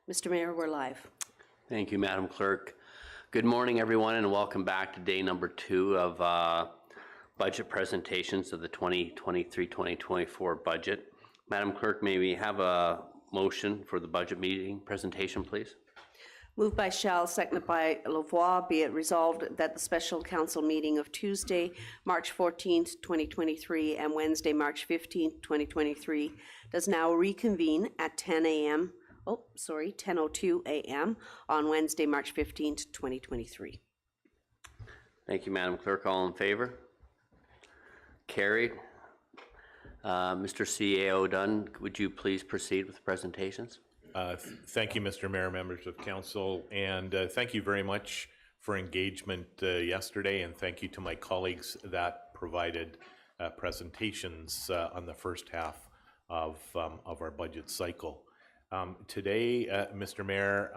Mr. Mayor, we're live. Thank you, Madam Clerk. Good morning, everyone, and welcome back to day number 2 of budget presentations of the 2023-2024 budget. Madam Clerk, may we have a motion for the budget meeting presentation, please? Moved by Shell, seconded by Lavoie. Be it resolved that the special council meeting of Tuesday, March 14th, 2023, and Wednesday, March 15th, 2023, does now reconvene at 10:02 a.m. on Wednesday, March 15th, 2023. Thank you, Madam Clerk. All in favor? Carried. Mr. CAO Dunn, would you please proceed with the presentations? Thank you, Mr. Mayor, members of council, and thank you very much for engagement yesterday, and thank you to my colleagues that provided presentations on the first half of our budget cycle. Today, Mr. Mayor,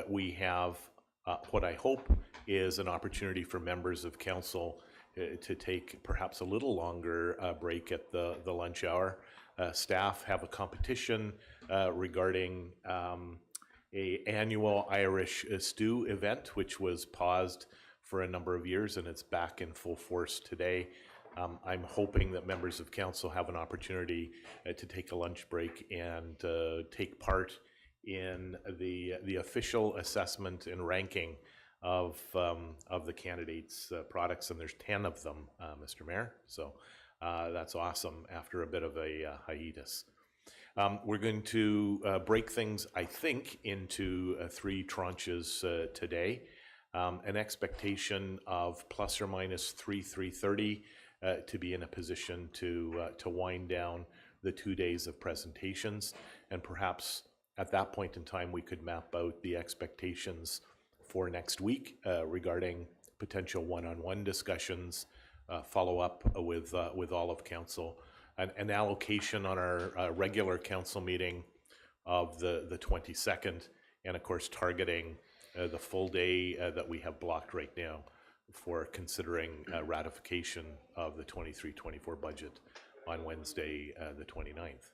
we have what I hope is an opportunity for members of council to take perhaps a little longer break at the lunch hour. Staff have a competition regarding a annual Irish stew event, which was paused for a number of years, and it's back in full force today. I'm hoping that members of council have an opportunity to take a lunch break and take part in the official assessment and ranking of the candidates' products, and there's 10 of them, Mr. Mayor. So that's awesome after a bit of a hiatus. We're going to break things, I think, into 3 tranches today. An expectation of plus or minus 330 to be in a position to wind down the 2 days of presentations, and perhaps at that point in time we could map out the expectations for next week regarding potential one-on-one discussions, follow up with all of council, an allocation on our regular council meeting of the 22nd, and of course targeting the full day that we have blocked right now for considering ratification of the 23-24 budget on Wednesday the 29th.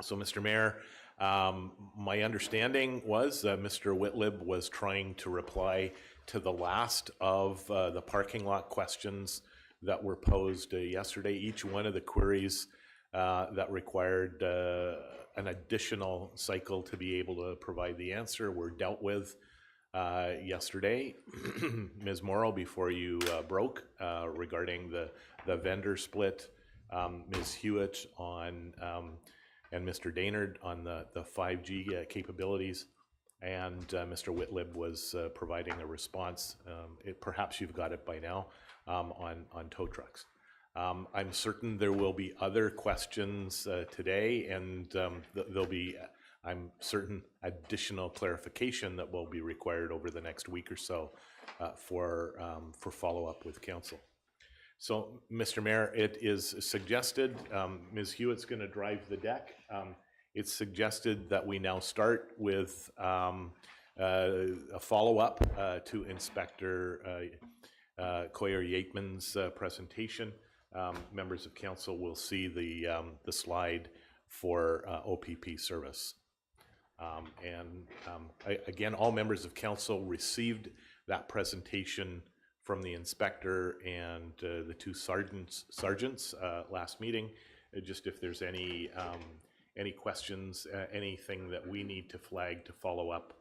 So, Mr. Mayor, my understanding was Mr. Whitlib was trying to reply to the last of the parking lot questions that were posed yesterday. Each one of the queries that required an additional cycle to be able to provide the answer were dealt with yesterday. Ms. Morrow, before you broke regarding the vendor split, Ms. Hewitt on and Mr. Daynard on the 5G capabilities, and Mr. Whitlib was providing a response. Perhaps you've got it by now on tow trucks. I'm certain there will be other questions today, and there'll be, I'm certain, additional clarification that will be required over the next week or so for follow-up with council. So, Mr. Mayor, it is suggested, Ms. Hewitt's going to drive the deck. It's suggested that we now start with a follow-up to Inspector Coyer-Yateman's presentation. Members of council will see the slide for OPP service. Again, all members of council received that presentation from the inspector and the 2 sergeants last meeting. Just if there's any questions, anything that we need to flag to follow up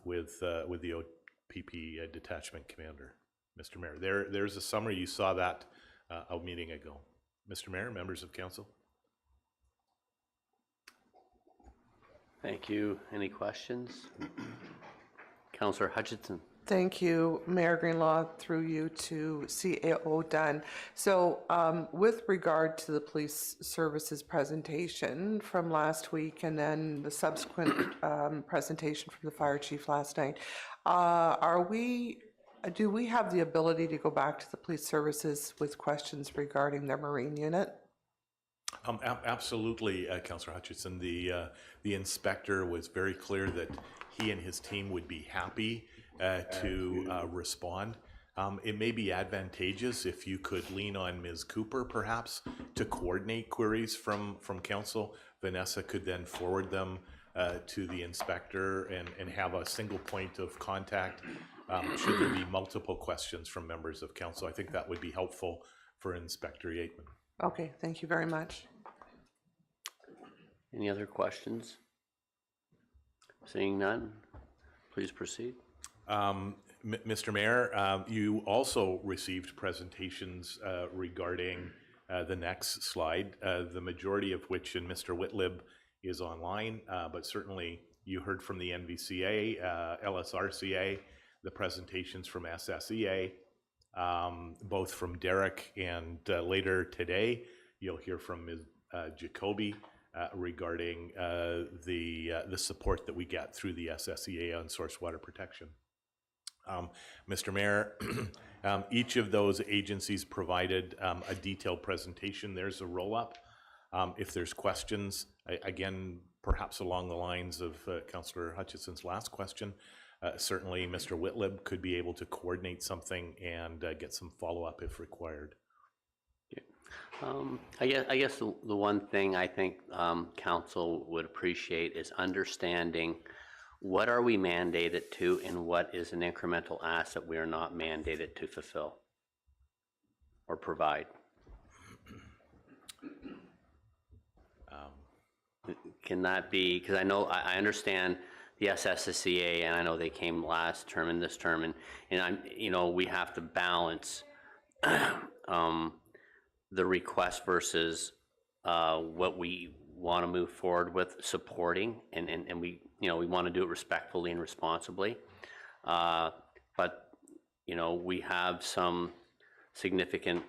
with the OPP detachment commander. Mr. Mayor, there's a summary. You saw that a meeting ago. Mr. Mayor, members of council. Thank you. Any questions? Councillor Hutchinson. Thank you, Mayor Greenlaw, through you to CAO Dunn. So with regard to the police services presentation from last week and then the subsequent presentation from the fire chief last night, do we have the ability to go back to the police services with questions regarding their marine unit? Absolutely, Councillor Hutchinson. The inspector was very clear that he and his team would be happy to respond. It may be advantageous if you could lean on Ms. Cooper, perhaps, to coordinate queries from council. Vanessa could then forward them to the inspector and have a single point of contact should there be multiple questions from members of council. I think that would be helpful for Inspector Yateman. Okay, thank you very much. Any other questions? Seeing none, please proceed. Mr. Mayor, you also received presentations regarding the next slide, the majority of which in Mr. Whitlib is online, but certainly you heard from the NVCA, LSRCA, the presentations from SSEA, both from Derek, and later today you'll hear from Ms. Jacoby regarding the support that we get through the SSEA on source water protection. Mr. Mayor, each of those agencies provided a detailed presentation. There's a roll-up. If there's questions, again, perhaps along the lines of Councillor Hutchison's last question, certainly Mr. Whitlib could be able to coordinate something and get some follow-up if required. I guess the one thing I think council would appreciate is understanding what are we mandated to and what is an incremental ask that we are not mandated to fulfill or provide. Can that be, because I know, I understand the SSCA, and I know they came last term and this term, and I'm, you know, we have to balance the request versus what we want to move forward with supporting, and we, you know, we want to do it respectfully and responsibly, but you know, we have some significant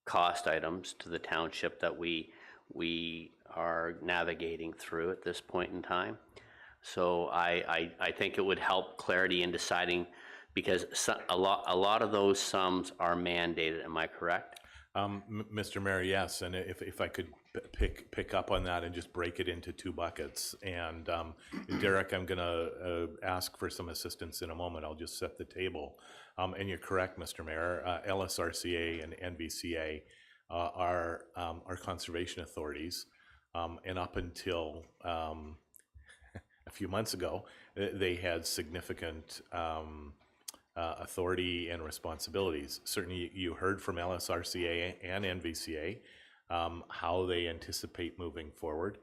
cost items to the township that we are navigating through at this point in time. So I think it would help clarity in deciding, because a lot of those sums are mandated. Am I correct? Mr. Mayor, yes, and if I could pick up on that and just break it into two buckets. And Derek, I'm going to ask for some assistance in a moment. I'll just set the table. And you're correct, Mr. Mayor. LSRCA and NVCA are conservation authorities, and up until a few months ago, they had significant authority and responsibilities. Certainly, you heard from LSRCA and NVCA how they anticipate moving forward.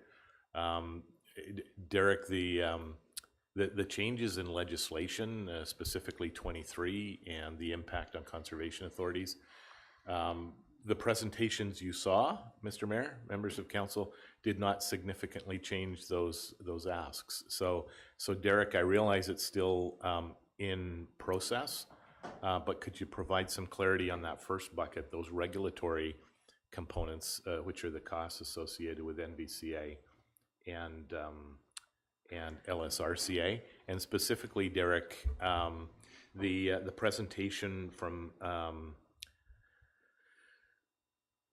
Derek, the changes in legislation, specifically 23, and the impact on conservation authorities, the presentations you saw, Mr. Mayor, members of council, did not significantly change those asks. So Derek, I realize it's still in process, but could you provide some clarity on that first bucket, those regulatory components, which are the costs associated with NVCA and LSRCA, and specifically, Derek, the presentation from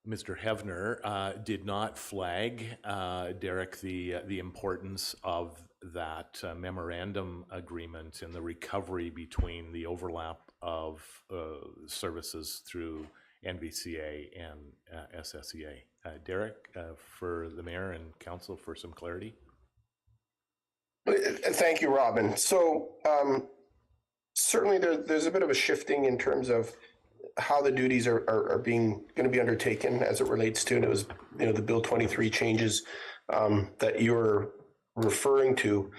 Mr. Hevner did not flag, Derek, the importance of that memorandum agreement and the recovery between the overlap of services through NVCA and SSEA. Derek, for the mayor and council for some clarity. Thank you, Robin. So certainly there's a bit of a shifting in terms of how the duties are going to be undertaken as it relates to, and it was, you know, the Bill 23 changes that you're referring to.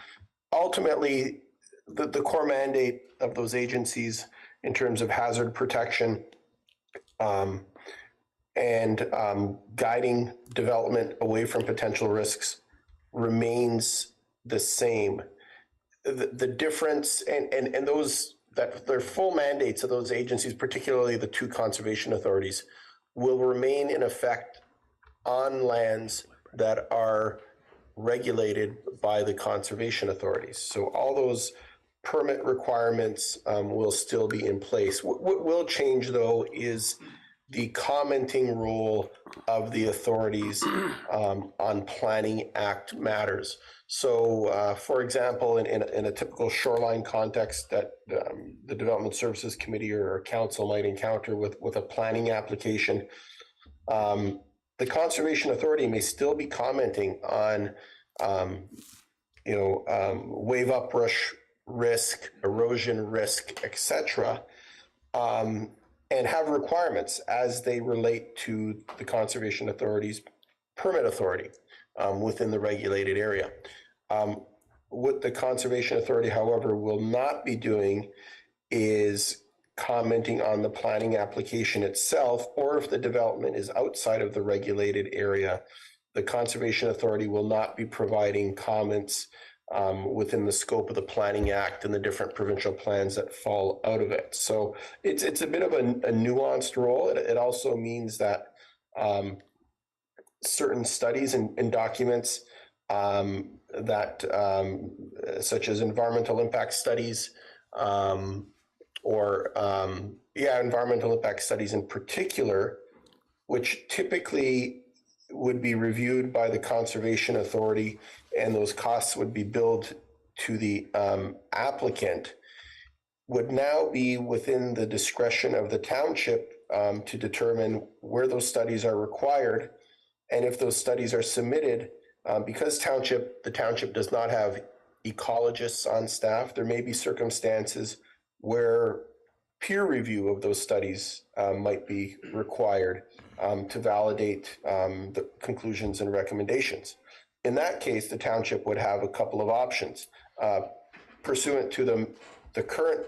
Ultimately, the core mandate of those agencies in terms of hazard protection and guiding development away from potential risks remains the same. The difference, and those, that their full mandates of those agencies, particularly the two conservation authorities, will remain in effect on lands that are regulated by the conservation authorities. So all those permit requirements will still be in place. What will change, though, is the commenting role of the authorities on Planning Act matters. So, for example, in a typical shoreline context that the Development Services Committee or council might encounter with a planning application, the the Conservation Authority may still be commenting on, wave uprush risk, erosion risk, etc., and have requirements as they relate to the Conservation Authority's permit authority within the regulated area. What the Conservation Authority, however, will not be doing is commenting on the planning application itself, or if the development is outside of the regulated area, the Conservation Authority will not be providing comments within the scope of the Planning Act and the different provincial plans that fall out of it. So it's a bit of a nuanced role. It also means that certain studies and documents such as environmental impact studies, environmental impact studies in particular, which typically would be reviewed by the Conservation Authority, and those costs would be billed to the applicant, would now be within the discretion of the township to determine where those studies are required. And if those studies are submitted, because the township does not have ecologists on staff, there may be circumstances where peer review of those studies might be required to validate the conclusions and recommendations. In that case, the township would have a couple of options. Pursuant to the current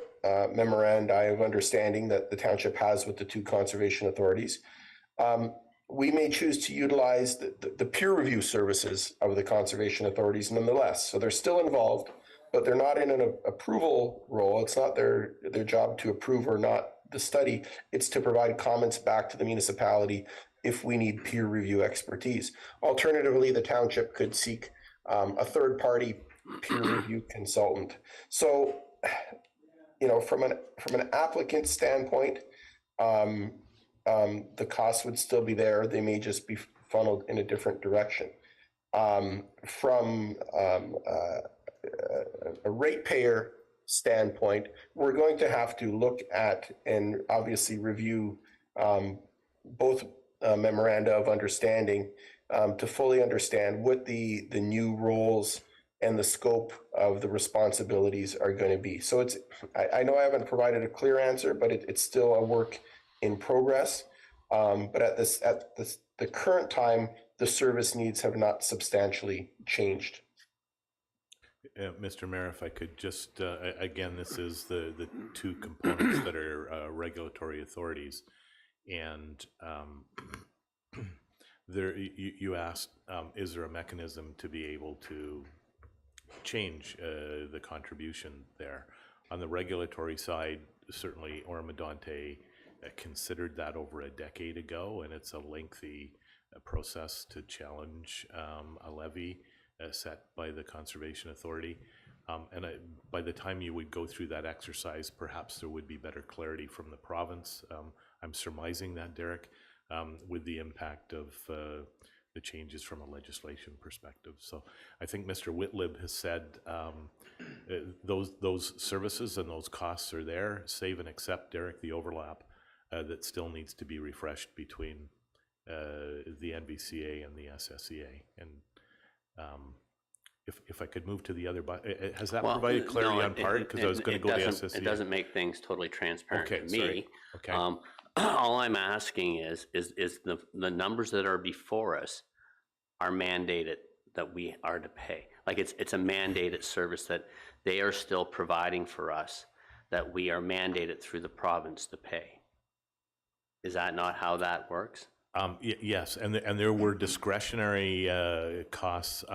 memoranda of understanding that the township has with the two conservation authorities, we may choose to utilize the peer review services of the conservation authorities nonetheless. So they're still involved, but they're not in an approval role. It's not their job to approve or not the study. It's to provide comments back to the municipality if we need peer review expertise. Alternatively, the township could seek a third-party peer review consultant. So, from an applicant standpoint, the costs would still be there. They may just be funneled in a different direction. From a ratepayer standpoint, we're going to have to look at and obviously review both memoranda of understanding to fully understand what the new roles and the scope of the responsibilities are going to be. So I know I haven't provided a clear answer, but it's still a work in progress. But at the current time, the service needs have not substantially changed. Mr. Mayor, if I could just, again, this is the two components that are regulatory authorities. And you asked, is there a mechanism to be able to change the contribution there? On the regulatory side, certainly Oro-Medonte considered that over a decade ago, and it's a lengthy process to challenge a levy set by the Conservation Authority. By the time you would go through that exercise, perhaps there would be better clarity from the province. I'm surmising that, Derek, with the impact of the changes from a legislation perspective. So I think Mr. Whitlib has said those services and those costs are there, save and except, Derek, the overlap that still needs to be refreshed between the NVCA and the SSEA. And if I could move to the other, has that provided clarity on part? Because I was going to go to SSEA. It doesn't make things totally transparent to me. Sorry. Okay. All I'm asking is the numbers that are before us are mandated that we are to pay. Like it's a mandated service that they are still providing for us, that we are mandated through the province to pay. Is that not how that works? Yes, and there were discretionary costs,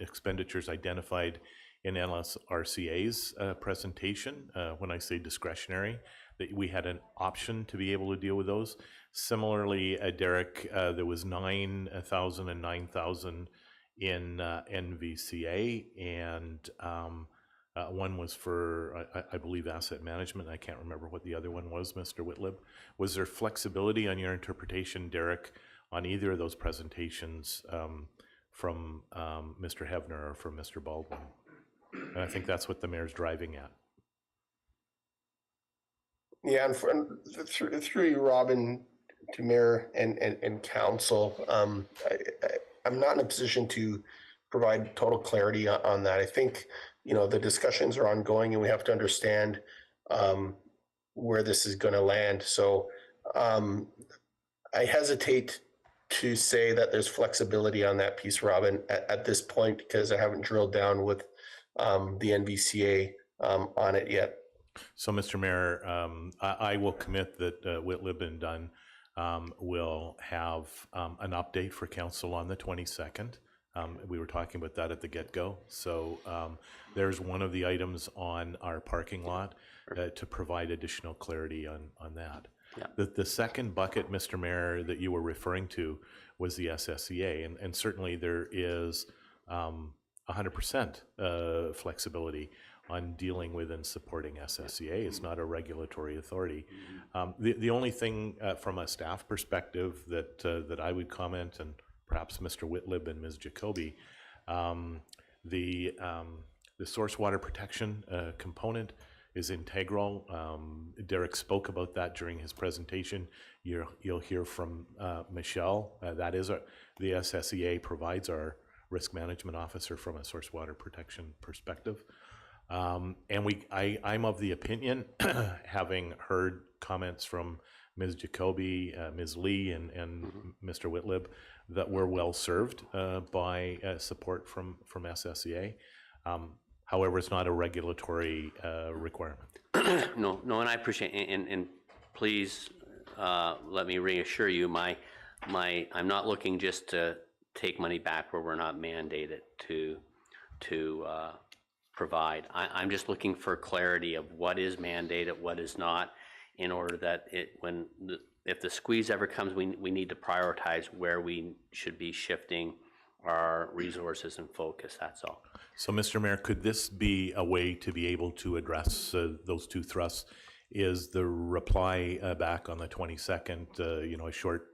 expenditures identified in NLSRCA's presentation. When I say discretionary, that we had an option to be able to deal with those. Similarly, Derek, there was 9,000 and 9,000 in NVCA, and one was for, I believe, asset management. I can't remember what the other one was, Mr. Whitlib. Was there flexibility on your interpretation, Derek, on either of those presentations from Mr. Hevner or from Mr. Baldwin? And I think that's what the mayor's driving at. Yeah, and through you, Robin, Mayor and council. I'm not in a position to provide total clarity on that. I think, the discussions are ongoing and we have to understand where this is going to land. So I hesitate to say that there's flexibility on that piece, Robin, at this point, because I haven't drilled down with the NVCA on it yet. So, Mr. Mayor, I will commit that Whitlib and Dunn will have an update for council on the 22nd. We were talking about that at the get-go. So there's one of the items on our parking lot to provide additional clarity on that. Yeah. The second bucket, Mr. Mayor, that you were referring to was the SSEA, and certainly there is 100% flexibility on dealing with and supporting SSEA. It's not a regulatory authority. The only thing from a staff perspective that I would comment, and perhaps Mr. Whitlib and Ms. Jacoby, the source water protection component is integral. Derek spoke about that during his presentation. You'll hear from Michelle. That is the SSEA provides our risk management officer from a source water protection perspective. And I'm of the opinion, having heard comments from Ms. Jacoby, Ms. Lee, and Mr. Whitlib, that we're well served by support from SSEA. However, it's not a regulatory requirement. No, and I appreciate and please let me reassure you, I'm not looking just to take money back where we're not mandated to provide. I'm just looking for clarity of what is mandated, what is not, in order that if the squeeze ever comes, we need to prioritize where we should be shifting our resources and focus. That's all. So, Mr. Mayor, could this be a way to be able to address those two thrusts? Is the reply back on the 22nd, a short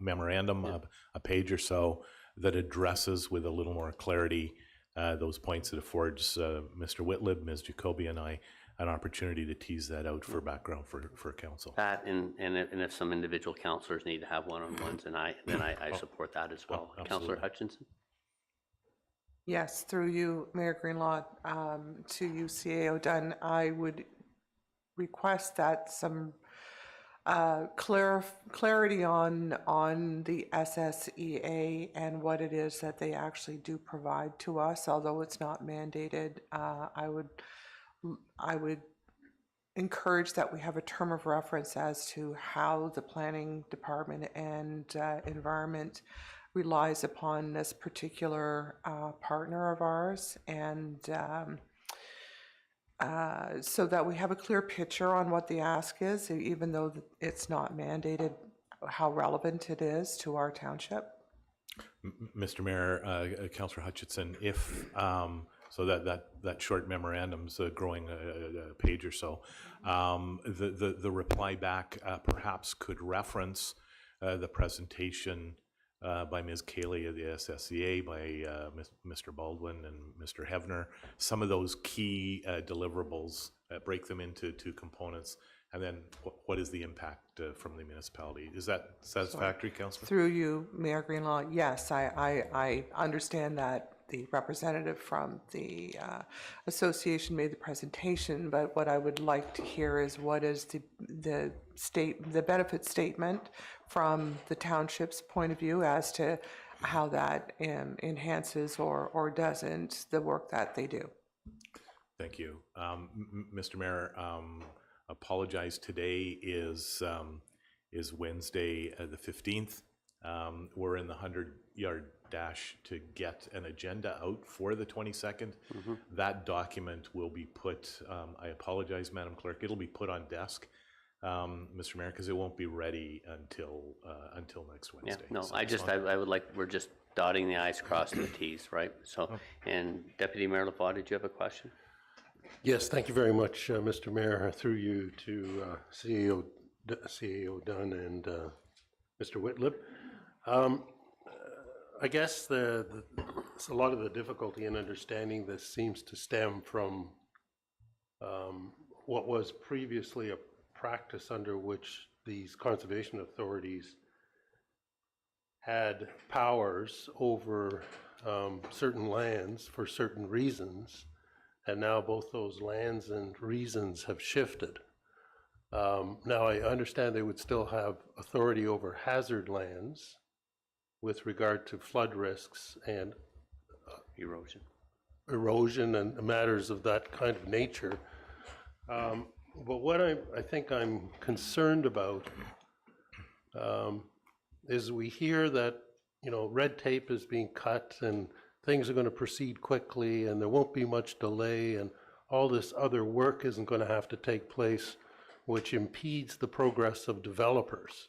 memorandum, a page or so, that addresses with a little more clarity those points that affords Mr. Whitlib, Ms. Jacoby, and I an opportunity to tease that out for background for council. That and if some individual councillors need to have one-on-ones, and I support that as well. Councillor Hutchinson. Yes, through you, Mayor Greenlaw, to you, CAO Dunn, I would request that some clarity on the SSEA and what it is that they actually do provide to us. Although it's not mandated, I would encourage that we have a term of reference as to how the planning department and environment relies upon this particular partner of ours, and so that we have a clear picture on what the ask is, even though it's not mandated, how relevant it is to our township. Mr. Mayor, Councillor Hutchinson, if so that short memorandum's growing a page or so, the reply back perhaps could reference the presentation by Ms. Cayley of the SSEA, by Mr. Baldwin and Mr. Hevner, some of those key deliverables, break them into two components, and then what is the impact from the municipality? Is that satisfactory, Councillor? Through you, Mayor Greenlaw, yes, I understand that the representative from the association made the presentation, but what I would like to hear is what is the benefit statement from the township's point of view as to how that enhances or doesn't the work that they do. Thank you. Mr. Mayor, apologize, today is Wednesday the 15th. We're in the 100-yard dash to get an agenda out for the 22nd. That document will be put, I apologize, Madam Clerk, it'll be put on desk, Mr. Mayor, because it won't be ready until next Wednesday. Yeah, no, so I would like, we're just dotting the i's, crossing the t's, right? So, and Deputy Mayor Lavoie, did you have a question? Yes, thank you very much, Mr. Mayor. Through you to CAO Dunn and Mr. Whitlib. I guess a lot of the difficulty in understanding this seems to stem from what was previously a practice under which these conservation authorities had powers over certain lands for certain reasons, and now both those lands and reasons have shifted. Now, I understand they would still have authority over hazard lands with regard to flood risks and erosion and matters of that kind of nature. But what I think I'm concerned about is we hear that, you know, red tape is being cut and things are going to proceed quickly and there won't be much delay and all this other work isn't going to have to take place, which impedes the progress of developers.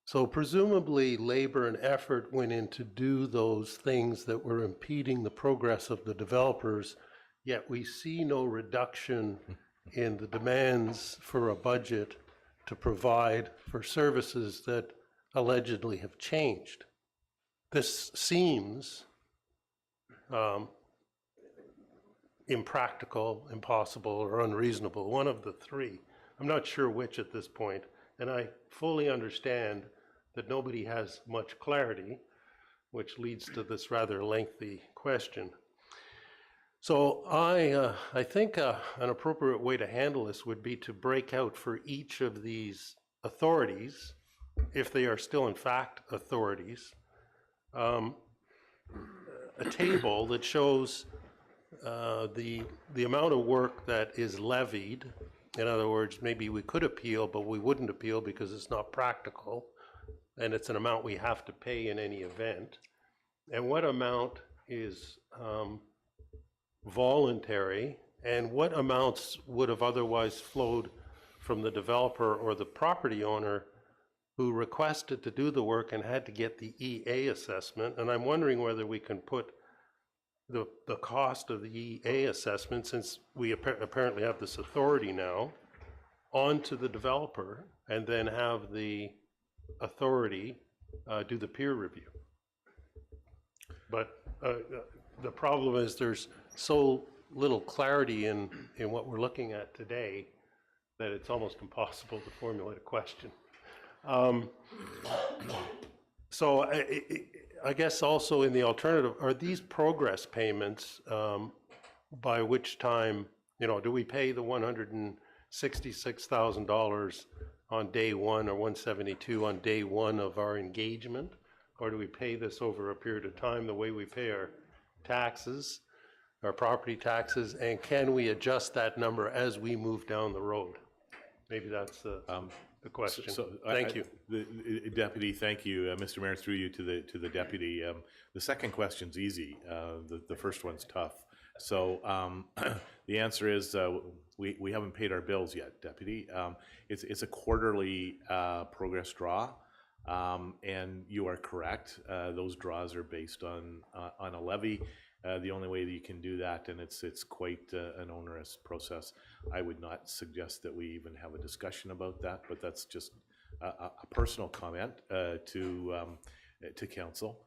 So presumably labor and effort went in to do those things that were impeding the progress of the developers, yet we see no reduction in the demands for a budget to provide for services that allegedly have changed. This seems impractical, impossible, or unreasonable, one of the three. I'm not sure which at this point, and I fully understand that nobody has much clarity, which leads to this rather lengthy question. So I think an appropriate way to handle this would be to break out for each of these authorities, if they are still in fact authorities, a table that shows the amount of work that is levied. In other words, maybe we could appeal, but we wouldn't appeal because it's not practical, and it's an amount we have to pay in any event. And what amount is voluntary, and what amounts would have otherwise flowed from the developer or the property owner who requested to do the work and had to get the EA assessment. And I'm wondering whether we can put the cost of the EA assessment, since we apparently have this authority now, onto the developer, and then have the authority do the peer review. But the problem is there's so little clarity in what we're looking at today that it's almost impossible to formulate a question. So I guess also in the alternative, are these progress payments by which time, you know, do we pay the $166,000 on day one or 172 on day one of our engagement? Or do we pay this over a period of time the way we pay our taxes, our property taxes, and can we adjust that number as we move down the road? Maybe that's the question. Thank you. The Deputy, thank you. Mr. Mayor, through you to the Deputy. The second question's easy. The first one's tough. So the answer is we haven't paid our bills yet, Deputy. It's a quarterly progress draw. And you are correct. Those draws are based on a levy. The only way that you can do that, and it's quite an onerous process. I would not suggest that we even have a discussion about that, but that's just a personal comment to council.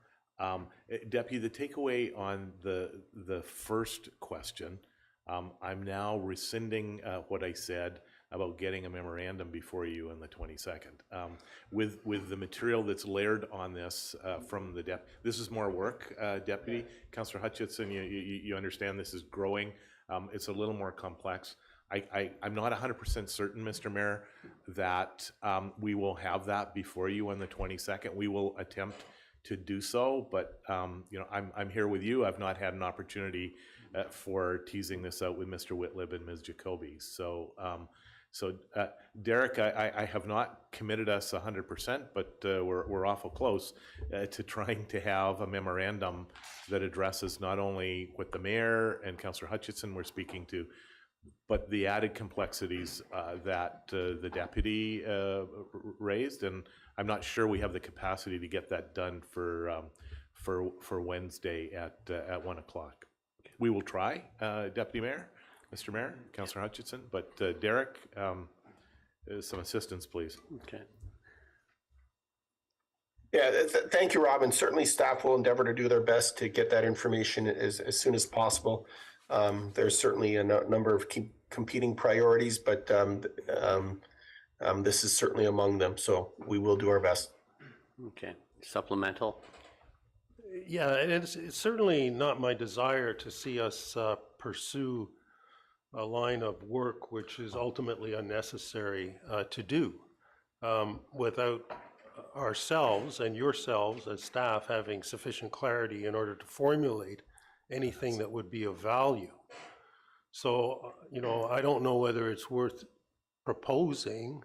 Deputy, the takeaway on the first question, I'm now rescinding what I said about getting a memorandum before you on the 22nd. With the material that's layered on this from the this is more work, Deputy. Councillor Hutchinson, you understand this is growing. It's a little more complex. I'm not 100% certain, Mr. Mayor, that we will have that before you on the 22nd. We will attempt to do so, but you know, I'm here with you. I've not had an opportunity for teasing this out with Mr. Whitlib and Ms. Jacoby. So Derek, I have not committed us 100%, but we're awful close to trying to have a memorandum that addresses not only what the mayor and Councillor Hutchinson were speaking to, but the added complexities that the deputy raised, and I'm not sure we have the capacity to get that done for Wednesday at 1 o'clock. We will try, Deputy Mayor. Mr. Mayor, Councillor Hutchinson, but Derek, some assistance, please. Okay. Yeah, thank you, Robin. Certainly staff will endeavor to do their best to get that information as soon as possible. There's certainly a number of competing priorities, but This is certainly among them, so we will do our best. Okay, supplemental? Yeah, and it's certainly not my desire to see us pursue a line of work which is ultimately unnecessary to do without ourselves and yourselves as staff having sufficient clarity in order to formulate anything that would be of value. So, you know, I don't know whether it's worth proposing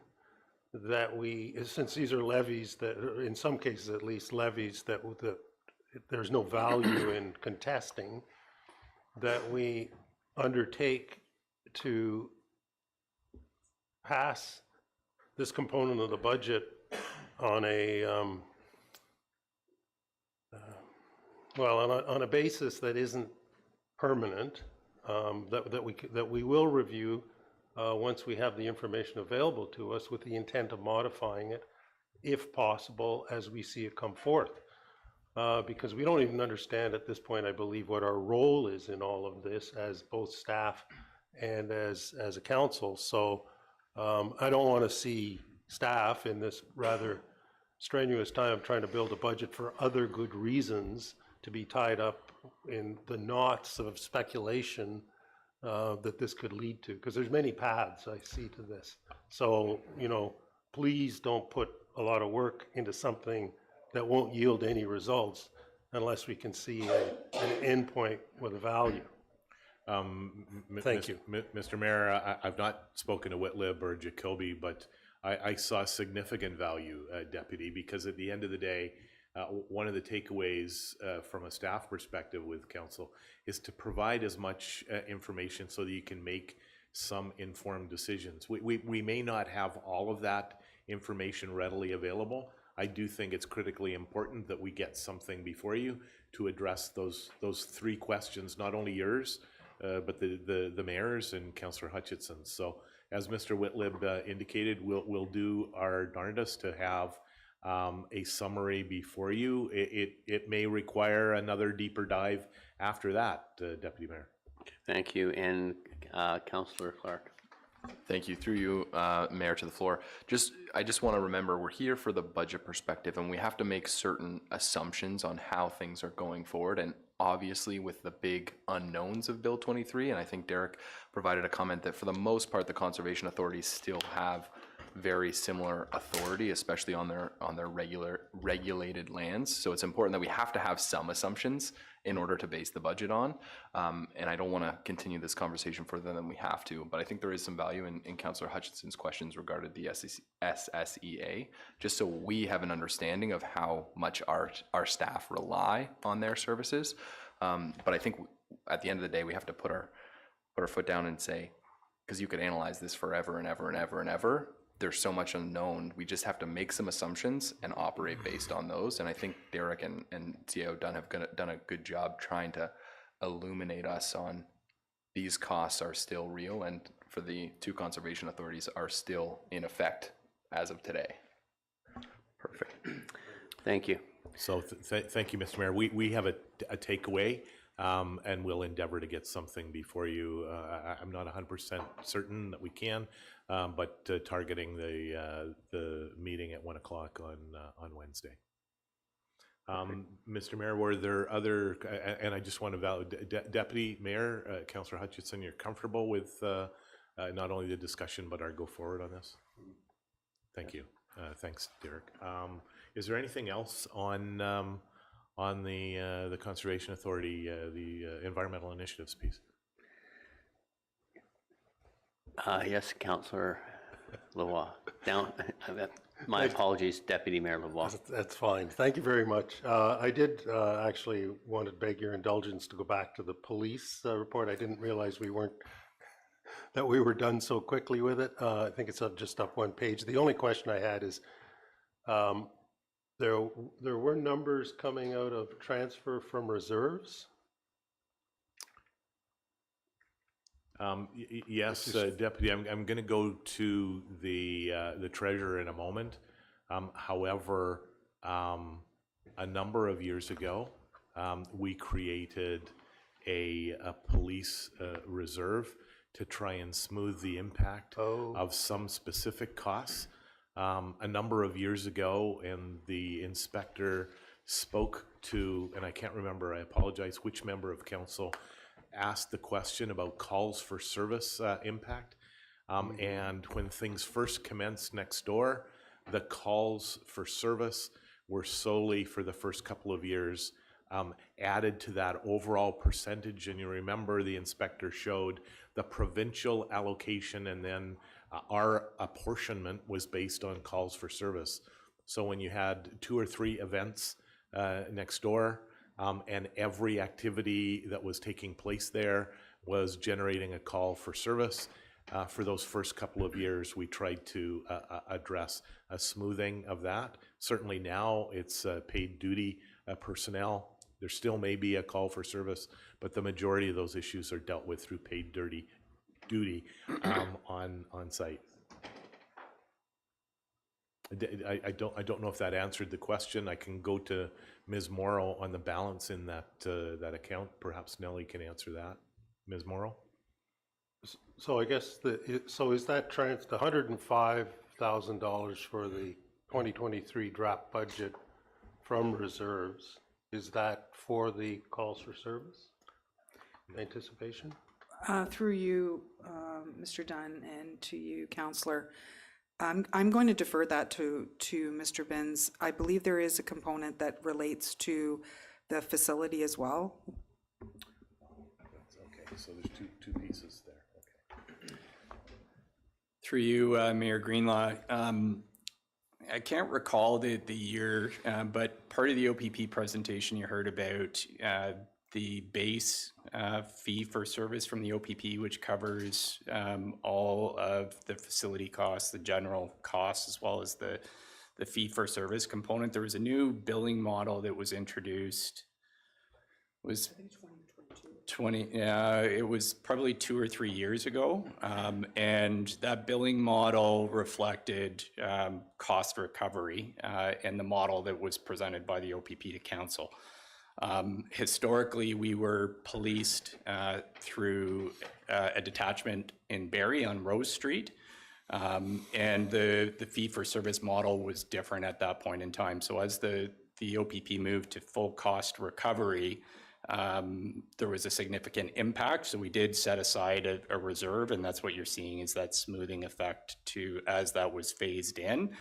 that we, since these are levies that, in some cases at least, levies that there's no value in contesting, that we undertake to pass this component of the budget on a on a basis that isn't permanent, that we will review once we have the information available to us, with the intent of modifying it, if possible, as we see it come forth. Because we don't even understand at this point, I believe, what our role is in all of this as both staff and as a council. So I don't want to see staff in this rather strenuous time of trying to build a budget for other good reasons to be tied up in the knots of speculation that this could lead to, because there's many paths I see to this. So, you know, please don't put a lot of work into something that won't yield any results unless we can see an endpoint with a value. Thank you. Mr. Mayor, I've not spoken to Whitlib or Jacoby, but I saw significant value, Deputy, because at the end of the day, one of the takeaways from a staff perspective with council is to provide as much information so that you can make some informed decisions. We may not have all of that information readily available. I do think it's critically important that we get something before you to address those three questions, not only yours, but the mayor's and Councillor Hutchison's. So as Mr. Whitlib indicated, we'll do our darndest to have a summary before you. It may require another deeper dive after that, Deputy Mayor. Thank you. And Councillor Clark. Thank you. Through you, Mayor, to the floor. I just want to remember we're here for the budget perspective, and we have to make certain assumptions on how things are going forward. And obviously, with the big unknowns of Bill 23, and I think Derek provided a comment that for the most part, the conservation authorities still have very similar authority, especially on their regulated lands. So it's important that we have to have some assumptions in order to base the budget on. And I don't want to continue this conversation further than we have to, but I think there is some value in Councillor Hutchison's questions regarding the SSEA, just so we have an understanding of how much our staff rely on their services. But I think at the end of the day, we have to put our foot down and say, because you could analyze this forever and ever and ever and ever, there's so much unknown. We just have to make some assumptions and operate based on those. And I think Derek and CAO Dunn have done a good job trying to illuminate us on these costs are still real, and for the two conservation authorities are still in effect as of today. Perfect. Thank you. So thank you, Mr. Mayor. We have a takeaway, and we'll endeavor to get something before you. I'm not 100% certain that we can, but targeting the meeting at 1 o'clock on Wednesday. Mr. Mayor, were there other, and I just want to validate, Deputy Mayor, Councillor Hutchison, you're comfortable with not only the discussion but our go forward on this? Thank you. Thanks, Derek. Is there anything else on the Conservation Authority, the environmental initiatives piece? Yes, Councillor Lavoie. My apologies, Deputy Mayor Lavoie. That's fine. Thank you very much. I did actually want to beg your indulgence to go back to the police report. I didn't realize we were done so quickly with it. I think it's just up one page. The only question I had is, there were numbers coming out of transfer from reserves. Yes, Deputy. I'm going to go to the treasurer in a moment. However, a number of years ago, we created a police reserve to try and smooth the impact Oh. of some specific costs. A number of years ago, and the inspector spoke to, and I can't remember, I apologize, which member of council asked the question about calls for service impact. And when things first commenced next door, the calls for service were solely for the first couple of years added to that overall percentage. And you remember the inspector showed the provincial allocation, and then our apportionment was based on calls for service. So when you had 2 or 3 events next door, and every activity that was taking place there was generating a call for service, for those first couple of years, we tried to address a smoothing of that. Certainly now it's paid duty personnel. There still may be a call for service, but the majority of those issues are dealt with through paid duty on site. I don't know if that answered the question. I can go to Ms. Morrow on the balance in that account. Perhaps Nellie can answer that. Ms. Morrow? So I guess so is that the $105,000 for the 2023 draft budget from reserves, is that for the calls for service anticipation? Through you, Mr. Dunn, and to you, Councillor, I'm going to defer that to Mr. Binns. I believe there is a component that relates to the facility as well. Okay, so there's two pieces there. Okay. Through you, Mayor Greenlaw. I can't recall the year, but part of the OPP presentation you heard about the base fee for service from the OPP, which covers all of the facility costs, the general costs, as well as the fee for service component. There was a new billing model that was introduced. It was probably 2 or 3 years ago, and that billing model reflected cost recovery and the model that was presented by the OPP to council. Historically, we were policed through a detachment in Barrie on Rose Street, and the fee for service model was different at that point in time. So as the OPP moved to full cost recovery, there was a significant impact. So we did set aside a reserve, and that's what you're seeing is that smoothing effect to as that was phased in.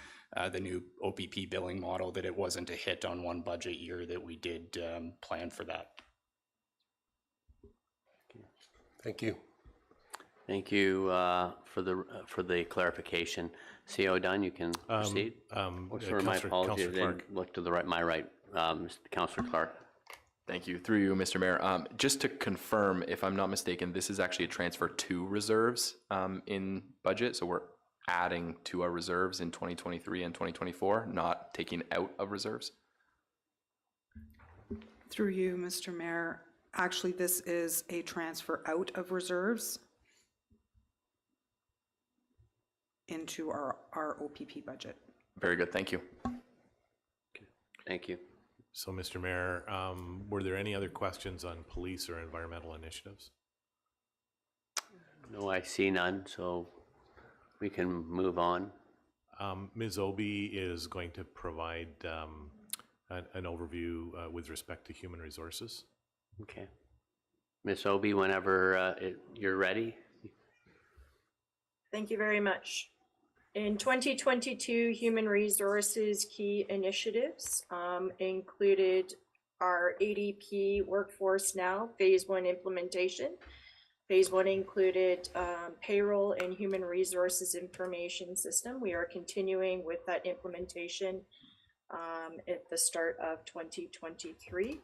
The new OPP billing model, that it wasn't a hit on one budget year, that we did plan for that. Thank you. Thank you for the clarification. CO Dunn, you can proceed. Sorry, my apologies. I didn't look to the right, my right. Councillor Clark. Thank you. Through you, Mr. Mayor. Just to confirm, if I'm not mistaken, this is actually a transfer to reserves in budget. So we're adding to our reserves in 2023 and 2024, not taking out of reserves? Through you, Mr. Mayor, actually this is a transfer out of reserves into our OPP budget. Very good, thank you. Okay. Thank you. So, Mr. Mayor, were there any other questions on police or environmental initiatives? No, I see none, so we can move on. Ms. Obi is going to provide an overview with respect to human resources. Okay. Ms. Obi, whenever you're ready. Thank you very much. In 2022, human resources key initiatives included our ADP Workforce Now Phase 1 implementation. Phase 1 included payroll and human resources information system. We are continuing with that implementation at the start of 2023.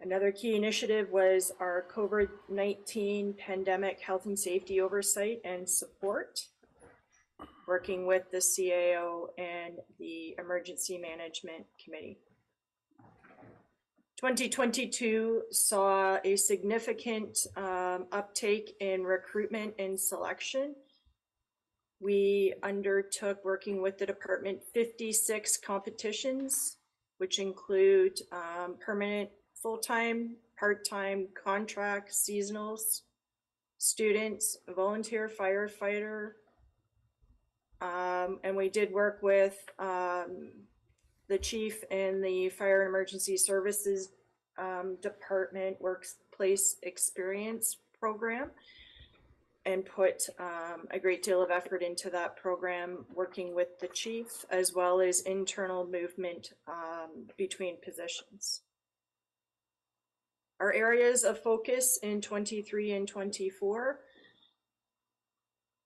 Another key initiative was our COVID-19 pandemic health and safety oversight and support, working with the CAO and the Emergency Management Committee. 2022 saw a significant uptake in recruitment and selection. We undertook, working with the department, 56 competitions, which include permanent, full-time, part-time, contract, seasonals. students, a volunteer firefighter. And we did work with the chief and the Fire and Emergency Services Department Workplace Experience Program, and put a great deal of effort into that program, working with the chief, as well as internal movement between positions. Our areas of focus in 23 and 24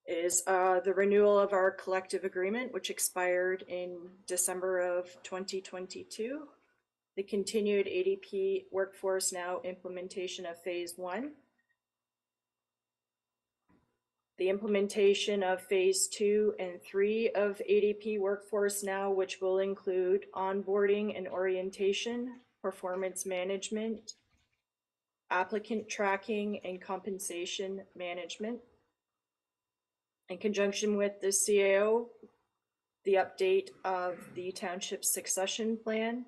is the renewal of our collective agreement, which expired in December of 2022, the continued ADP Workforce Now implementation of Phase 1, the implementation of Phase 2 and 3 of ADP Workforce Now, which will include onboarding and orientation, performance management, applicant tracking, and compensation management. In conjunction with the CAO, the update of the township succession plan.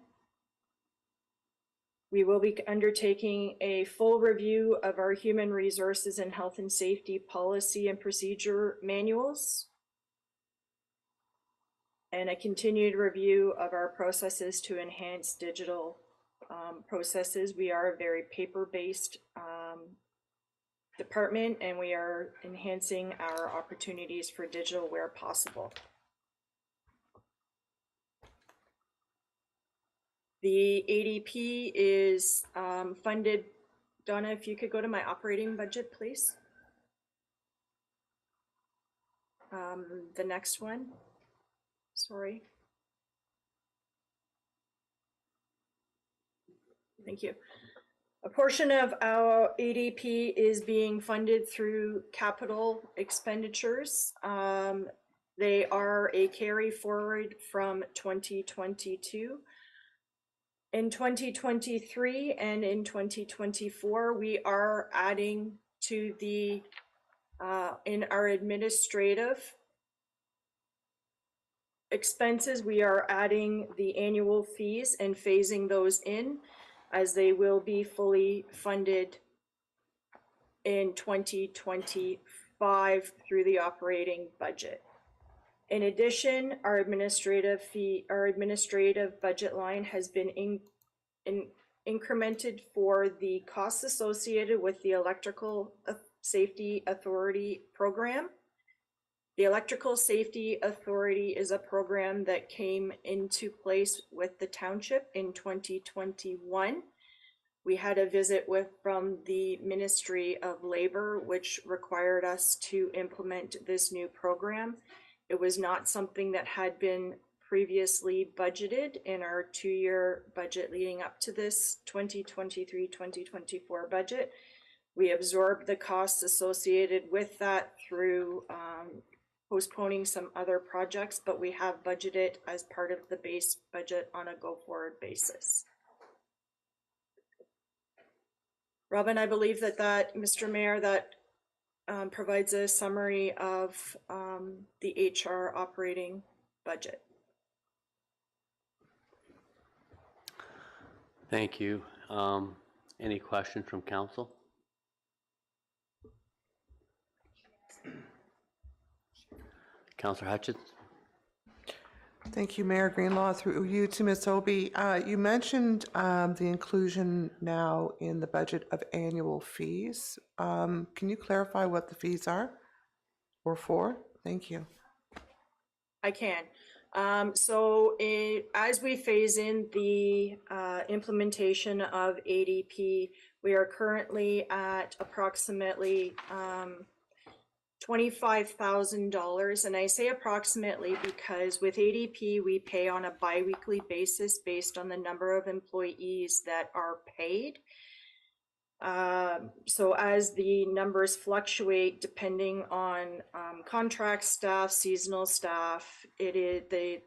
We will be undertaking a full review of our human resources and health and safety policy and procedure manuals, and a continued review of our processes to enhance digital processes. We are a very paper-based department, and we are enhancing our opportunities for digital where possible. The ADP is funded. Donna, if you could go to my operating budget, please. The next one, sorry. Thank you. A portion of our ADP is being funded through capital expenditures. They are a carry forward from 2022. In 2023 and in 2024, we are adding to the, in our administrative expenses, we are adding the annual fees and phasing those in, as they will be fully funded in 2025 through the operating budget. In addition, our administrative budget line has been incremented for the costs associated with the Electrical Safety Authority program. The Electrical Safety Authority is a program that came into place with the township in 2021. We had a visit from the Ministry of Labor, which required us to implement this new program. It was not something that had been previously budgeted in our 2-year budget leading up to this 2023-2024 budget. We absorbed the costs associated with that through postponing some other projects, but we have budgeted as part of the base budget on a go-forward basis. Robin, I believe that Mr. Mayor, that provides a summary of the HR operating budget. Thank you. Any questions from council? Councillor Hutchins? Thank you, Mayor Greenlaw. Through you to Ms. Obie. You mentioned the inclusion now in the budget of annual fees. Can you clarify what the fees are or for? Thank you. I can. As we phase in the implementation of ADP, we are currently at approximately $25,000, and I say approximately because with ADP we pay on a bi-weekly basis based on the number of employees that are paid. So as the numbers fluctuate depending on contract staff, seasonal staff, the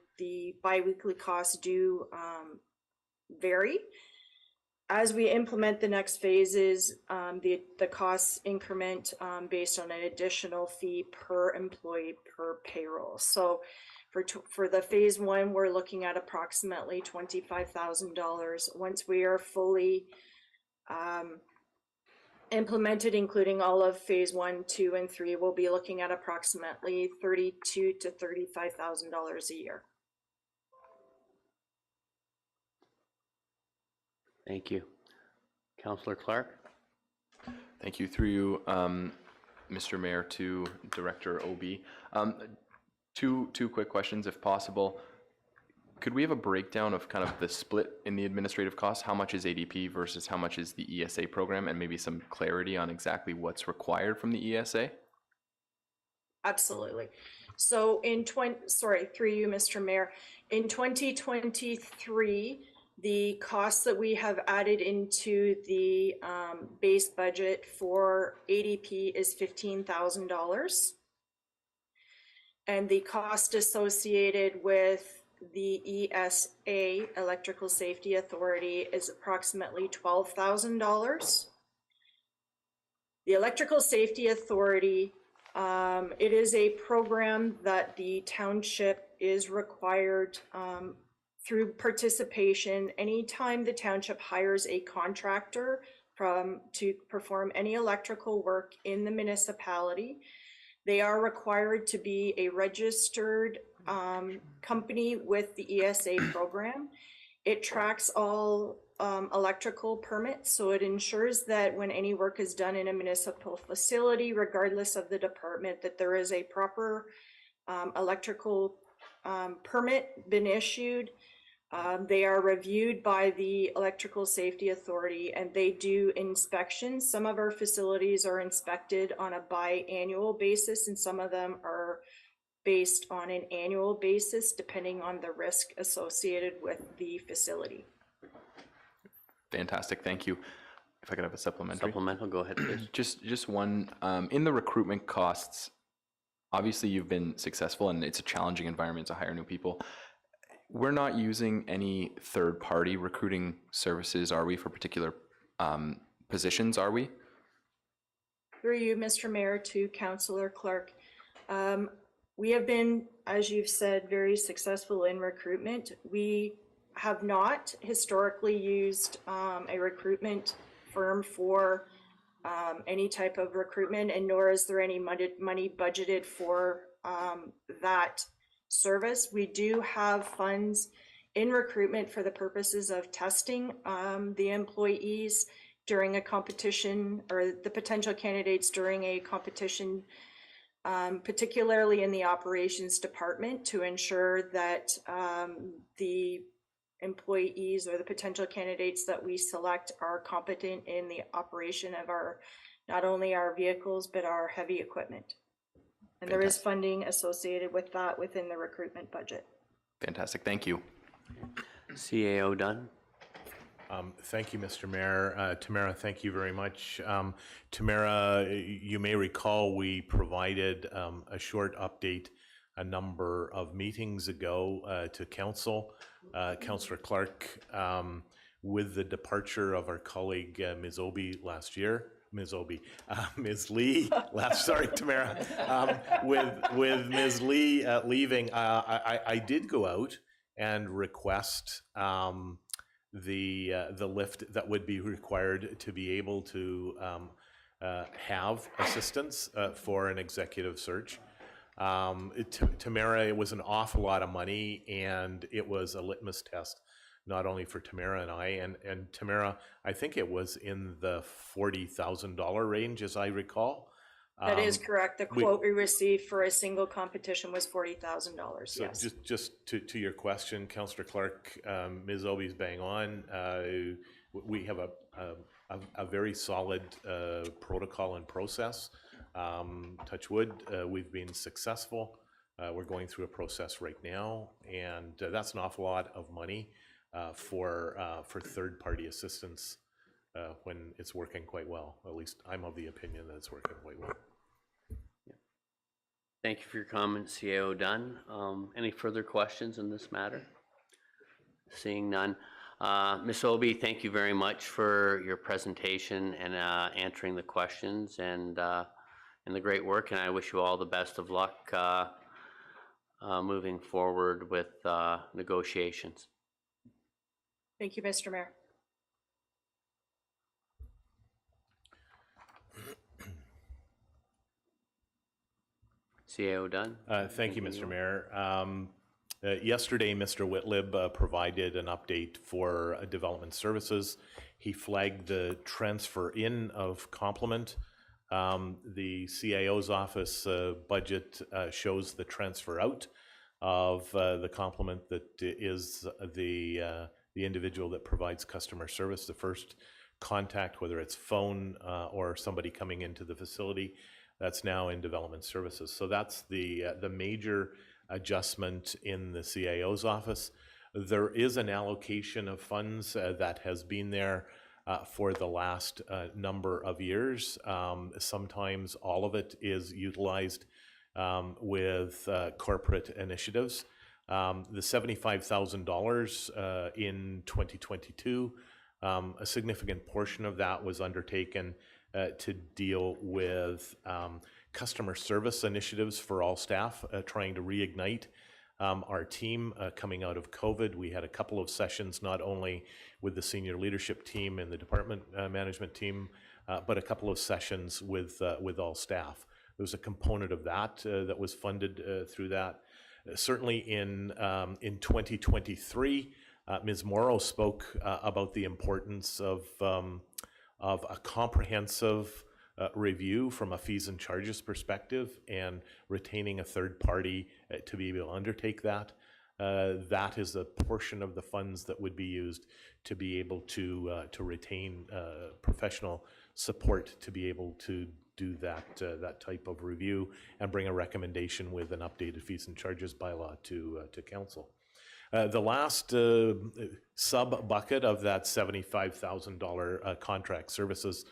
bi-weekly costs do vary. As we implement the next phases, the costs increment based on an additional fee per employee per payroll. So for the phase 1, we're looking at approximately $25,000. Once we are fully implemented, including all of phase 1, 2, and 3, we'll be looking at approximately $32,000 to $35,000 a year. Thank you. Councillor Clark? Thank you. Through you, Mr. Mayor, to Director OB. Two quick questions, if possible. Could we have a breakdown of kind of the split in the administrative costs? How much is ADP versus how much is the ESA program, and maybe some clarity on exactly what's required from the ESA? Absolutely. So through you, Mr. Mayor, in 2023, the costs that we have added into the base budget for ADP is $15,000. And the cost associated with the ESA, Electrical Safety Authority, is approximately $12,000. The Electrical Safety Authority, it is a program that the township is required through participation. Anytime the township hires a contractor to perform any electrical work in the municipality, they are required to be a registered company with the ESA program. It tracks all electrical permits, so it ensures that when any work is done in a municipal facility, regardless of the department, that there is a proper electrical permit been issued. They are reviewed by the Electrical Safety Authority, and they do inspections. Some of our facilities are inspected on a biannual basis, and some of them are based on an annual basis, depending on the risk associated with the facility. Fantastic, thank you. If I could have a supplementary. Supplemental, go ahead, please. Just one, in the recruitment costs, obviously you've been successful and it's a challenging environment to hire new people. We're not using any third-party recruiting services, are we, for particular positions, are we? Through you, Mr. Mayor, to Councillor Clark. We have been, as you've said, very successful in recruitment. We have not historically used a recruitment firm for any type of recruitment, and nor is there any money budgeted for that service. We do have funds in recruitment for the purposes of testing the employees during a competition, or the potential candidates during a competition, particularly in the operations department, to ensure that the employees or the potential candidates that we select are competent in the operation of not only our vehicles, but our heavy equipment. And there is funding associated with that within the recruitment budget. Fantastic, thank you. CAO Dunn? Thank you, Mr. Mayor. Tamara, thank you very much. Tamara, you may recall we provided a short update a number of meetings ago to Council. Councillor Clark, with the departure of our colleague Ms. Lee last year, sorry, Tamara, with Ms. Lee leaving, I did go out and request the lift that would be required to be able to have assistance for an executive search. Tamara, it was an awful lot of money, and it was a litmus test, not only for Tamara and I, and Tamara, I think it was in the $40,000 range, as I recall. That is correct. The quote we received for a single competition was $40,000, so yes. Just to your question, Councillor Clark, Ms. Obi's bang on. We have a very solid protocol and process. Touch wood, we've been successful. We're going through a process right now, and that's an awful lot of money for third-party assistance when it's working quite well. At least I'm of the opinion that it's working quite well. Thank you for your comments, CAO Dunn. Any further questions in this matter? Seeing none. Ms. Obi, thank you very much for your presentation and answering the questions and the great work, and I wish you all the best of luck moving forward with negotiations. Thank you, Mr. Mayor. CAO Dunn? Thank you, Mr. Mayor. Yesterday, Mr. Whitlib provided an update for development services. He flagged the transfer in of complement. The CAO's office budget shows the transfer out of the complement that is the individual that provides customer service, the first contact, whether it's phone or somebody coming into the facility. That's now in development services. So that's the major adjustment in the CAO's office. There is an allocation of funds that has been there for the last number of years. Sometimes all of it is utilized with corporate initiatives. The $75,000 in 2022, a significant portion of that was undertaken to deal with customer service initiatives for all staff, trying to reignite our team coming out of COVID. We had a couple of sessions, not only with the senior leadership team and the department management team, but a couple of sessions with all staff. There was a component of that that was funded through that. Certainly in 2023, Ms. Morrow spoke about the importance of a comprehensive review from a fees and charges perspective and retaining a third party to be able to undertake that. That is a portion of the funds that would be used to be able to retain professional support to be able to do that type of review and bring a recommendation with an updated fees and charges bylaw to council. The last sub-bucket of that $75,000 contract services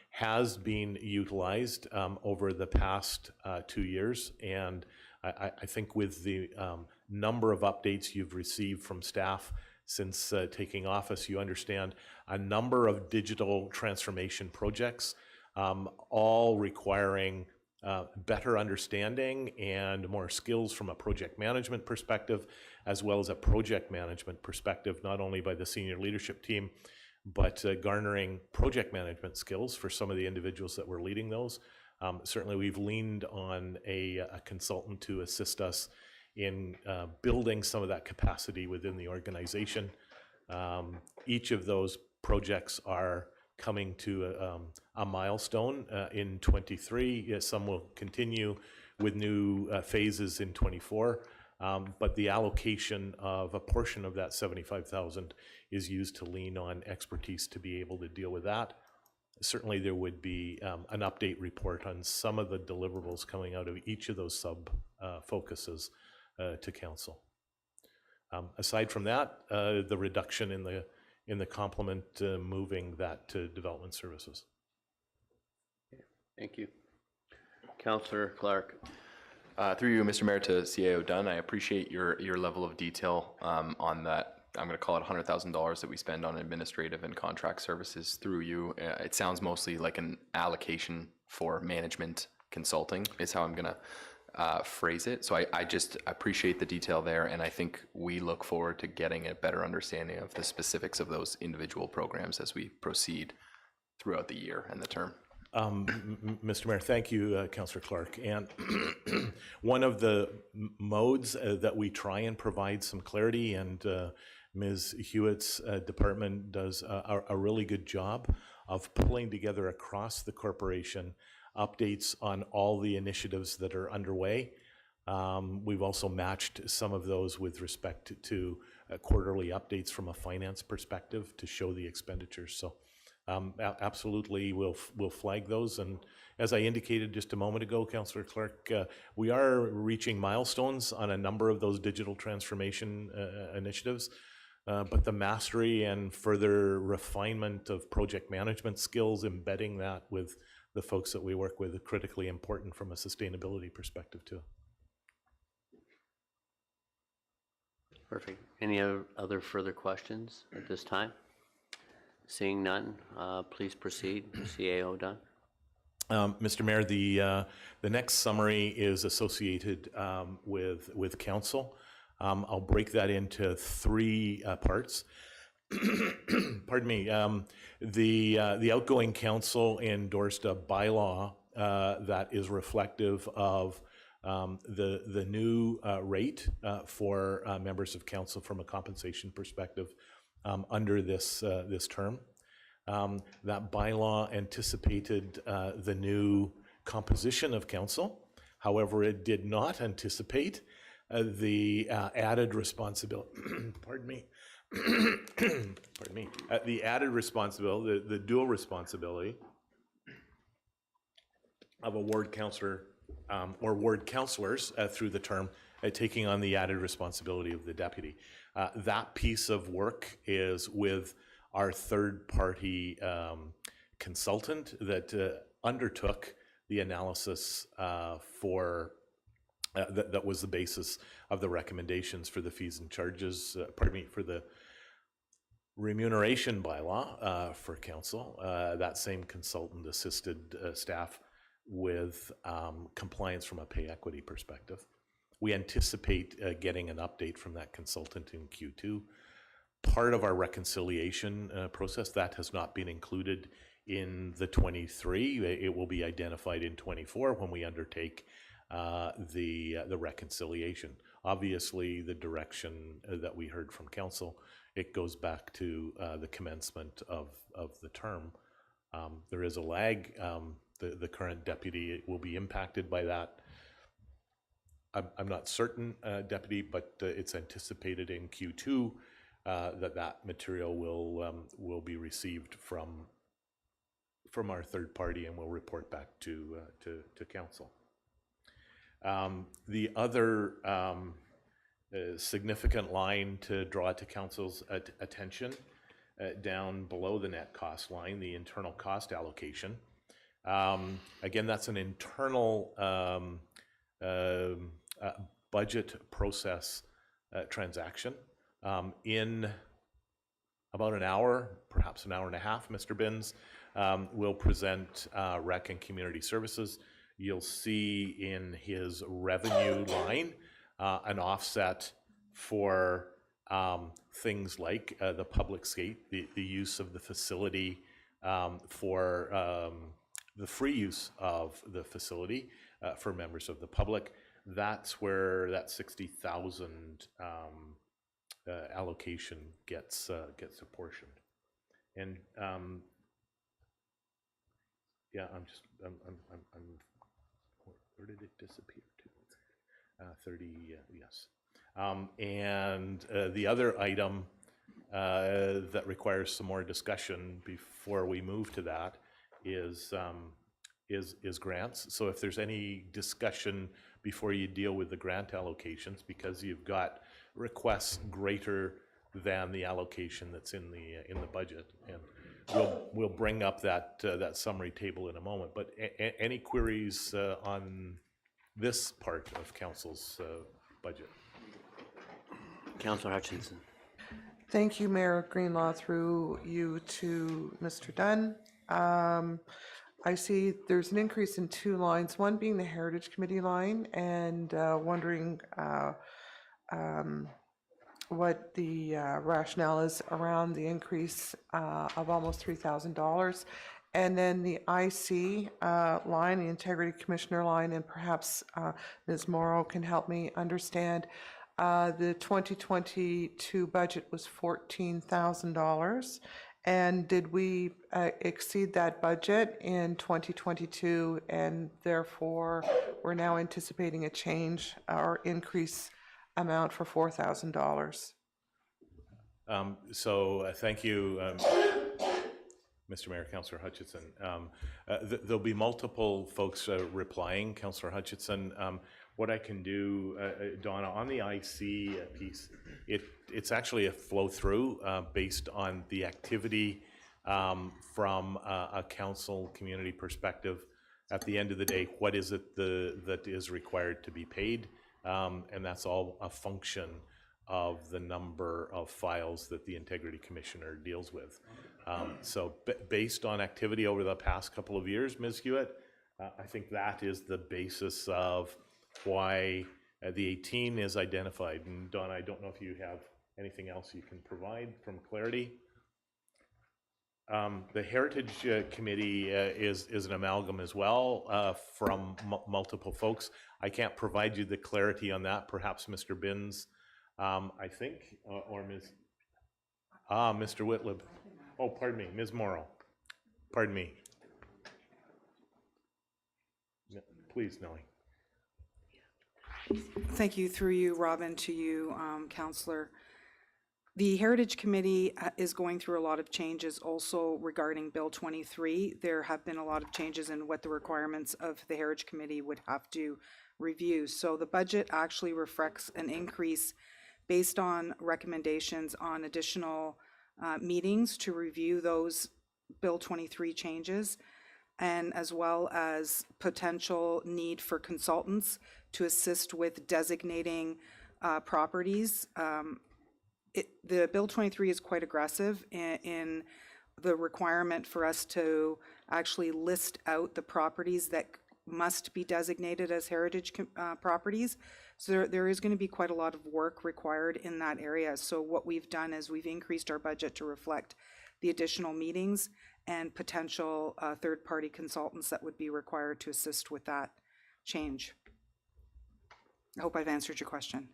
has been utilized over the past 2 years, and I think with the number of updates you've received from staff since taking office, you understand a number of digital transformation projects, all requiring better understanding and more skills from a project management perspective, as well as a project management perspective, not only by the senior leadership team, but garnering project management skills for some of the individuals that were leading those. Certainly we've leaned on a consultant to assist us in building some of that capacity within the organization. Each of those projects are coming to a milestone in 23. Yes, some will continue with new phases in 24, but the allocation of a portion of that 75,000 is used to lean on expertise to be able to deal with that. Certainly there would be an update report on some of the deliverables coming out of each of those sub focuses to council. Aside from that, the reduction in the complement moving that to development services. Thank you. Councillor Clark. Through you, Mr. Mayor, to CAO Dunn, I appreciate your level of detail on that. I'm going to call it $100,000 that we spend on administrative and contract services through you. It sounds mostly like an allocation for management consulting is how I'm going to phrase it. So I just appreciate the detail there, and I think we look forward to getting a better understanding of the specifics of those individual programs as we proceed throughout the year and the term. Mr. Mayor, thank you, Councillor Clark. And one of the modes that we try and provide some clarity, and Ms. Hewitt's department does a really good job of pulling together across the corporation updates on all the initiatives that are underway. We've also matched some of those with respect to quarterly updates from a finance perspective to show the expenditures. So absolutely, we'll flag those. And as I indicated just a moment ago, Councillor Clark, we are reaching milestones on a number of those digital transformation initiatives. But the mastery and further refinement of project management skills, embedding that with the folks that we work with, are critically important from a sustainability perspective too. Perfect. Any other further questions at this time? Seeing none, please proceed. CAO Dunn. Mr. Mayor, the next summary is associated with council. I'll break that into three parts. Pardon me. The outgoing council endorsed a bylaw that is reflective of The new rate for members of council from a compensation perspective under this term. That bylaw anticipated the new composition of council. However, it did not anticipate the added responsibility, pardon me, pardon me, the added responsibility, the dual responsibility of a ward councillor or ward councillors through the term, taking on the added responsibility of the deputy. That piece of work is with our third-party consultant that undertook the analysis for that was the basis of the recommendations for the fees and charges, pardon me, for the remuneration bylaw for council. That same consultant assisted staff with compliance from a pay equity perspective. We anticipate getting an update from that consultant in Q2. Part of our reconciliation process, that has not been included in the 23. It will be identified in 24 when we undertake the reconciliation. Obviously, the direction that we heard from council, it goes back to the commencement of the term. There is a lag. The current deputy will be impacted by that. I'm not certain, deputy, but it's anticipated in Q2 that material will be received from our third party, and we'll report back to council. The other significant line to draw to council's attention down below the net cost line, the internal cost allocation. Again, that's an internal budget process transaction. In about an hour, perhaps an hour and a half, Mr. Binns will present Rec and Community Services. You'll see in his revenue line an offset for things like the public skate, the use of the facility for the free use of the facility for members of the public. That's where that 60,000 allocation gets apportioned. And yeah, where did it disappear to? 30, yes. And the other item that requires some more discussion before we move to that is grants. So if there's any discussion before you deal with the grant allocations, because you've got requests greater than the allocation that's in the budget, and we'll bring up that summary table in a moment. But any queries on this part of council's budget? Councillor Hutchinson. Thank you, Mayor Greenlaw, through you to Mr. Dunn. I see there's an increase in two lines, one being the Heritage Committee line, and wondering what the rationale is around the increase of almost $3,000. And then the IC line, the Integrity Commissioner line, and perhaps Ms. Morrow can help me understand. The 2022 budget was $14,000. And did we exceed that budget in 2022, and therefore we're now anticipating a change or increase amount for $4,000? So thank you, Mr. Mayor, Councillor Hutchinson. There'll be multiple folks replying. Councillor Hutchinson, what I can do, Donna, on the IC piece, it's actually a flow through based on the activity from a council community perspective. At the end of the day, what is it that is required to be paid? And that's all a function of the number of files that the Integrity Commissioner deals with. So based on activity over the past couple of years, Ms. Hewitt, I think that is the basis of why the 18 is identified. And Donna, I don't know if you have anything else you can provide from clarity. The Heritage Committee is an amalgam as well from multiple folks. I can't provide you the clarity on that. Perhaps Mr. Binns, I think, or Ms. Mr. Whitlib. Oh, pardon me, Ms. Morrow. Pardon me. Please, Nellie. Thank you, through you, Robin, to you, Counselor. The Heritage Committee is going through a lot of changes also regarding Bill 23. There have been a lot of changes in what the requirements of the Heritage Committee would have to review. So the budget actually reflects an increase based on recommendations on additional meetings to review those Bill 23 changes, and as well as potential need for consultants to assist with designating properties. The Bill 23 is quite aggressive in the requirement for us to actually list out the properties that must be designated as heritage properties. So there is going to be quite a lot of work required in that area. So what we've done is we've increased our budget to reflect the additional meetings and potential third-party consultants that would be required to assist with that change. I hope I've answered your question.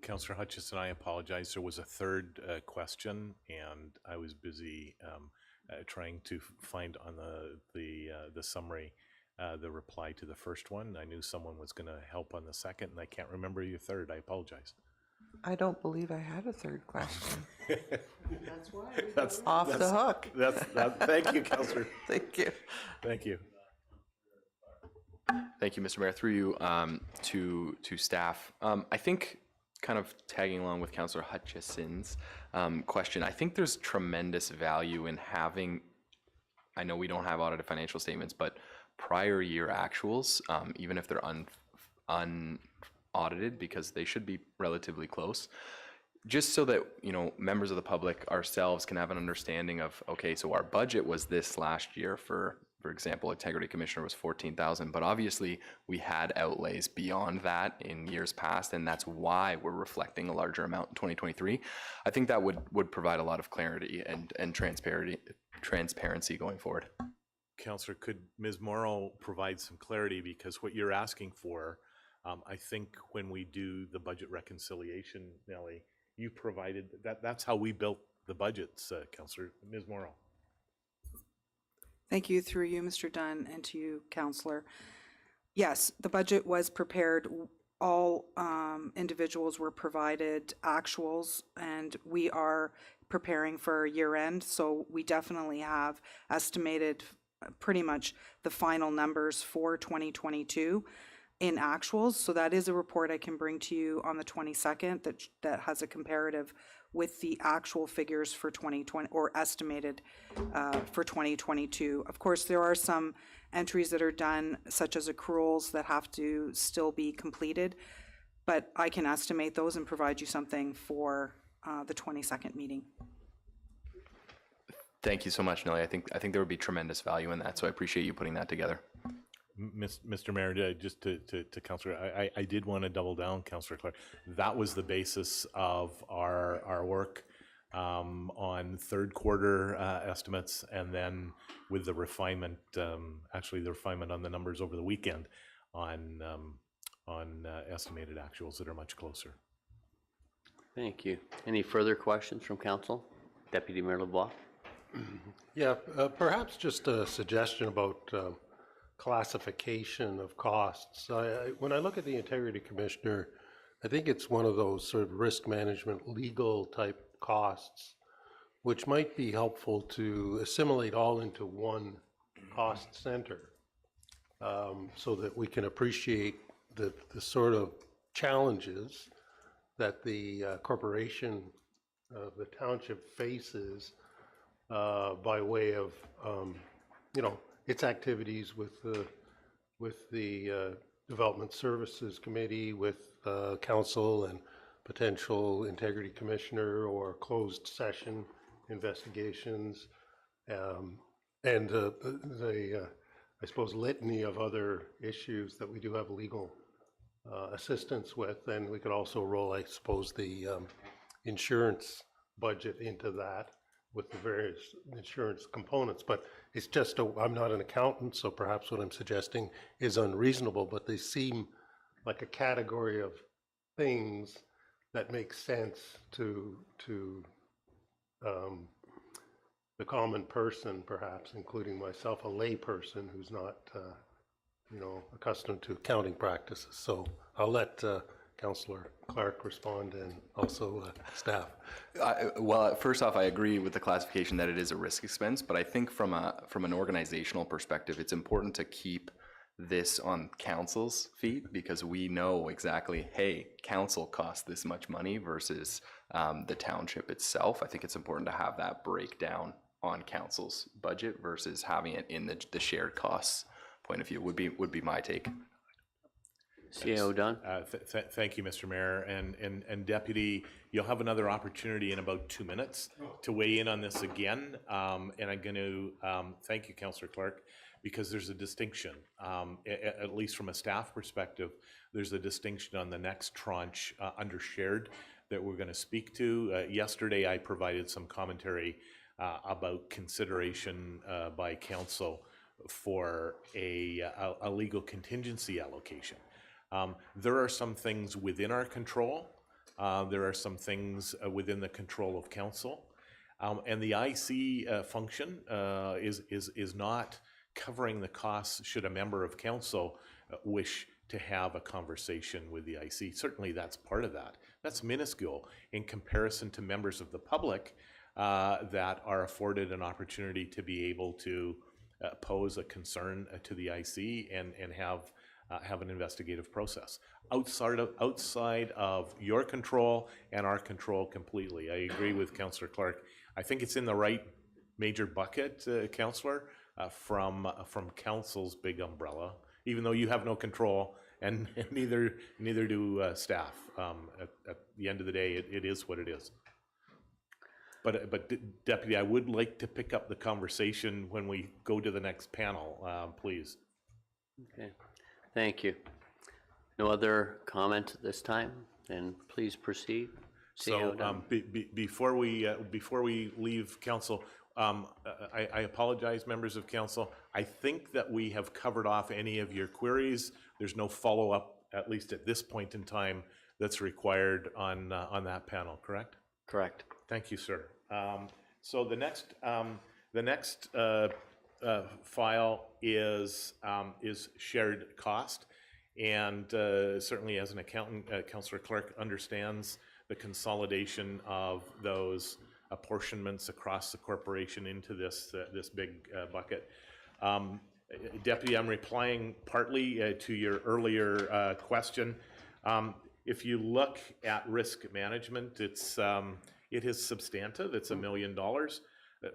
Councillor Hutchison, I apologize. There was a third question, and I was busy trying to find on the summary the reply to the first one. I knew someone was going to help on the second, and I can't remember your third. I apologize. I don't believe I had a third question. That's Off the hook. Thank you, Councillor. Thank you. Thank you. Thank you, Mr. Mayor. Through you to staff. I think, kind of tagging along with Councillor Hutchison's question, I think there's tremendous value in having, I know we don't have audited financial statements, but prior year actuals, even if they're unaudited, because they should be relatively close, just so that, you know, members of the public, ourselves, can have an understanding of, okay, so our budget was this last year for example, Integrity Commissioner was 14,000, but obviously we had outlays beyond that in years past, and that's why we're reflecting a larger amount in 2023. I think that would provide a lot of clarity and transparency going forward. Councillor, could Ms. Morrow provide some clarity, because what you're asking for, I think when we do the budget reconciliation, Nellie, you provided that's how we built the budgets, Councillor. Ms. Morrow. Thank you, through you, Mr. Dunn, and to you, Counselor. Yes, the budget was prepared. All individuals were provided actuals, and we are preparing for year end. So we definitely have estimated pretty much the final numbers for 2022 in actuals. So that is a report I can bring to you on the 22nd that has a comparative with the actual figures for 2020 or estimated for 2022. Of course, there are some entries that are done, such as accruals, that have to still be completed, but I can estimate those and provide you something for the 22nd meeting. Thank you so much, Nellie. I think there would be tremendous value in that, so I appreciate you putting that together. Mr. Mayor, just to Councillor, I did want to double down, Councillor Clark. That was the basis of our work on third quarter estimates, and then with the refinement, actually the refinement on the numbers over the weekend on estimated actuals that are much closer. Thank you. Any further questions from council? Deputy Mayor LeBlanc. Yeah, perhaps just a suggestion about classification of costs. When I look at the Integrity Commissioner, I think it's one of those sort of risk management legal type costs, which might be helpful to assimilate all into one cost center, so that we can appreciate the sort of challenges that the corporation of the township faces by way of its activities with the Development Services Committee, with council and potential Integrity Commissioner, or closed session investigations, and the I suppose litany of other issues that we do have legal assistance with. And we could also roll, I suppose, the insurance budget into that, with the various insurance components, but it's just, I'm not an accountant, so perhaps what I'm suggesting is unreasonable, but they seem like a category of things that make sense to the common person, perhaps, including myself, a lay person who's not, accustomed to accounting practices. So I'll let Councillor Clark respond, and also staff. Well, first off, I agree with the classification that it is a risk expense, but I think from an organizational perspective, it's important to keep this on council's feet, because we know exactly, hey, council costs this much money versus the township itself. I think it's important to have that breakdown on council's budget versus having it in the shared costs point of view would be my take. CAO Dunn? Thank you, Mr. Mayor. And Deputy, you'll have another opportunity in about 2 minutes to weigh in on this again. And I'm going to thank you, Councillor Clark, because there's a distinction, at least from a staff perspective, there's a distinction on the next tranche under shared that we're going to speak to. Yesterday, I provided some commentary about consideration by council for a legal contingency allocation. There are some things within our control. There are some things within the control of council. And the IC function is not covering the costs should a member of council wish to have a conversation with the IC. Certainly that's part of that. That's minuscule in comparison to members of the public that are afforded an opportunity to be able to pose a concern to the IC and have an investigative process outside of your control and our control completely. I agree with Councillor Clark. I think it's in the right major bucket, Councillor, from council's big umbrella, even though you have no control, and neither do staff. At the end of the day, it is what it is. But Deputy, I would like to pick up the conversation when we go to the next panel, please. Okay, thank you. No other comment at this time? Then please proceed. So before we leave council, I apologize, members of council. I think that we have covered off any of your queries. There's no follow-up, at least at this point in time, that's required on that panel, correct? Correct. Thank you, sir. So the next file is shared cost, and certainly as an accountant, Councillor Clark understands the consolidation of those apportionments across the corporation into this big bucket. Deputy, I'm replying partly to your earlier question. If you look at risk management, it is substantive. It's $1 million.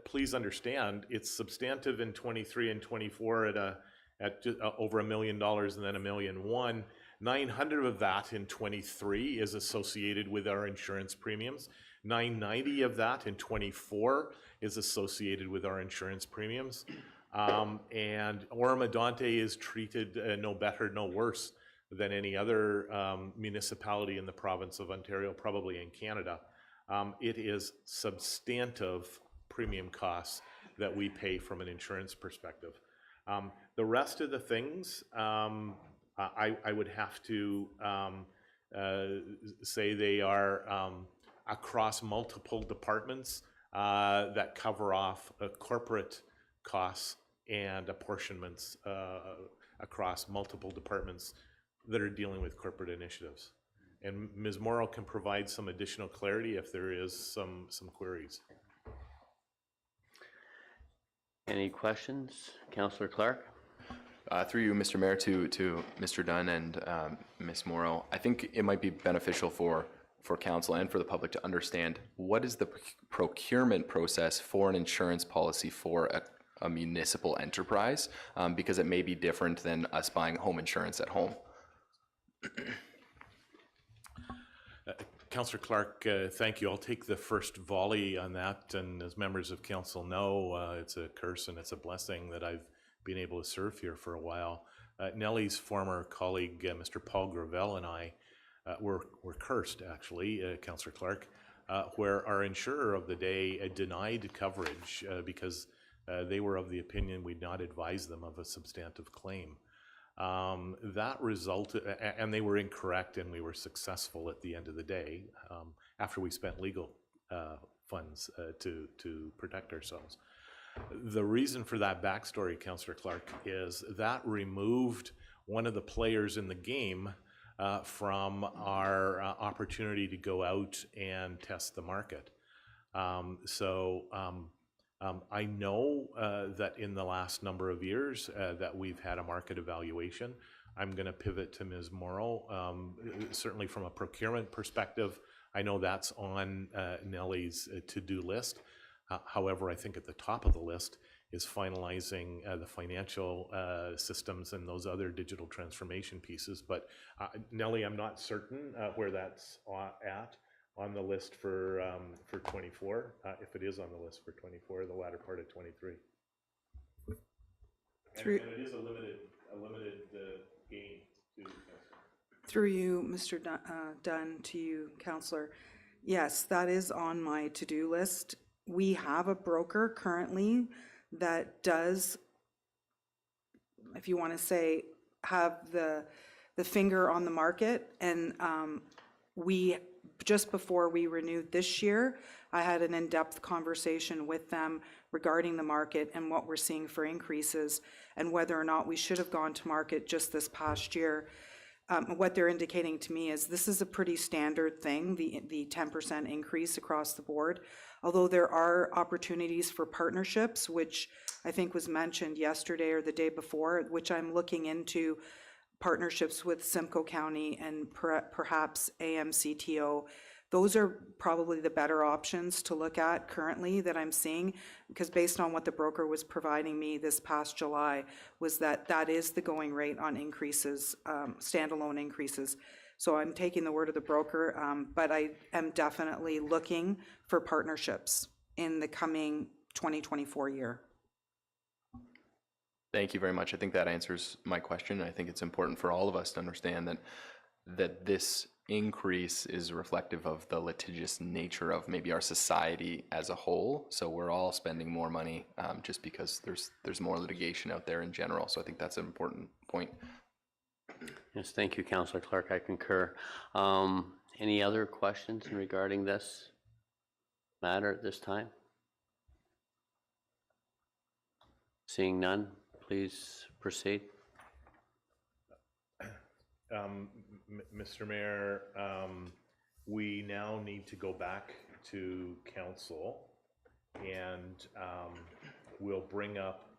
Please understand, it's substantive in 23 and 24 at just over $1 million, and then $1.1 million. 900 of that in 23 is associated with our insurance premiums. 990 of that in 24 is associated with our insurance premiums. And Oro-Medonte is treated no better, no worse than any other municipality in the province of Ontario, probably in Canada. It is substantive premium costs that we pay from an insurance perspective. The rest of the things, I would have to say they are across multiple departments that cover off corporate costs and apportionments across multiple departments that are dealing with corporate initiatives. And Ms. Morrow can provide some additional clarity if there is some queries. Any questions? Councillor Clark? Through you, Mr. Mayor, to Mr. Dunn and Ms. Morrow, I think it might be beneficial for council and for the public to understand what is the procurement process for an insurance policy for a municipal enterprise, because it may be different than us buying home insurance at home. Councillor Clark, thank you. I'll take the first volley on that, and as members of council know, it's a curse and it's a blessing that I've been able to serve here for a while. Nellie's former colleague, Mr. Paul Gravel, and I were cursed, actually, Councillor Clark, where our insurer of the day denied coverage because they were of the opinion we'd not advised them of a substantive claim. That resulted, and they were incorrect, and we were successful at the end of the day after we spent legal funds to protect ourselves. The reason for that backstory, Councillor Clark, is that removed one of the players in the game from our opportunity to go out and test the market. I know that in the last number of years that we've had a market evaluation. I'm going to pivot to Ms. Morrow. Certainly from a procurement perspective, I know that's on Nellie's to-do list. However, I think at the top of the list is finalizing the financial systems and those other digital transformation pieces. But Nellie, I'm not certain where that's at on the list for 24, if it is on the list for 24, the latter part of 23. And it is a limited gain too. Through you, Mr. Dunn, to you, Councillor. Yes, that is on my to-do list. We have a broker currently that does, if you want to say, have the finger on the market, and we, just before we renewed this year, I had an in-depth conversation with them regarding the market and what we're seeing for increases and whether or not we should have gone to market just this past year. What they're indicating to me is this is a pretty standard thing, the 10% increase across the board, although there are opportunities for partnerships, which I think was mentioned yesterday or the day before, which I'm looking into, partnerships with Simcoe County and perhaps AMCTO. Those are probably the better options to look at currently that I'm seeing, because based on what the broker was providing me this past July, was that is the going rate on increases, standalone increases. So I'm taking the word of the broker, but I am definitely looking for partnerships in the coming 2024 year. Thank you very much. I think that answers my question. I think it's important for all of us to understand that this increase is reflective of the litigious nature of maybe our society as a whole. So we're all spending more money just because there's more litigation out there in general. So I think that's an important point. Yes, thank you, Councillor Clark. I concur. Any other questions regarding this matter at this time? Seeing none, please proceed. Mr. Mayor, we now need to go back to council, and we'll bring up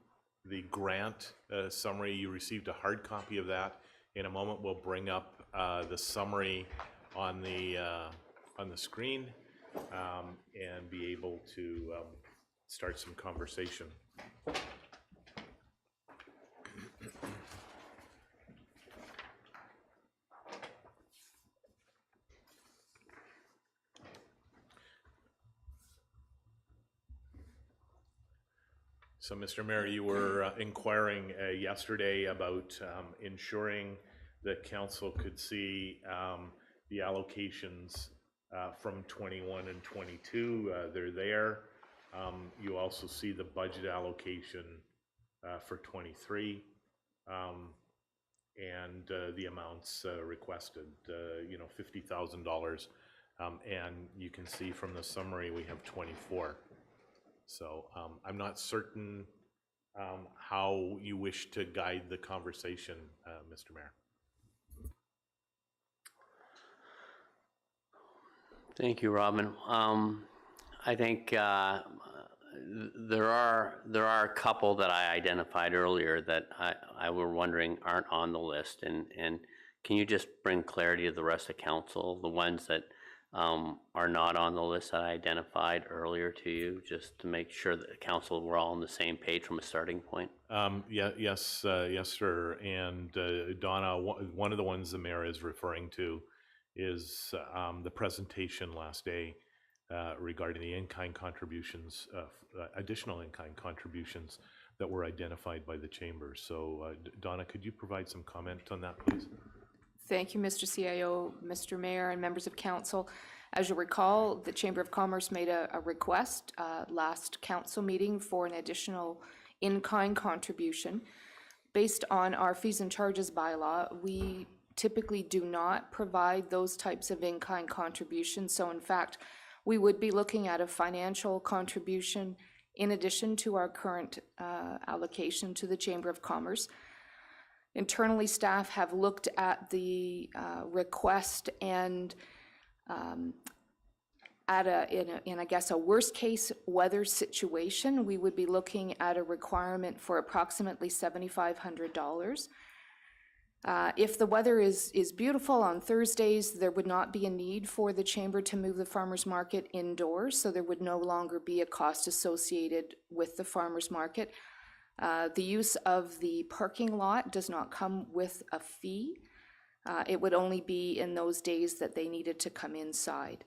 the grant summary. You received a hard copy of that. In a moment, we'll bring up the summary on the screen and be able to start some conversation. So, Mr. Mayor, you were inquiring yesterday about ensuring that council could see the allocations from 21 and 22. They're there. You also see the budget allocation for 23 and the amounts requested, $50,000. And you can see from the summary we have 24. So I'm not certain how you wish to guide the conversation, Mr. Mayor. Thank you, Robin. I think there are a couple that I identified earlier that I were wondering aren't on the list, and can you just bring clarity to the rest of council, the ones that are not on the list that I identified earlier to you, just to make sure that the council we're all on the same page from a starting point? Yes, sir. And Donna, one of the ones the mayor is referring to is the presentation last day regarding the in-kind contributions, additional in-kind contributions that were identified by the chamber. So Donna, could you provide some comment on that, please? Thank you, Mr. CIO, Mr. Mayor, and members of council. As you recall, the Chamber of Commerce made a request last council meeting for an additional in-kind contribution. Based on our fees and charges bylaw, we typically do not provide those types of in-kind contributions. So in fact, we would be looking at a financial contribution in addition to our current allocation to the Chamber of Commerce. Internally, staff have looked at the request, and in I guess a worst case weather situation, we would be looking at a requirement for approximately $7,500. If the weather is beautiful on Thursdays, there would not be a need for the chamber to move the farmers market indoors, so there would no longer be a cost associated with the farmers market. The use of the parking lot does not come with a fee. It would only be in those days that they needed to come inside.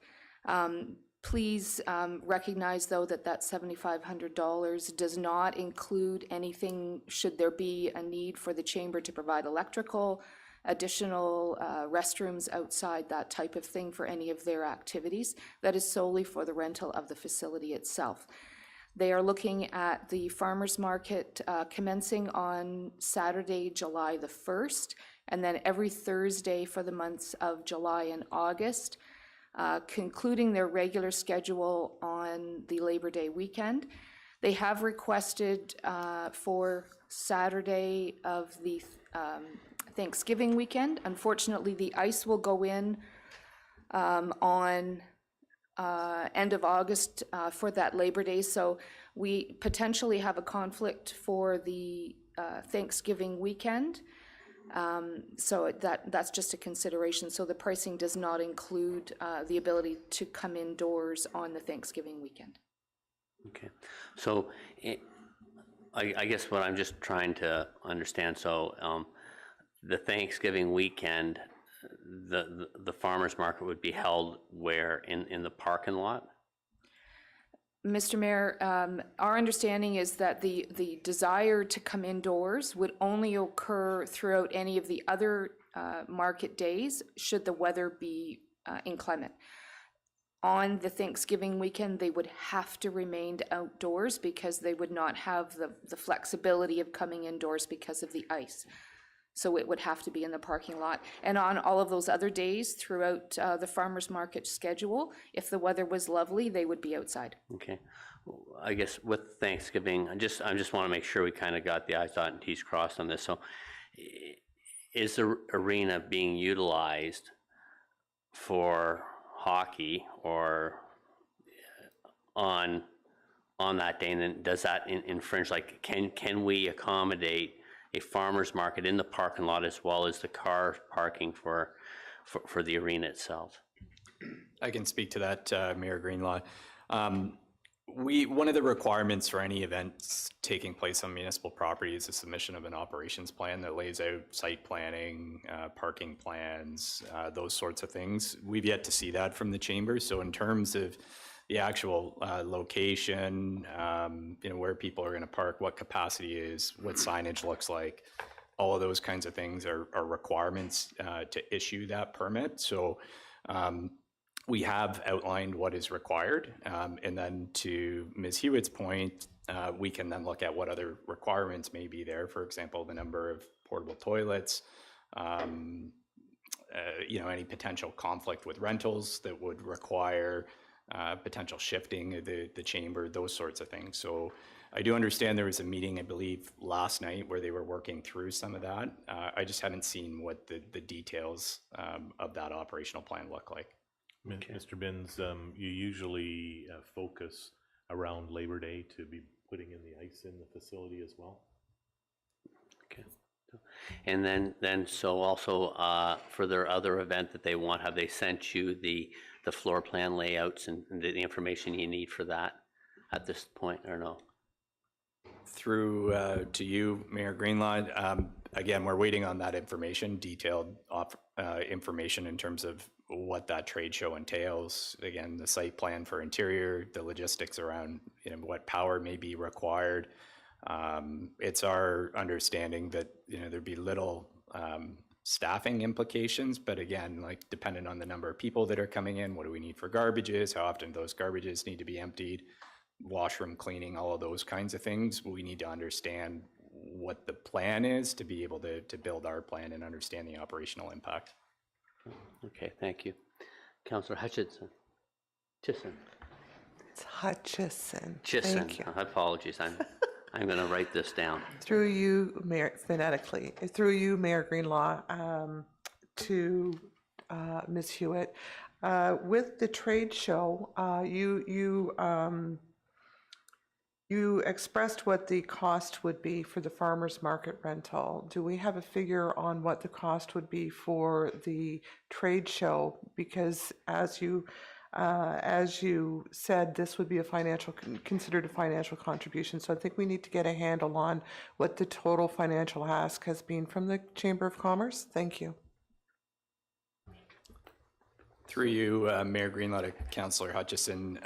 Please recognize, though, that that $7,500 does not include anything should there be a need for the chamber to provide electrical, additional restrooms outside, that type of thing for any of their activities. That is solely for the rental of the facility itself. They are looking at the farmers market commencing on Saturday, July the 1st, and then every Thursday for the months of July and August, concluding their regular schedule on the Labor Day weekend. They have requested for Saturday of the Thanksgiving weekend. Unfortunately, the ice will go in on end of August for that Labor Day, so we potentially have a conflict for the Thanksgiving weekend. So that's just a consideration. So the pricing does not include the ability to come indoors on the Thanksgiving weekend. Okay, so I guess what I'm just trying to understand, so the Thanksgiving weekend, the farmers market would be held where, in the parking lot? Mr. Mayor, our understanding is that the desire to come indoors would only occur throughout any of the other market days should the weather be inclement. On the Thanksgiving weekend, they would have to remain outdoors because they would not have the flexibility of coming indoors because of the ice. So it would have to be in the parking lot. And on all of those other days throughout the farmers market schedule, if the weather was lovely, they would be outside. Okay, I guess with Thanksgiving, I just want to make sure we kind of got the I's dotted and T's crossed on this. So is the arena being utilized for hockey or on that day? And then does that infringe, like, can we accommodate a farmer's market in the parking lot as well as the car parking for the arena itself? I can speak to that, Mayor Greenlaw. One of the requirements for any events taking place on municipal property is the submission of an operations plan that lays out site planning, parking plans, those sorts of things. We've yet to see that from the chamber. So in terms of the actual location, where people are going to park, what capacity is, what signage looks like, all of those kinds of things are requirements to issue that permit. So we have outlined what is required, and then to Ms. Hewitt's point, we can then look at what other requirements may be there. For example, the number of portable toilets, any potential conflict with rentals that would require potential shifting of the chamber, those sorts of things. So I do understand there was a meeting, I believe, last night where they were working through some of that. I just haven't seen what the details of that operational plan look like. Okay. Mr. Binns, you usually focus around Labor Day to be putting in the ice in the facility as well? Okay. And then so also for their other event that they want, have they sent you the floor plan layouts and the information you need for that at this point, or no? Through to you, Mayor Greenlaw. Again, we're waiting on that information, detailed information in terms of what that trade show entails. Again, the site plan for interior, the logistics around what power may be required. It's our understanding that there'd be little staffing implications, but again, like depending on the number of people that are coming in, what do we need for garbages, how often those garbages need to be emptied, washroom cleaning, all of those kinds of things. We need to understand what the plan is to be able to build our plan and understand the operational impact. Okay, thank you. Councillor Hutchinson. Chisson. It's Hutchison. Chisson. Thank you. Apologies. I'm going to write this down. Through you, Mayor, phonetically, through you, Mayor Greenlaw, to Ms. Hewitt. With the trade show, you expressed what the cost would be for the farmer's market rental. Do we have a figure on what the cost would be for the trade show? Because as you said, this would be considered a financial contribution. So I think we need to get a handle on what the total financial ask has been from the Chamber of Commerce. Thank you. Through you, Mayor Greenlaw to Councillor Hutchison.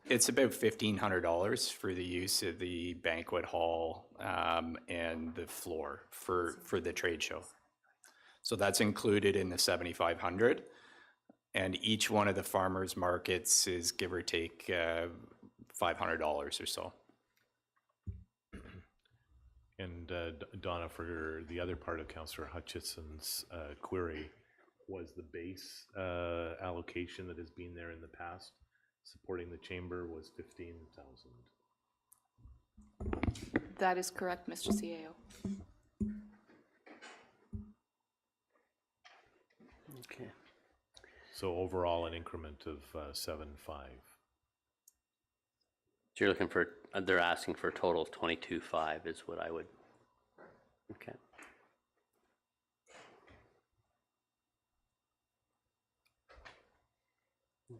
It's about $1,500 for the use of the banquet hall and the floor for the trade show. So that's included in the $7,500. And each one of the farmers markets is give or take $500 or so. And Donna, for the other part of Councillor Hutchison's query, was the base allocation that has been there in the past supporting the chamber was $15,000. That is correct, Mr. CAO. Okay. So overall, an increment of 7.5. So you're looking for, they're asking for a total of 22.5 is what I would, okay.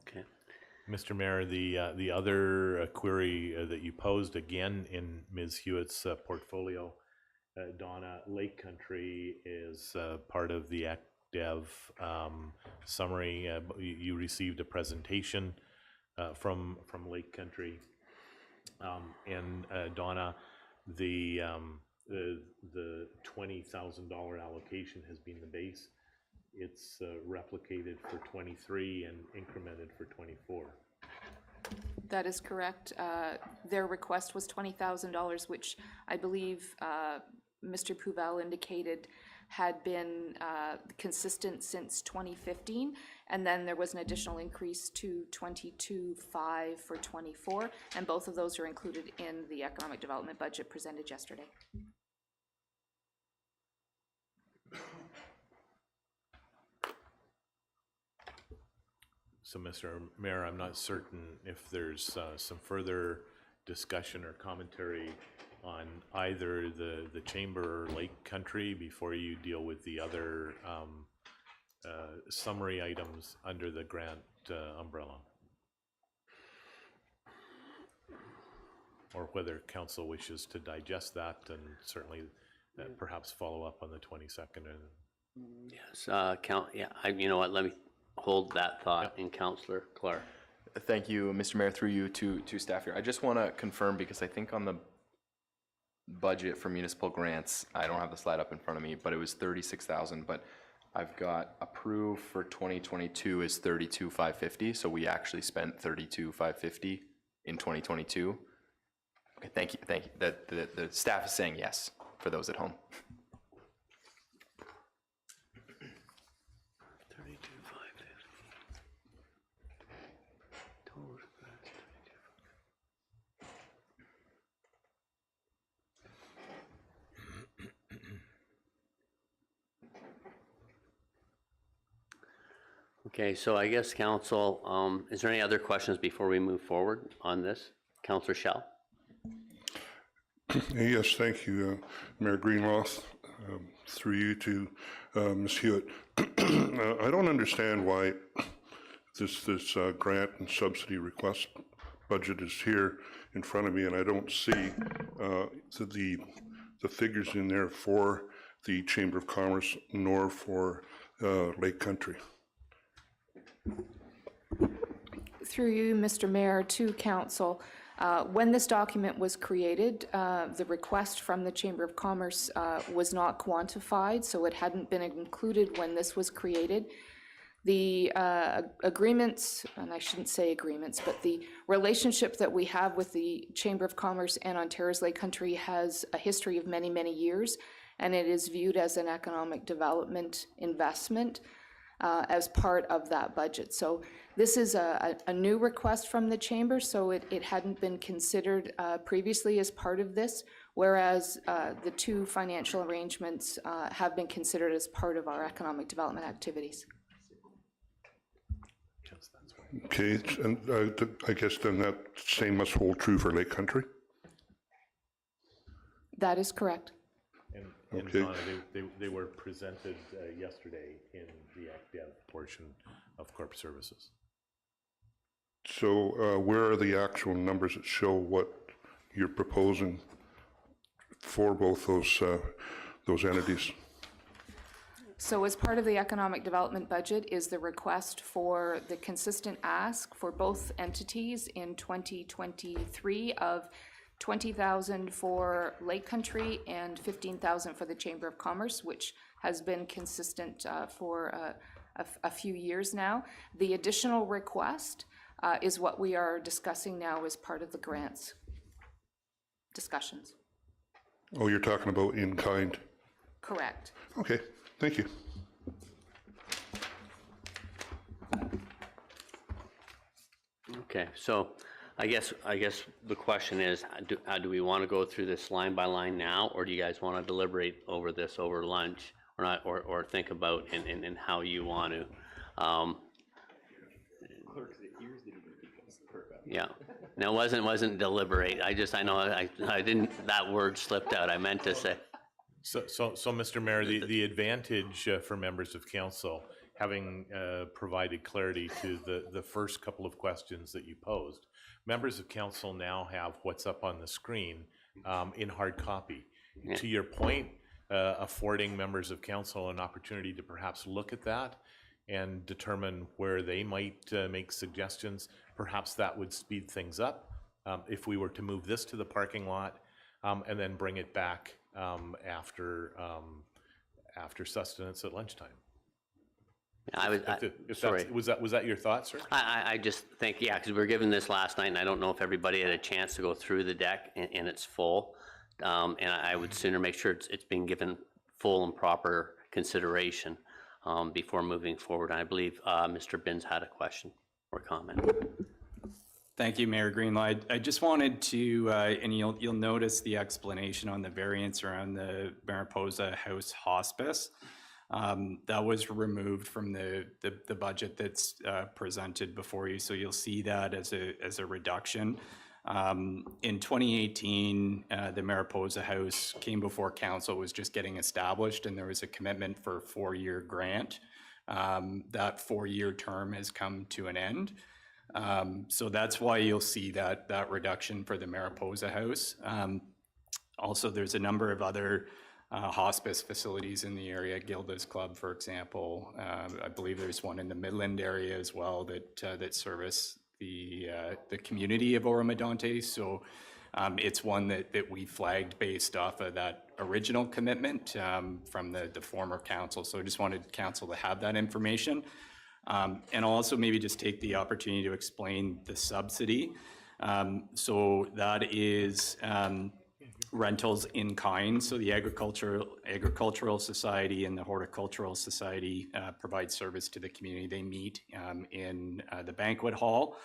Okay. Mr. Mayor, the other query that you posed again in Ms. Hewitt's portfolio, Donna, Lake Country is part of the ActDev summary. You received a presentation from Lake Country, and Donna, the $20,000 allocation has been the base. It's replicated for 23 and incremented for 24. That is correct. Their request was $20,000, which I believe Mr. Pouvel indicated had been consistent since 2015, and then there was an additional increase to 22.5 for 24, and both of those are included in the economic development budget presented yesterday. So, Mr. Mayor, I'm not certain if there's some further discussion or commentary on either the Chamber or Lake Country before you deal with the other summary items under the grant umbrella. Or whether council wishes to digest that and certainly perhaps follow up on the 22nd. Yes, you know what, let me hold that thought in Councillor Clark. Thank you, Mr. Mayor, through you to staff here. I just want to confirm, because I think on the budget for municipal grants, I don't have the slide up in front of me, but it was 36,000, but I've got approved for 2022 is 32,550, so we actually spent 32,550 in 2022. Okay, thank you. The staff is saying yes for those at home. Okay, so I guess council, is there any other questions before we move forward on this? Councillor Schell? Yes, thank you, Mayor Greenlaw. Through you to Ms. Hewitt. I don't understand why this grant and subsidy request budget is here in front of me, and I don't see the figures in there for the Chamber of Commerce nor for Lake Country. Through you, Mr. Mayor, to council, When this document was created, the request from the Chamber of Commerce was not quantified, so it hadn't been included when this was created. The agreements, and I shouldn't say agreements, but the relationship that we have with the Chamber of Commerce and Ontario's Lake Country has a history of many, many years, and it is viewed as an economic development investment as part of that budget. So this is a new request from the Chamber, so it hadn't been considered previously as part of this, whereas the two financial arrangements have been considered as part of our economic development activities. Okay, and I guess then that same must hold true for Lake Country? That is correct. And Okay. Donna, they were presented yesterday in the FDF portion of Corp Services. So where are the actual numbers that show what you're proposing for both those entities? So as part of the economic development budget is the request for the consistent ask for both entities in 2023 of $20,000 for Lake Country and $15,000 for the Chamber of Commerce, which has been consistent for a few years now. The additional request is what we are discussing now as part of the grants discussions. Oh, you're talking about in kind? Correct. Okay, thank you. Okay, so I guess the question is, do we want to go through this line by line now, or do you guys want to deliberate over this over lunch, or not, or think about and how you want to? Yeah, no, it wasn't deliberate. I know I didn't, that word slipped out. I meant to say. So Mr. Mayor, the advantage for members of council, having provided clarity to the first couple of questions that you posed, members of council now have what's up on the screen in hard copy. Yeah. To your point, affording members of council an opportunity to perhaps look at that and determine where they might make suggestions. Perhaps that would speed things up if we were to move this to the parking lot and then bring it back after sustenance at lunchtime. Sorry. Was that your thought, sir? I just think, yeah, because we were given this last night, and I don't know if everybody had a chance to go through the deck and it's full. And I would sooner make sure it's being given full and proper consideration before moving forward. And I believe Mr. Binns had a question or comment. Thank you, Mayor Greenlaw. I just wanted to, and you'll notice the explanation on the variance around the Mariposa House Hospice. That was removed from the budget that's presented before you, so you'll see that as a reduction. In 2018, the Mariposa House came before council, was just getting established, and there was a commitment for a 4-year grant. That 4-year term has come to an end. So that's why you'll see that reduction for the Mariposa House. Also, there's a number of other hospice facilities in the area, Gilda's Club, for example. I believe there's one in the Midland area as well that service the community of Oro-Medonte. So it's one that we flagged based off of that original commitment from the former council. So I just wanted council to have that information. And I'll also maybe just take the opportunity to explain the subsidy. So that is rentals in kind. So the agricultural society and the horticultural society provide service to the community. They meet in the banquet hall.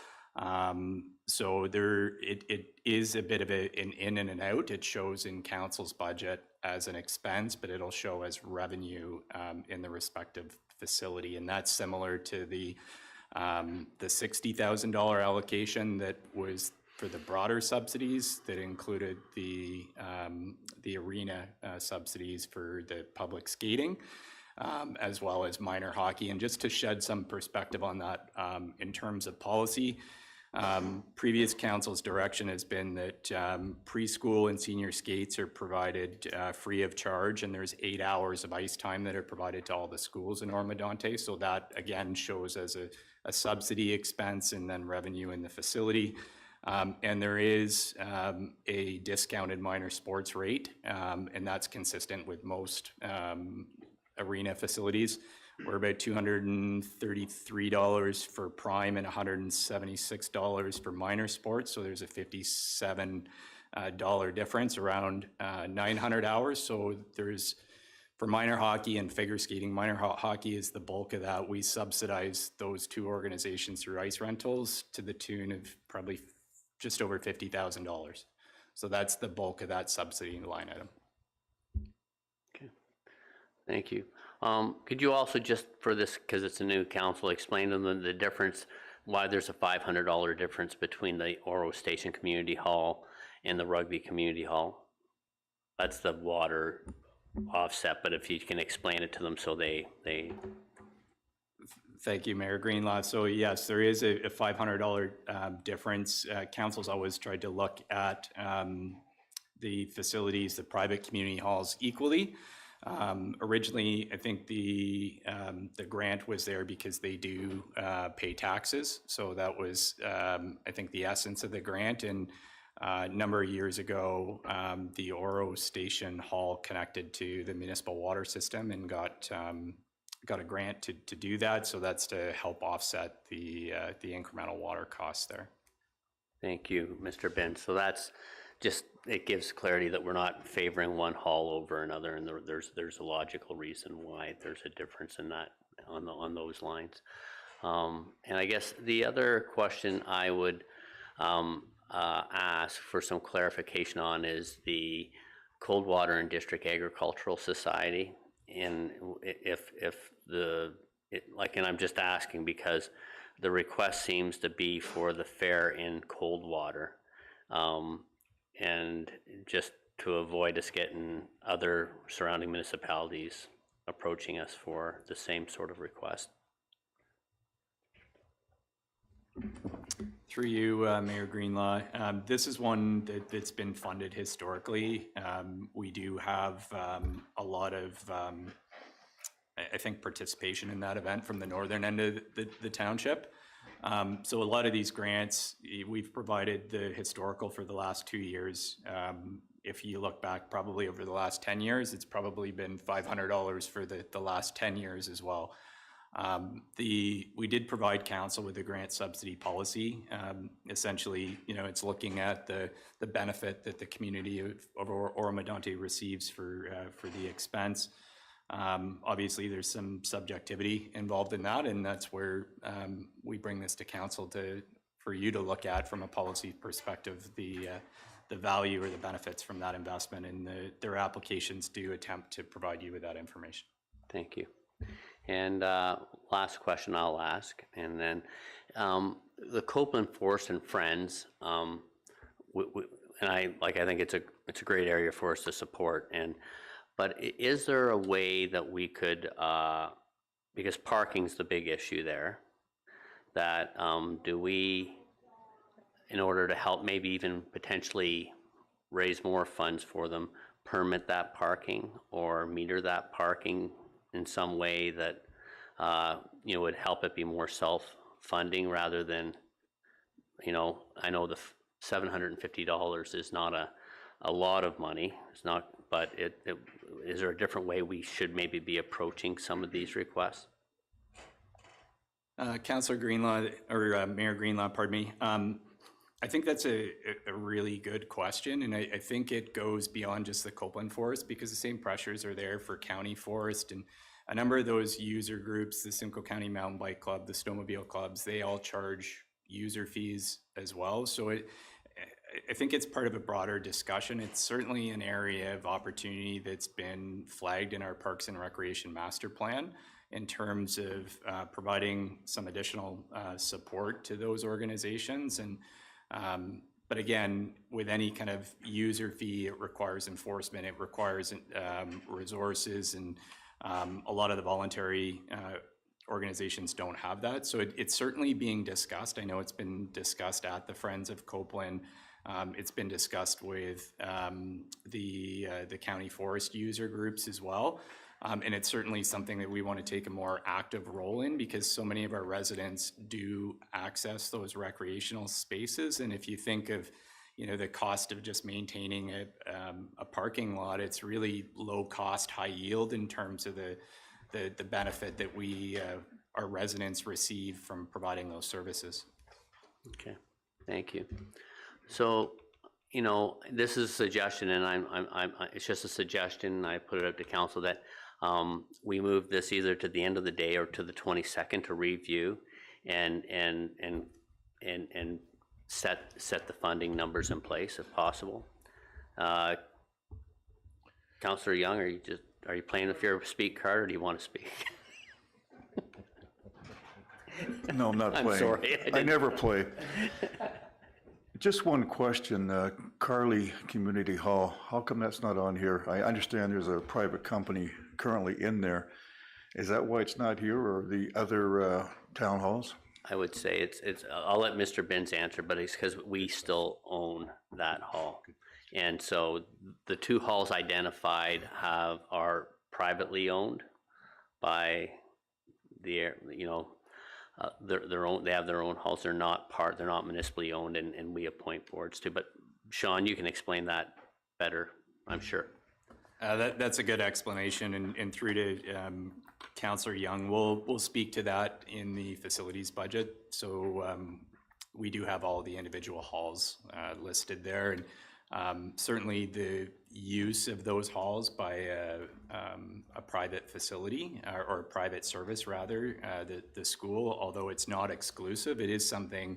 So it is a bit of an in and an out. It shows in council's budget as an expense, but it'll show as revenue in the respective facility. And that's similar to the $60,000 allocation that was for the broader subsidies that included the arena subsidies for the public skating, as well as minor hockey. And just to shed some perspective on that in terms of policy, previous council's direction has been that preschool and senior skates are provided free of charge, and there's 8 hours of ice time that are provided to all the schools in Oro-Medonte. So that again shows as a subsidy expense and then revenue in the facility. And there is a discounted minor sports rate, and that's consistent with most arena facilities. We're about $233 for prime and $176 for minor sports. So there's a $57 difference, around 900 hours. So there's, for minor hockey and figure skating, minor hockey is the bulk of that. We subsidize those two organizations through ice rentals to the tune of probably just over $50,000. So that's the bulk of that subsidy line item. Okay, thank you. Could you also just, for this, because it's a new council, explain to them the difference, why there's a $500 difference between the Oro Station Community Hall and the Rugby Community Hall? That's the water offset, but if you can explain it to them so they Thank you, Mayor Greenlaw. So yes, there is a $500 difference. Council's always tried to look at the facilities, the private community halls equally. Originally, I think the grant was there because they do pay taxes. So that was, I think, the essence of the grant. And a number of years ago, the Oro Station Hall connected to the municipal water system and got a grant to do that. So that's to help offset the incremental water costs there. Thank you, Mr. Ben. So that's just, it gives clarity that we're not favoring one hall over another, and there's a logical reason why there's a difference in that on those lines. And I guess the other question I would ask for some clarification on is the Coldwater and District Agricultural Society, and if and I'm just asking because the request seems to be for the fair in Coldwater. And just to avoid us getting other surrounding municipalities approaching us for the same sort of request. Through you, Mayor Greenlaw, this is one that's been funded historically. We do have a lot of, I think, participation in that event from the northern end of the township. So a lot of these grants, we've provided the historical for the last 2 years. If you look back probably over the last 10 years, it's probably been $500 for the last 10 years as well. We did provide council with a grant subsidy policy. Essentially, it's looking at the benefit that the community of Oro-Medonte receives for the expense. Obviously, there's some subjectivity involved in that, and that's where we bring this to council for you to look at from a policy perspective, the value or the benefits from that investment, and their applications do attempt to provide you with that information. Thank you. And last question I'll ask, and then the Copeland Forest and Friends, and I think it's a great area for us to support. But is there a way that we could, because parking's the big issue there, that do we, in order to help maybe even potentially raise more funds for them, permit that parking or meter that parking in some way that would help it be more self-funding rather than, I know the $750 is not a lot of money. It's not, but is there a different way we should maybe be approaching some of these requests? Councillor Greenlaw, or Mayor Greenlaw, pardon me. I think that's a really good question, and I think it goes beyond just the Copeland Forest, because the same pressures are there for county forest, and a number of those user groups, the Simcoe County Mountain Bike Club, the snowmobile clubs, they all charge user fees as well. So I think it's part of a broader discussion. It's certainly an area of opportunity that's been flagged in our Parks and Recreation Master Plan in terms of providing some additional support to those organizations. And but again, with any kind of user fee, it requires enforcement, it requires resources, and a lot of the voluntary organizations don't have that. So it's certainly being discussed. I know it's been discussed at the Friends of Copeland. It's been discussed with the county forest user groups as well. And it's certainly something that we want to take a more active role in because so many of our residents do access those recreational spaces. And if you think of, the cost of just maintaining a parking lot, it's really low cost, high yield in terms of the benefit that our residents receive from providing those services. Okay, thank you. So, this is a suggestion, and it's just a suggestion. I put it up to council that we move this either to the end of the day or to the 22nd to review and set the funding numbers in place if possible. Councillor Young, are you playing with your speak card, or do you want to speak? No, I'm not playing. I'm sorry. I never play. Just one question, Carly Community Hall, how come that's not on here? I understand there's a private company currently in there. Is that why it's not here, or the other town halls? I would say it's. I'll let Mr. Binns answer, but it's because we still own that hall, and so the two halls identified are privately owned by the their own. They have their own halls. They're not municipally owned, and we appoint boards too. But Sean, you can explain that better, I'm sure. That's a good explanation, and through to Councillor Young, we'll speak to that in the facilities budget. So we do have all the individual halls listed there, and certainly the use of those halls by a private facility or a private service rather, the school, although it's not exclusive, it is something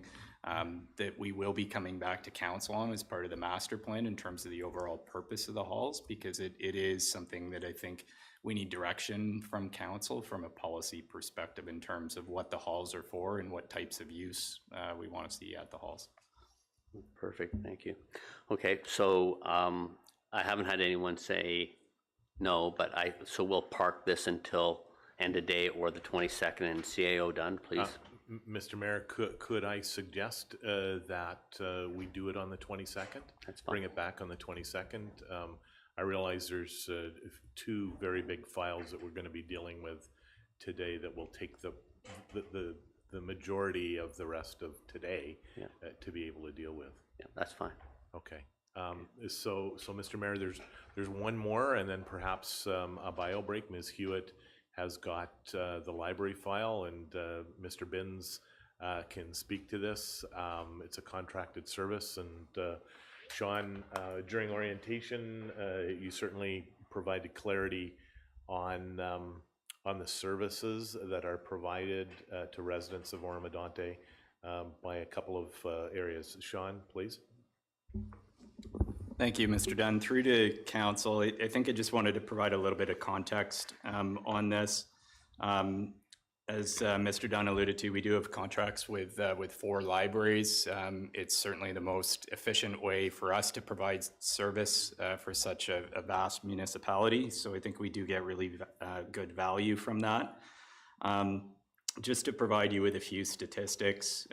that we will be coming back to council on as part of the master plan in terms of the overall purpose of the halls, because it is something that I think we need direction from council from a policy perspective in terms of what the halls are for and what types of use we want to see at the halls. Perfect, thank you. Okay, so I haven't had anyone say no, but so we'll park this until end of day or the 22nd and CAO done, please. Mr. Mayor, could I suggest that we do it on the 22nd? That's fine. Bring it back on the 22nd. I realize there's two very big files that we're going to be dealing with today that will take the majority of the rest of today to be able to deal with. Yeah, that's fine. Okay. So Mr. Mayor, there's one more, and then perhaps a bio break. Ms. Hewitt has got the library file, and Mr. Binns can speak to this. It's a contracted service, and Sean, during orientation, you certainly provided clarity on the services that are provided to residents of Oro-Medonte by a couple of areas. Sean, please. Thank you, Mr. Dunn. Through to council, I think I just wanted to provide a little bit of context on this. As Mr. Dunn alluded to, we do have contracts with 4 libraries. It's certainly the most efficient way for us to provide service for such a vast municipality. So I think we do get really good value from that. Just to provide you with a few statistics,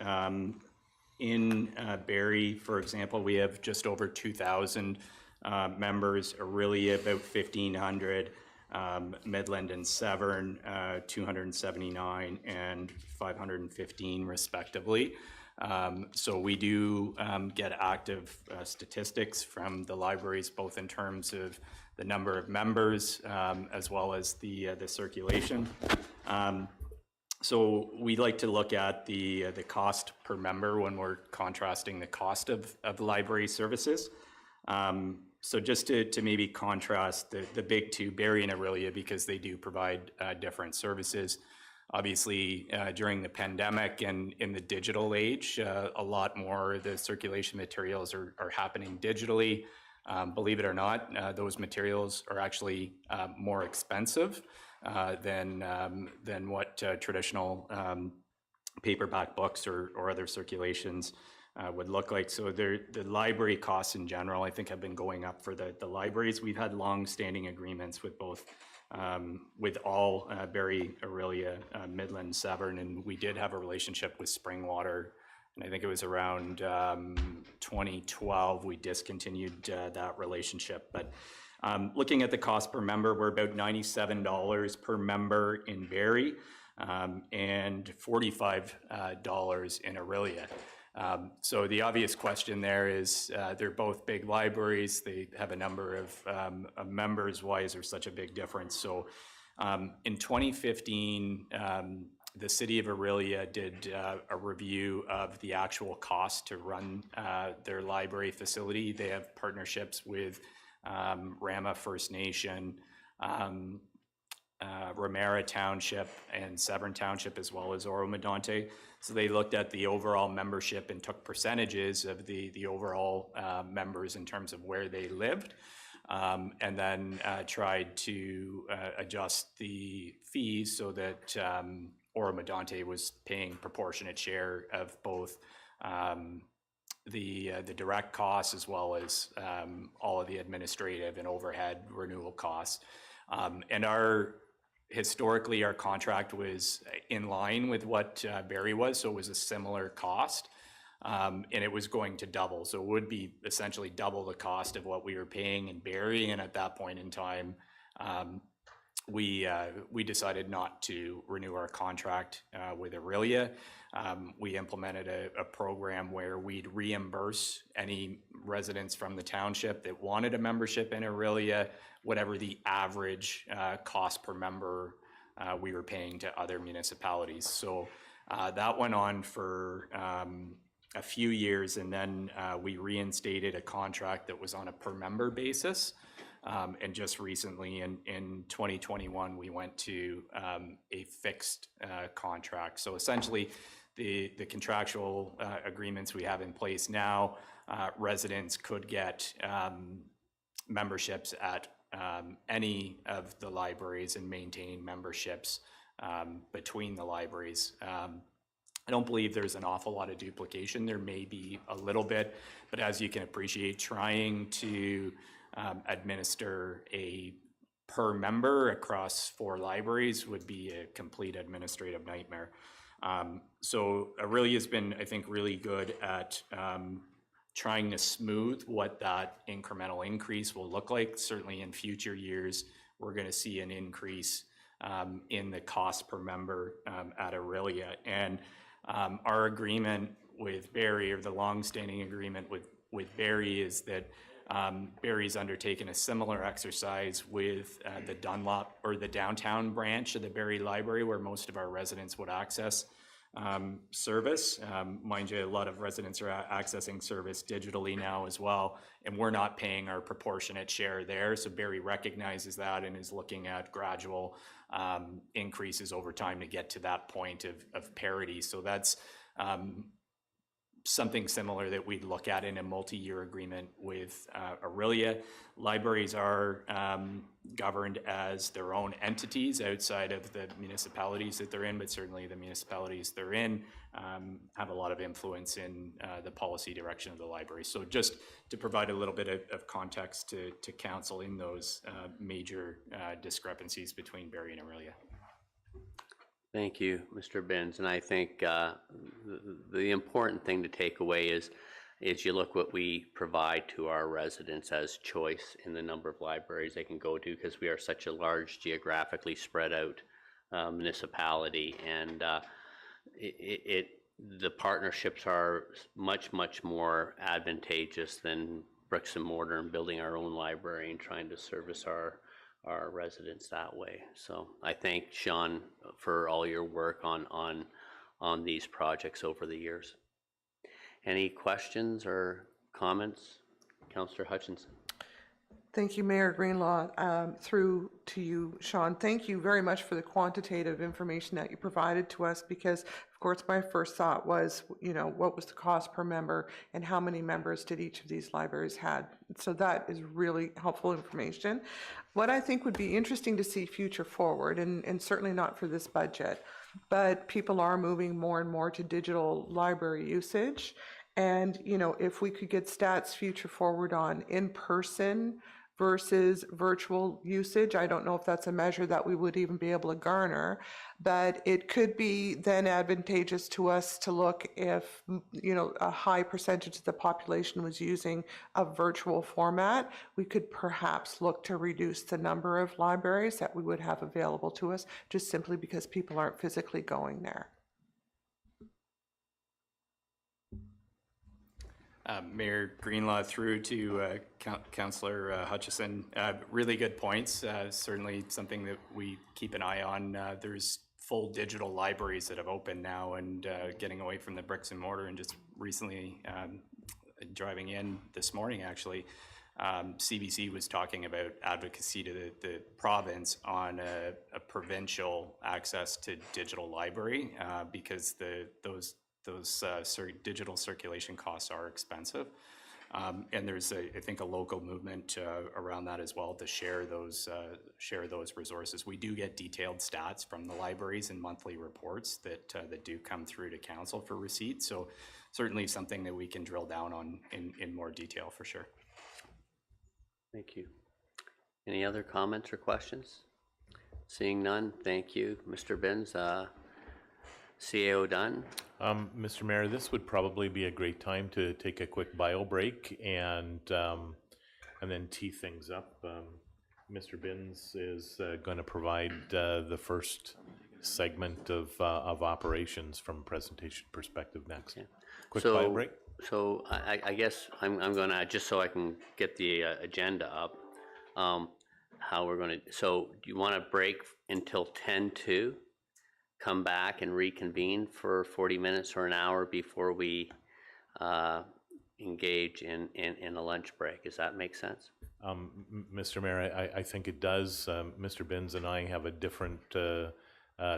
in Barrie, for example, we have just over 2,000 members, Aurelia about 1,500, Midland and Severn 279 and 515 respectively. So we do get active statistics from the libraries, both in terms of the number of members as well as the circulation. So we like to look at the cost per member when we're contrasting the cost of library services. So just to maybe contrast the big two, Barrie and Aurelia, because they do provide different services. Obviously, during the pandemic and in the digital age, a lot more of the circulation materials are happening digitally. Believe it or not, those materials are actually more expensive than what traditional paperback books or other circulations would look like. So the library costs in general, I think, have been going up for the libraries. We've had long-standing agreements with both, with all Barrie, Aurelia, Midland, Severn, and we did have a relationship with Springwater. And I think it was around 2012 we discontinued that relationship. But Looking at the cost per member, we're about $97 per member in Barrie and $45 in Orillia. So the obvious question there is, they're both big libraries. They have a number of members. Why is there such a big difference? So in 2015, the city of Orillia did a review of the actual cost to run their library facility. They have partnerships with Rama First Nation, Ramara Township, and Severn Township, as well as Oro-Medonte. So they looked at the overall membership and took percentages of the overall members in terms of where they lived, and then tried to adjust the fees so that Oro-Medonte was paying proportionate share of both the direct costs as well as all of the administrative and overhead renewal costs. And historically, our contract was in line with what Barrie was, so it was a similar cost, and it was going to double. So it would be essentially double the cost of what we were paying in Barrie, and at that point in time, we decided not to renew our contract with Orillia. We implemented a program where we'd reimburse any residents from the township that wanted a membership in Orillia, whatever the average cost per member we were paying to other municipalities. So that went on for a few years, and then we reinstated a contract that was on a per member basis. And just recently in 2021, we went to a fixed contract. So essentially, the contractual agreements we have in place now, residents could get memberships at any of the libraries and maintain memberships between the libraries. I don't believe there's an awful lot of duplication. There may be a little bit, but as you can appreciate, trying to administer a per member across 4 libraries would be a complete administrative nightmare. So Orillia has been, I think, really good at trying to smooth what that incremental increase will look like. Certainly in future years, we're going to see an increase in the cost per member at Orillia. And our agreement with Barrie, or the longstanding agreement with Barrie, is that Barrie's undertaken a similar exercise with the Dunlop, or the downtown branch of the Barrie Library, where most of our residents would access service. Mind you, a lot of residents are accessing service digitally now as well, and we're not paying our proportionate share there. So Barrie recognizes that and is looking at gradual increases over time to get to that point of parity. So that's something similar that we'd look at in a multi-year agreement with Orillia. Libraries are governed as their own entities outside of the municipalities that they're in, but certainly the municipalities they're in have a lot of influence in the policy direction of the library. So just to provide a little bit of context to council in those major discrepancies between Barrie and Orillia. Thank you, Mr. Binns. And I think the important thing to take away is you look what we provide to our residents as choice in the number of libraries they can go to, because we are such a large, geographically spread out municipality, and the partnerships are much more advantageous than bricks and mortar and building our own library and trying to service our residents that way. So I thank Sean for all your work on these projects over the years. Any questions or comments? Councillor Hutchinson. Thank you, Mayor Greenlaw. Through to you, Sean. Thank you very much for the quantitative information that you provided to us, because, of course, my first thought was, what was the cost per member and how many members did each of these libraries had? So that is really helpful information. What I think would be interesting to see future forward, and certainly not for this budget, but people are moving more and more to digital library usage. And, if we could get stats future forward on in-person versus virtual usage. I don't know if that's a measure that we would even be able to garner, but it could be then advantageous to us to look if, a high percentage of the population was using a virtual format. We could perhaps look to reduce the number of libraries that we would have available to us, just simply because people aren't physically going there. Mayor Greenlaw, through to Councillor Hutchison. Really good points. Certainly something that we keep an eye on. There's full digital libraries that have opened now, and getting away from the bricks and mortar. And just recently, driving in this morning, actually, CBC was talking about advocacy to the province on a provincial access to digital library because those digital circulation costs are expensive. And there's, I think, a local movement around that as well to share those resources. We do get detailed stats from the libraries and monthly reports that do come through to council for receipt. So certainly something that we can drill down on in more detail for sure. Thank you. Any other comments or questions? Seeing none, thank you. Mr. Binns, CAO done? Mr. Mayor, this would probably be a great time to take a quick bio break and then tee things up. Mr. Binns is going to provide the first segment of operations from a presentation perspective next. Okay. Quick bio break. So I guess I'm going to, just so I can get the agenda up, how we're going to, so do you want to break until 10:02? Come back and reconvene for 40 minutes or an hour before we engage in a lunch break. Does that make sense? Mr. Mayor, I think it does. Mr. Binns and I have a different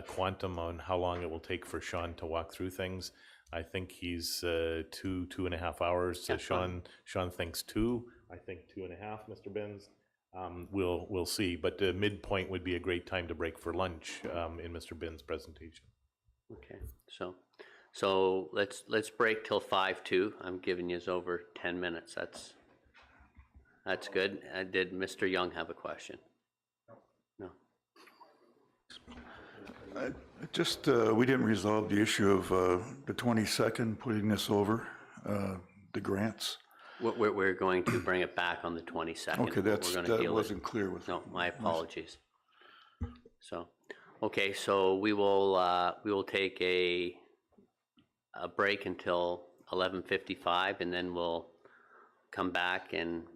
quantum on how long it will take for Sean to walk through things. I think he's 2.5 hours. That's Sean thinks 2. I think 2.5, Mr. Binns. We'll see, but the midpoint would be a great time to break for lunch in Mr. Binns' presentation. Okay, so let's break till 5:02. I'm giving you over 10 minutes. That's good. Did Mr. Young have a question? No. Just, we didn't resolve the issue of the 22nd, putting this over, the grants. We're going to bring it back on the 22nd. Okay, that wasn't clear with. No, my apologies. So, okay, so we will take a break until 11:55, and then we'll come back and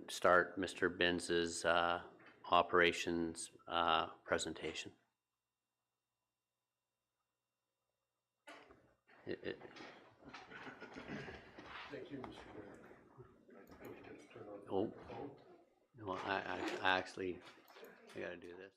start Mr. Binns's operations presentation. Thank you, Mr. Oh, no, I actually, I gotta do this.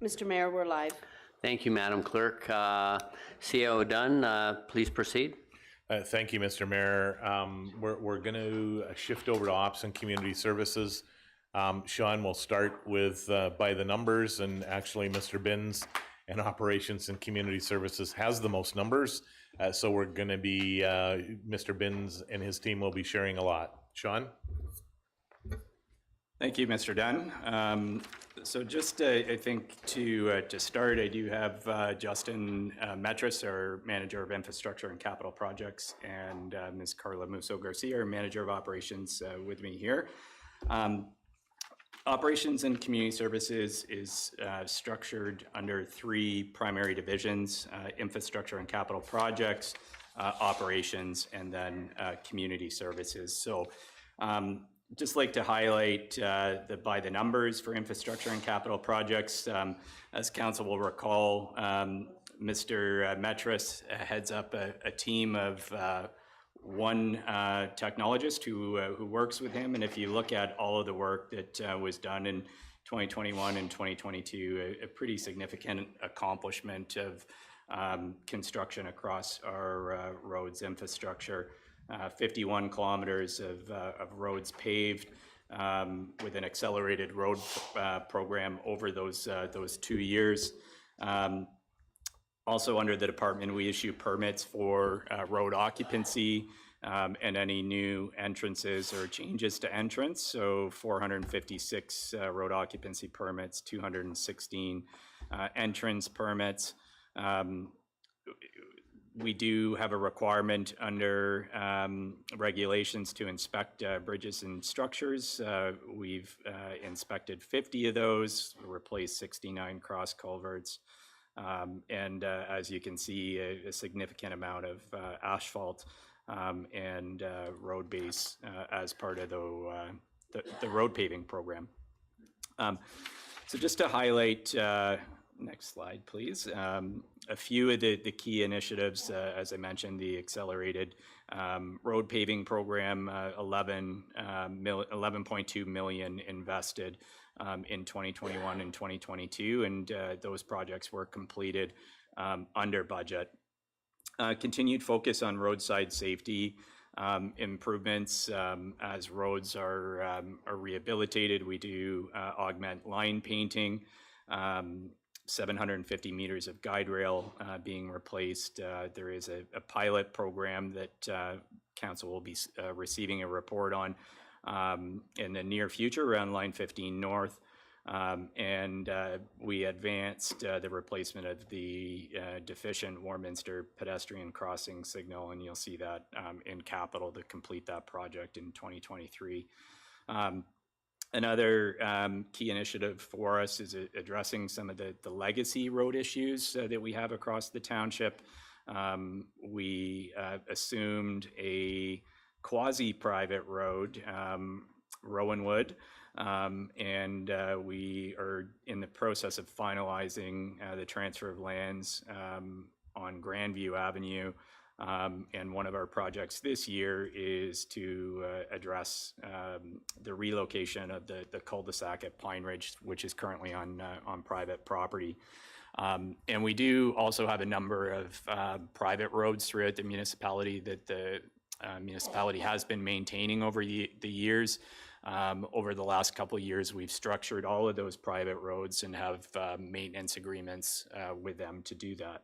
Mr. Mayor, we're live. Thank you, Madam Clerk. CAO Dunn, please proceed. Thank you, Mr. Mayor. We're going to shift over to Ops and Community Services. Sean, we'll start with by the numbers, and actually Mr. Binns and Operations and Community Services has the most numbers. So we're going to be, Mr. Binns and his team will be sharing a lot. Sean? Thank you, Mr. Dunn. So just, I think to start, I do have Justin Metris, our Manager of Infrastructure and Capital Projects, and Ms. Carla Musso Garcia, our Manager of Operations, with me here. Operations and Community Services is structured under three primary divisions: Infrastructure and Capital Projects, Operations, and then Community Services. So just like to highlight by the numbers for infrastructure and capital projects. As council will recall, Mr. Metris heads up a team of one technologist who works with him. And if you look at all of the work that was done in 2021 and 2022, a pretty significant accomplishment of construction across our roads infrastructure. 51 kilometers of roads paved with an accelerated road program over those 2 years. Also under the department, we issue permits for road occupancy and any new entrances or changes to entrance. So 456 road occupancy permits, 216 entrance permits. We do have a requirement under regulations to inspect bridges and structures. We've inspected 50 of those, replaced 69 cross culverts, and as you can see, a significant amount of asphalt and road base as part of the road paving program. So just to highlight, next slide, please. A few of the key initiatives, as I mentioned, the accelerated road paving program, 11.2 million invested in 2021 and 2022, and those projects were completed under budget. Continued focus on roadside safety improvements as roads are rehabilitated. We do augment line painting. 750 meters of guide rail being replaced. There is a pilot program that council will be receiving a report on in the near future around line 15 north. And we advanced the replacement of the deficient Warminster pedestrian crossing signal, and you'll see that in capital to complete that project in 2023. Another key initiative for us is addressing some of the legacy road issues that we have across the township. We assumed a quasi-private road, Rowanwood, and we are in the process of finalizing the transfer of lands on Grandview Avenue. And one of our projects this year is to address the relocation of the cul-de-sac at Pine Ridge, which is currently on private property. And we do also have a number of private roads throughout the municipality that the municipality has been maintaining over the years. Over the last couple of years, we've structured all of those private roads and have maintenance agreements with them to do that.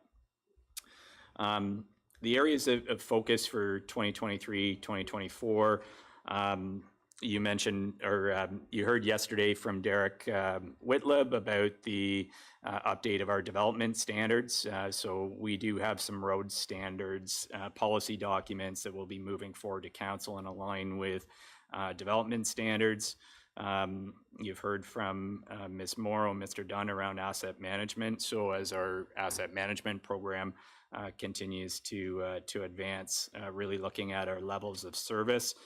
The areas of focus for 2023, 2024, you mentioned, or you heard yesterday from Derek Whitleb about the update of our development standards. So we do have some road standards, policy documents that will be moving forward to council and align with development standards. You've heard from Ms. Morrow, Mr. Dunn around asset management. So as our asset management program continues to advance, really looking at our levels of service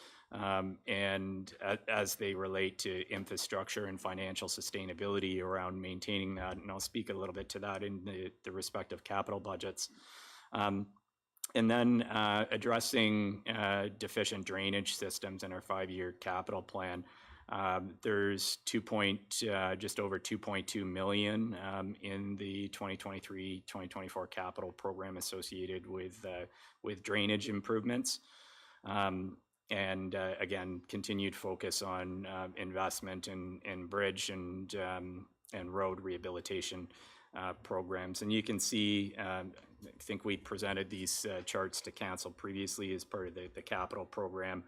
and as they relate to infrastructure and financial sustainability around maintaining that. And I'll speak a little bit to that in the respective capital budgets. And then addressing deficient drainage systems in our 5-year capital plan. There's just over 2.2 million in the 2023-2024 capital program associated with drainage improvements. And again, continued focus on investment in bridge and road rehabilitation programs. And you can see, I think we presented these charts to council previously as part of the capital program.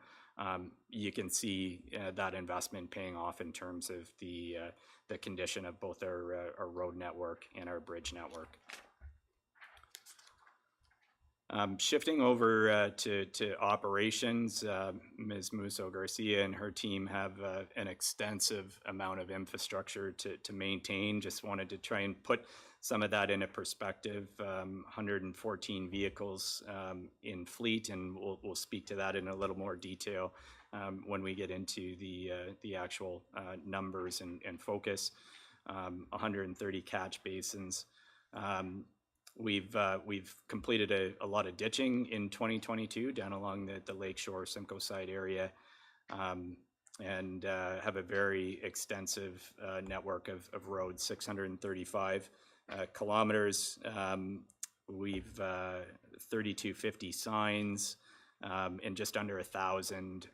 You can see that investment paying off in terms of the condition of both our road network and our bridge network. Shifting over to operations, Ms. Musso Garcia and her team have an extensive amount of infrastructure to maintain. Just wanted to try and put some of that into perspective. 114 vehicles in fleet, and we'll speak to that in a little more detail when we get into the actual numbers and focus. 130 catch basins. We've completed a lot of ditching in 2022 down along the Lakeshore Simcoe side area, and have a very extensive network of roads, 635 kilometers. We've 3250 signs, and just under 1,000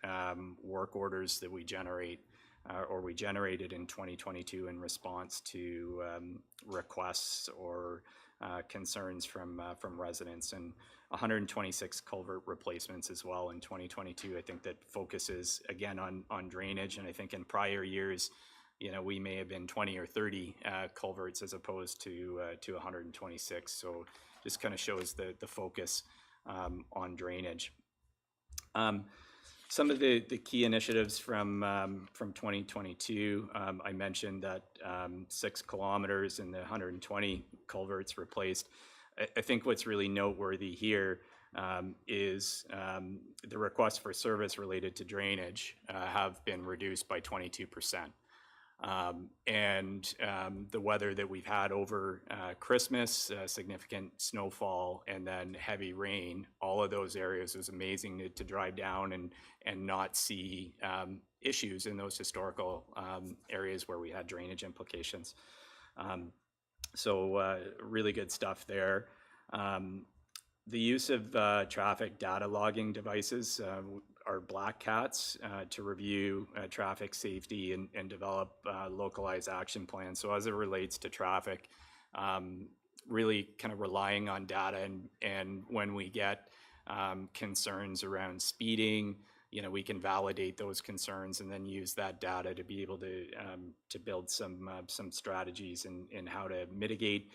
work orders that we generate or we generated in 2022 in response to requests or concerns from residents, and 126 culvert replacements as well in 2022. I think that focuses again on drainage, and I think in prior years, we may have been 20 or 30 culverts as opposed to 126. So just kind of shows the focus on drainage. Some of the key initiatives from 2022, I mentioned that 6 kilometers and the 120 culverts replaced. I think what's really noteworthy here is the requests for service related to drainage have been reduced by 22%. And the weather that we've had over Christmas, significant snowfall, and then heavy rain, all of those areas, was amazing to drive down and not see issues in those historical areas where we had drainage implications. So really good stuff there. The use of traffic data logging devices are black cats to review traffic safety and develop localized action plans. So as it relates to traffic, really kind of relying on data, and when we get concerns around speeding, we can validate those concerns and then use that data to be able to build some strategies in how to mitigate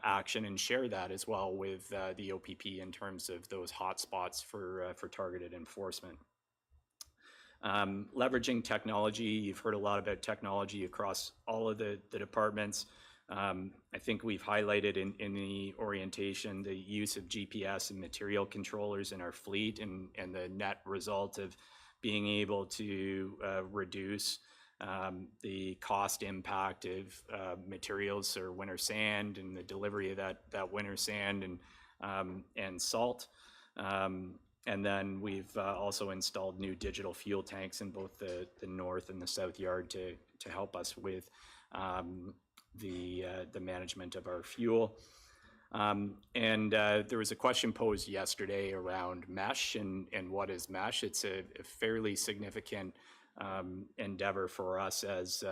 action and share that as well with the OPP in terms of those hotspots for targeted enforcement. Leveraging technology, you've heard a lot about technology across all of the departments. I think we've highlighted in the orientation the use of GPS and material controllers in our fleet, and the net result of being able to reduce the cost impact of materials or winter sand and the delivery of that winter sand and salt. And then we've also installed new digital fuel tanks in both the north and the south yard to help us with the management of our fuel. And there was a question posed yesterday around mesh and what is mesh. It's a fairly significant endeavor for us as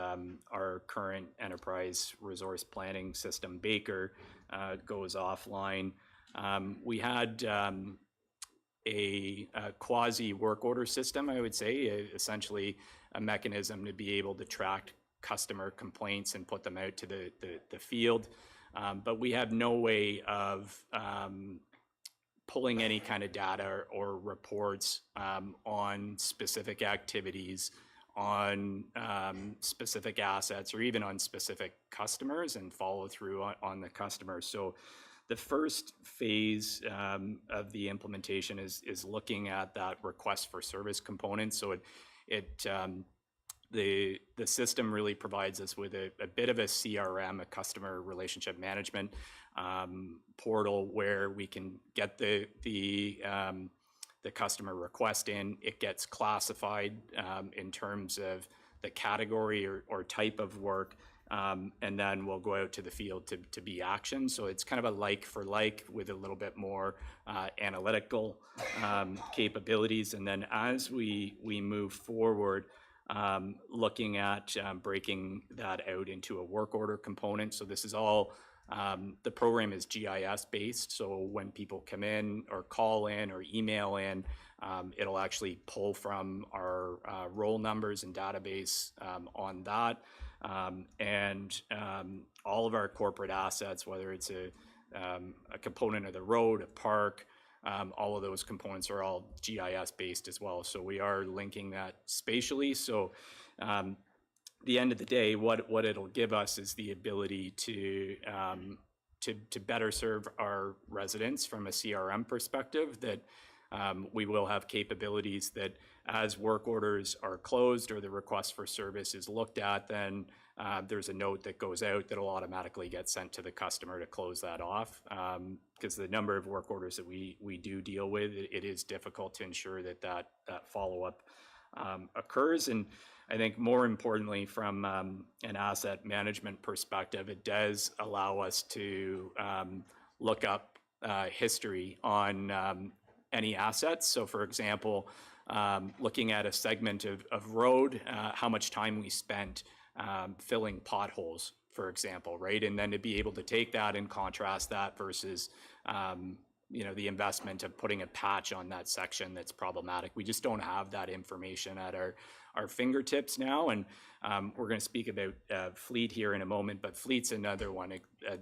our current enterprise resource planning system, Baker, goes offline. We had a quasi work order system, I would say, essentially a mechanism to be able to track customer complaints and put them out to the field. But we have no way of pulling any kind of data or reports on specific activities, on specific assets, or even on specific customers, and follow through on the customers. So the first phase of the implementation is looking at that request for service component. So the system really provides us with a bit of a CRM, a customer relationship management portal, where we can get the customer request in. It gets classified in terms of the category or type of work, and then we'll go out to the field to be action. So it's kind of a like for like with a little bit more analytical capabilities. And then as we move forward, looking at breaking that out into a work order component. So this is all, the program is GIS based. So when people come in or call in or email in, it'll actually pull from our roll numbers and database on that. And all of our corporate assets, whether it's a component of the road, a park, all of those components are all GIS based as well. So we are linking that spatially. So the end of the day, what it'll give us is the ability to better serve our residents from a CRM perspective, that we will have capabilities that as work orders are closed or the request for service is looked at, then there's a note that goes out that'll automatically get sent to the customer to close that off. Because the number of work orders that we do deal with, it is difficult to ensure that follow-up occurs. And I think more importantly, from an asset management perspective, it does allow us to look up history on any assets. So for example, looking at a segment of road, how much time we spent filling potholes, for example, right? And then to be able to take that and contrast that versus the investment of putting a patch on that section that's problematic. We just don't have that information at our fingertips now. And we're going to speak about fleet here in a moment, but fleet's another one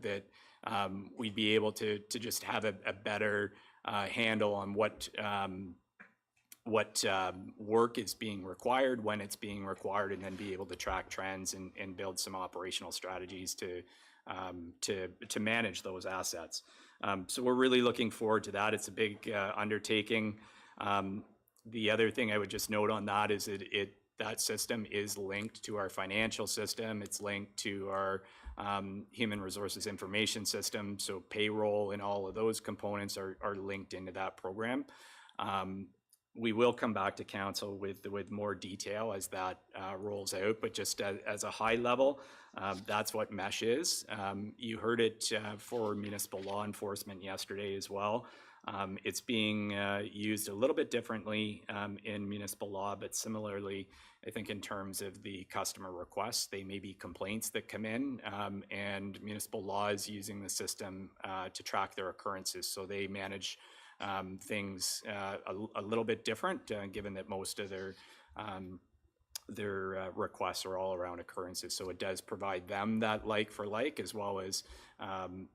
that we'd be able to just have a better handle on what work is being required, when it's being required, and then be able to track trends and build some operational strategies to manage those assets. So we're really looking forward to that. It's a big undertaking. The other thing I would just note on that is that system is linked to our financial system. It's linked to our human resources information system. So payroll and all of those components are linked into that program. We will come back to council with more detail as that rolls out, but just as a high level, that's what MESH is. You heard it for municipal law enforcement yesterday as well. It's being used a little bit differently in municipal law, but similarly, I think in terms of the customer requests, they may be complaints that come in, and municipal law is using the system to track their occurrences. So they manage things a little bit different, given that most of their requests are all around occurrences. So it does provide them that like for like, as well as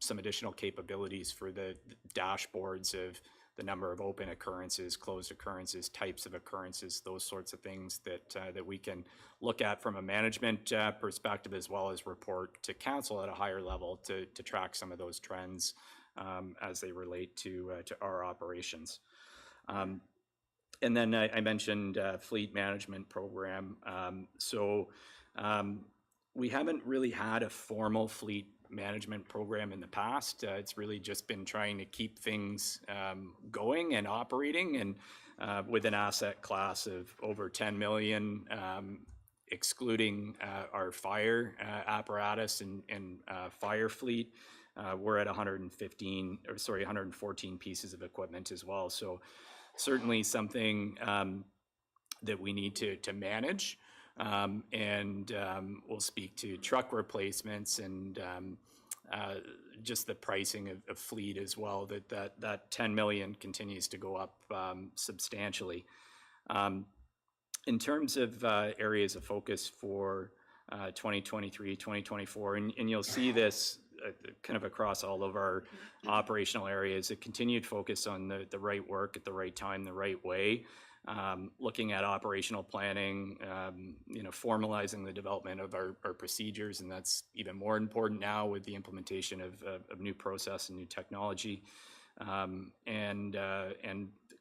some additional capabilities for the dashboards of the number of open occurrences, closed occurrences, types of occurrences, those sorts of things that we can look at from a management perspective, as well as report to council at a higher level to track some of those trends as they relate to our operations. And then I mentioned fleet management program. So we haven't really had a formal fleet management program in the past. It's really just been trying to keep things going and operating, and with an asset class of over 10 million, excluding our fire apparatus and fire fleet. We're at 114 pieces of equipment as well. So certainly something that we need to manage. And we'll speak to truck replacements and just the pricing of fleet as well, that 10 million continues to go up substantially. In terms of areas of focus for 2023, 2024, and you'll see this kind of across all of our operational areas, a continued focus on the right work at the right time, the right way. Looking at operational planning, formalizing the development of our procedures, and that's even more important now with the implementation of new process and new technology, and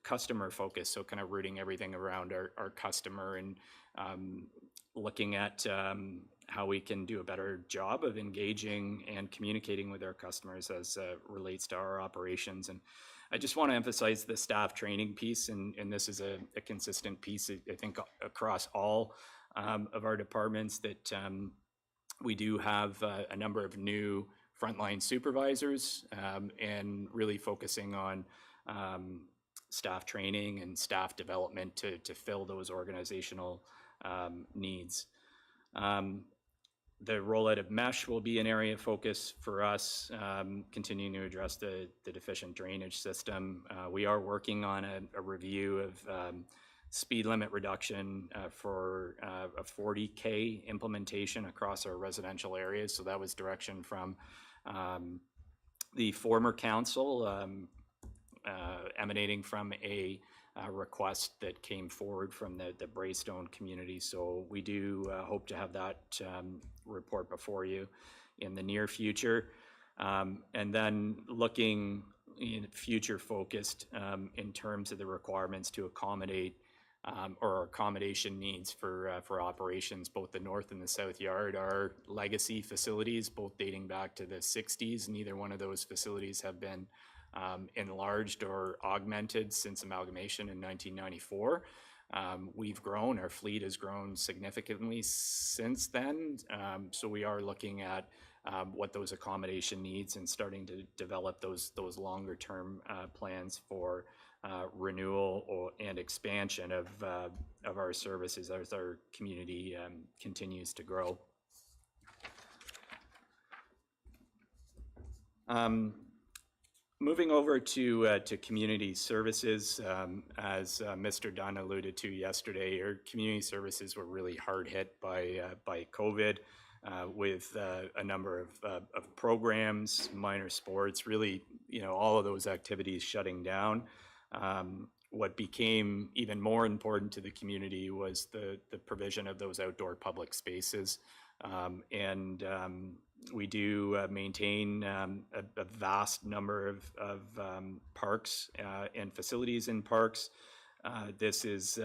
customer focus. So kind of rooting everything around our customer and looking at how we can do a better job of engaging and communicating with our customers as relates to our operations. And I just want to emphasize the staff training piece, and this is a consistent piece, I think, across all of our departments, that we do have a number of new frontline supervisors, and really focusing on staff training and staff development to fill those organizational needs. The rollout of mesh will be an area of focus for us, continuing to address the deficient drainage system. We are working on a review of speed limit reduction for a 40K implementation across our residential areas. So that was direction from the former council, emanating from a request that came forward from the Braystone community. So we do hope to have that report before you in the near future. And then looking in future focused in terms of the requirements to accommodate or accommodation needs for operations. Both the North and the South Yard are legacy facilities, both dating back to the 60s. Neither one of those facilities have been enlarged or augmented since amalgamation in 1994. We've grown, our fleet has grown significantly since then. So we are looking at what those accommodation needs and starting to develop those longer term plans for renewal and expansion of our services as our community continues to grow. Moving over to community services, as Mr. Dunn alluded to yesterday, our community services were really hard hit by COVID, with a number of programs, minor sports, really, all of those activities shutting down. What became even more important to the community was the provision of those outdoor public spaces. We do maintain a vast number of parks and facilities in parks. This is,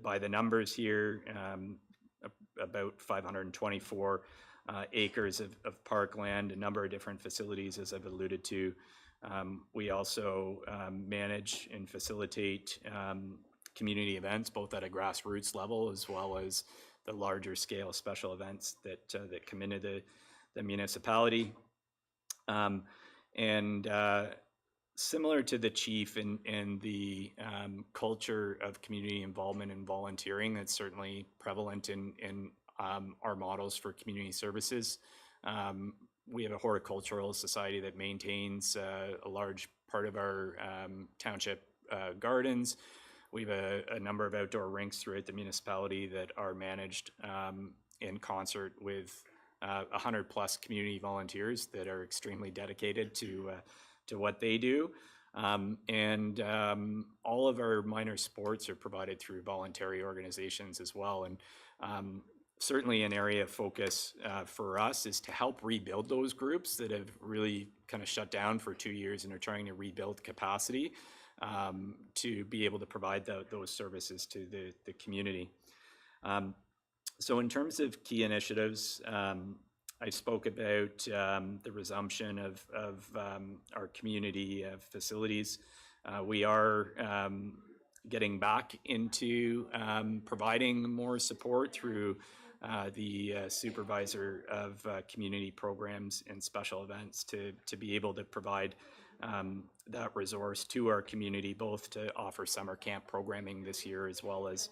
by the numbers here, about 524 acres of parkland, a number of different facilities, as I've alluded to. We also manage and facilitate community events, both at a grassroots level as well as the larger scale special events that come into the municipality. Similar to the chief and the culture of community involvement and volunteering, that's certainly prevalent in our models for community services. We have a horticultural society that maintains a large part of our township gardens. We have a number of outdoor rinks throughout the municipality that are managed in concert with 100+ community volunteers that are extremely dedicated to what they do. All of our minor sports are provided through voluntary organizations as well. Certainly an area of focus for us is to help rebuild those groups that have really kind of shut down for 2 years and are trying to rebuild capacity to be able to provide those services to the community. So in terms of key initiatives, I spoke about the resumption of our community facilities. We are getting back into providing more support through the supervisor of community programs and special events to be able to provide that resource to our community, both to offer summer camp programming this year as well as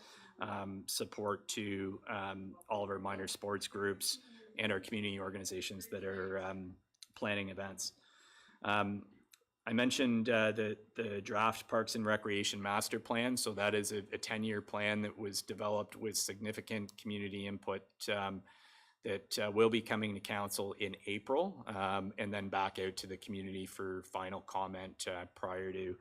support to all of our minor sports groups and our community organizations that are planning events. I mentioned the draft Parks and Recreation Master Plan. So that is a 10-year plan that was developed with significant community input that will be coming to council in April, and then back out to the community for final comment prior to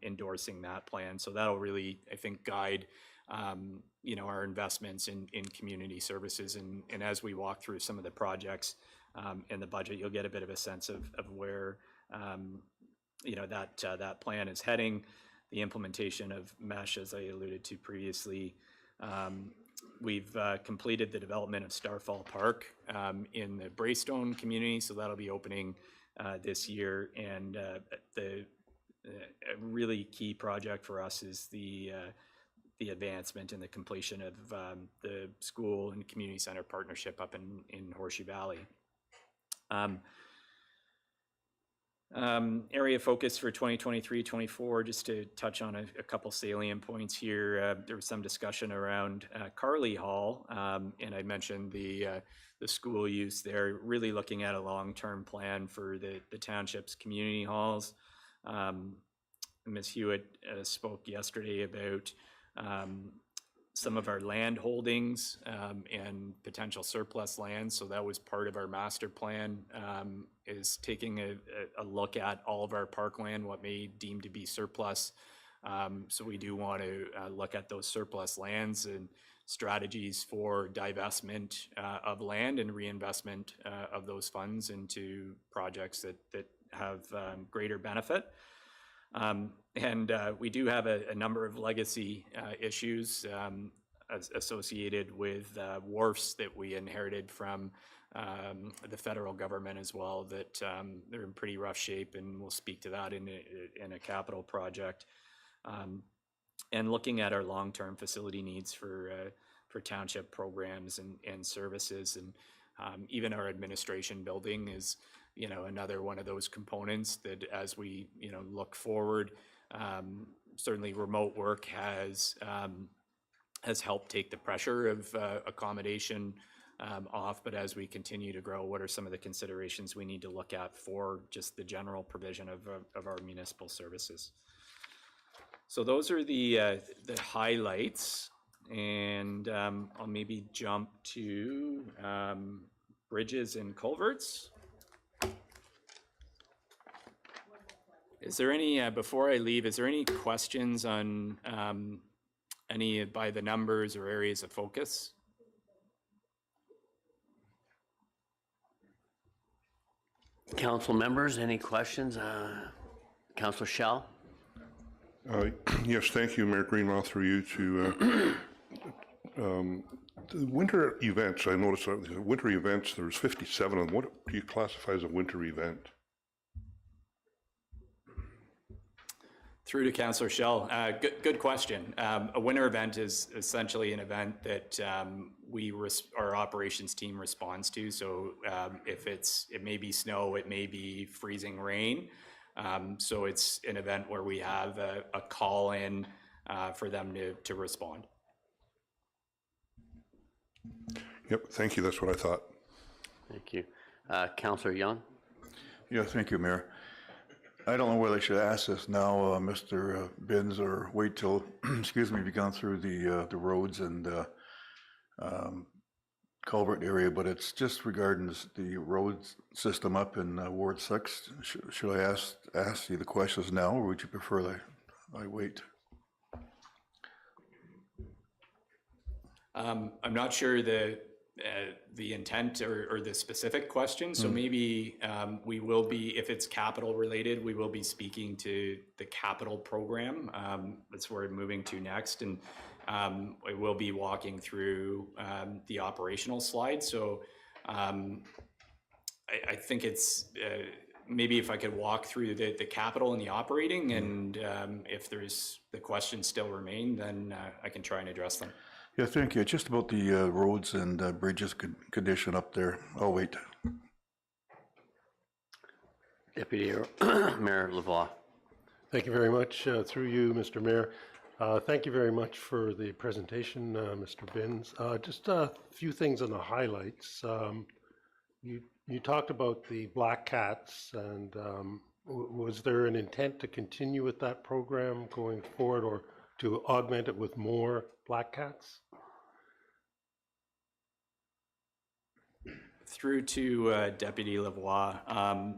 endorsing that plan. So that'll really, I think, guide our investments in community services. And as we walk through some of the projects in the budget, you'll get a bit of a sense of where that plan is heading. The implementation of mesh, as I alluded to previously. We've completed the development of Starfall Park in the Braystone community, so that'll be opening this year. And the a really key project for us is the advancement and the completion of the school and community center partnership up in Horseshoe Valley. Area of focus for 2023-24, just to touch on a couple salient points here. There was some discussion around Carly Hall, and I mentioned the school use there, really looking at a long-term plan for the township's community halls. Ms. Hewitt spoke yesterday about some of our land holdings and potential surplus land. So that was part of our master plan, is taking a look at all of our parkland, what may deem to be surplus. So we do want to look at those surplus lands and strategies for divestment of land and reinvestment of those funds into projects that have greater benefit. And we do have a number of legacy issues associated with wharfs that we inherited from the federal government as well, that they're in pretty rough shape, and we'll speak to that in a capital project. And looking at our long-term facility needs for township programs and services, and even our administration building is another one of those components that, as we look forward, certainly remote work has helped take the pressure of accommodation off. But as we continue to grow, what are some of the considerations we need to look at for just the general provision of our municipal services? So those are the highlights, and I'll maybe jump to bridges and culverts. Is there any, before I leave, is there any questions on any by the numbers or areas of focus? Council members, any questions? Councillor Schell? Yes, thank you, Mayor Greenlaw, through you to the winter events. I noticed the winter events, there's 57 of them. What do you classify as a winter event? Through to Councillor Schell. Good question. A winter event is essentially an event that our operations team responds to. So if it may be snow, it may be freezing rain. So it's an event where we have a call in for them to respond. Yep, thank you. That's what I thought. Thank you. Councillor Young? Yeah, thank you, Mayor. I don't know whether I should ask this now, Mr. Binns, or wait till, excuse me, you've gone through the roads and culvert area, but it's just regarding the road system up in Ward 6. Should I ask you the questions now, or would you prefer that I wait? I'm not sure the intent or the specific question. So maybe we will be, if it's capital related, we will be speaking to the capital program. That's where we're moving to next. And we will be walking through the operational slide. So I think it's maybe if I could walk through the capital and the operating, and if there's the questions still remain, then I can try and address them. Yeah, thank you. Just about the roads and bridges condition up there. I'll wait. Deputy Mayor Lavoie. Thank you very much. Through you, Mr. Mayor. Thank you very much for the presentation, Mr. Binns. Just a few things on the highlights. You talked about the black cats, and was there an intent to continue with that program going forward, or to augment it with more black cats? Through to Deputy Lavoie.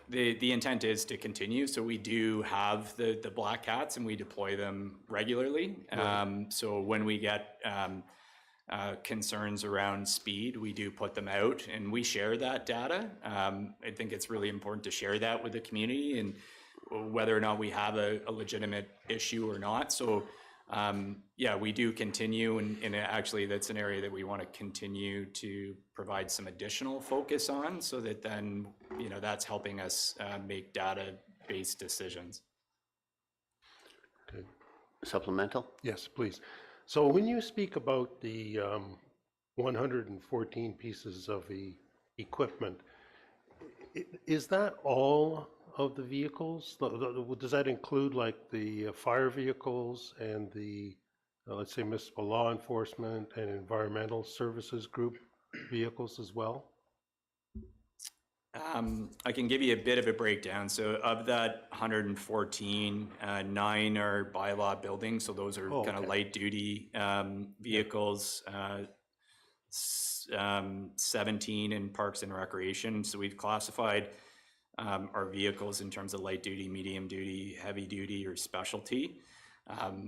The intent is to continue. So we do have the black cats, and we deploy them regularly. Right. So when we get concerns around speed, we do put them out, and we share that data. I think it's really important to share that with the community, and whether or not we have a legitimate issue or not. So yeah, we do continue, and actually that's an area that we want to continue to provide some additional focus on, so that then, that's helping us make data-based decisions. Supplemental? Yes, please. So when you speak about the 114 pieces of the equipment, is that all of the vehicles? Does that include like the fire vehicles and the, let's say, municipal law enforcement and environmental services group vehicles as well? I can give you a bit of a breakdown. So of that 114, 9 are bylaw buildings. So those are kind of light duty vehicles, 17 in parks and recreation. So we've classified our vehicles in terms of light duty, medium duty, heavy duty, or specialty.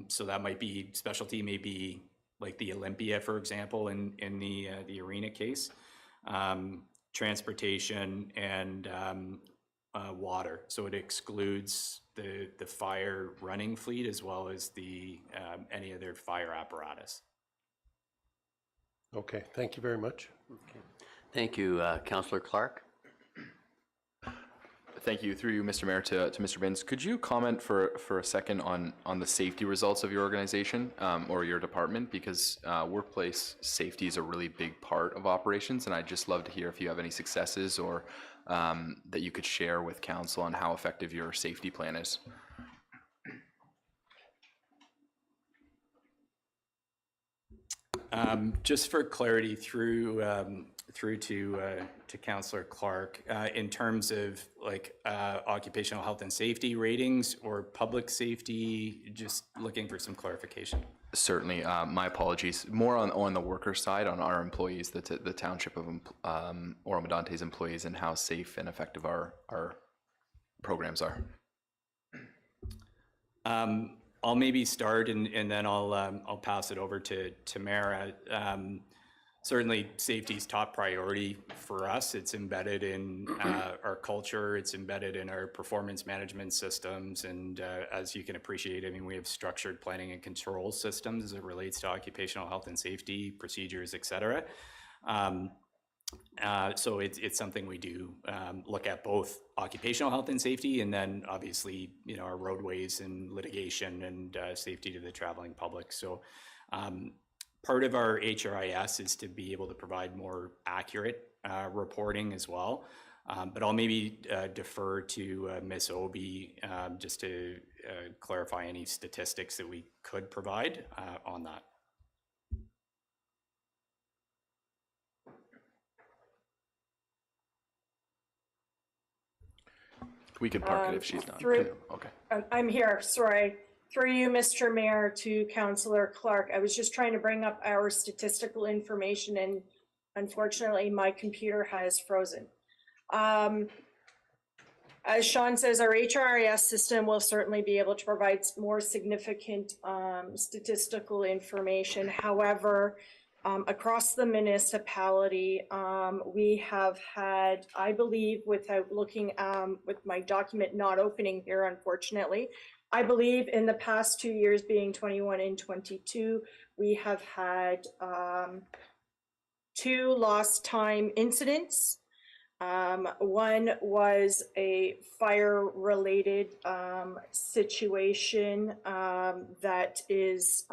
So that might be, specialty may be like the Olympia, for example, in the arena case. Transportation and water. So it excludes the fire running fleet as well as the any other fire apparatus. Okay, thank you very much. Okay. Thank you, Councillor Clark. Thank you. Through you, Mr. Mayor, to Mr. Binns. Could you comment for a second on the safety results of your organization or your department? Because workplace safety is a really big part of operations, and I'd just love to hear if you have any successes or that you could share with council on how effective your safety plan is. Just for clarity, through to Councillor Clark, in terms of like occupational health and safety ratings or public safety, just looking for some clarification. Certainly, my apologies. More on the worker side, on our employees, the township of Oro-Medonte's employees, and how safe and effective our programs are. I'll maybe start and then I'll pass it over to Tamara. Certainly safety is top priority for us. It's embedded in our culture, it's embedded in our performance management systems, and as you can appreciate, I mean, we have structured planning and control systems as it relates to occupational health and safety, procedures, et cetera. So it's something we do look at, both occupational health and safety, and then obviously, you know, our roadways and litigation and safety to the traveling public. So part of our HRIS is to be able to provide more accurate reporting as well. But I'll maybe defer to Ms. Obi just to clarify any statistics that we could provide on that. We can park it if she's not. Okay. I'm here, sorry. Through you, Mr. Mayor, to Councillor Clark. I was just trying to bring up our statistical information, and unfortunately my computer has frozen. As Sean says, our HRIS system will certainly be able to provide more significant statistical information. However, across the municipality, we have had, I believe, without looking with my document not opening here, unfortunately, I believe in the past 2 years, being 21 and 22, we have had 2 lost time incidents. One was a fire-related situation that is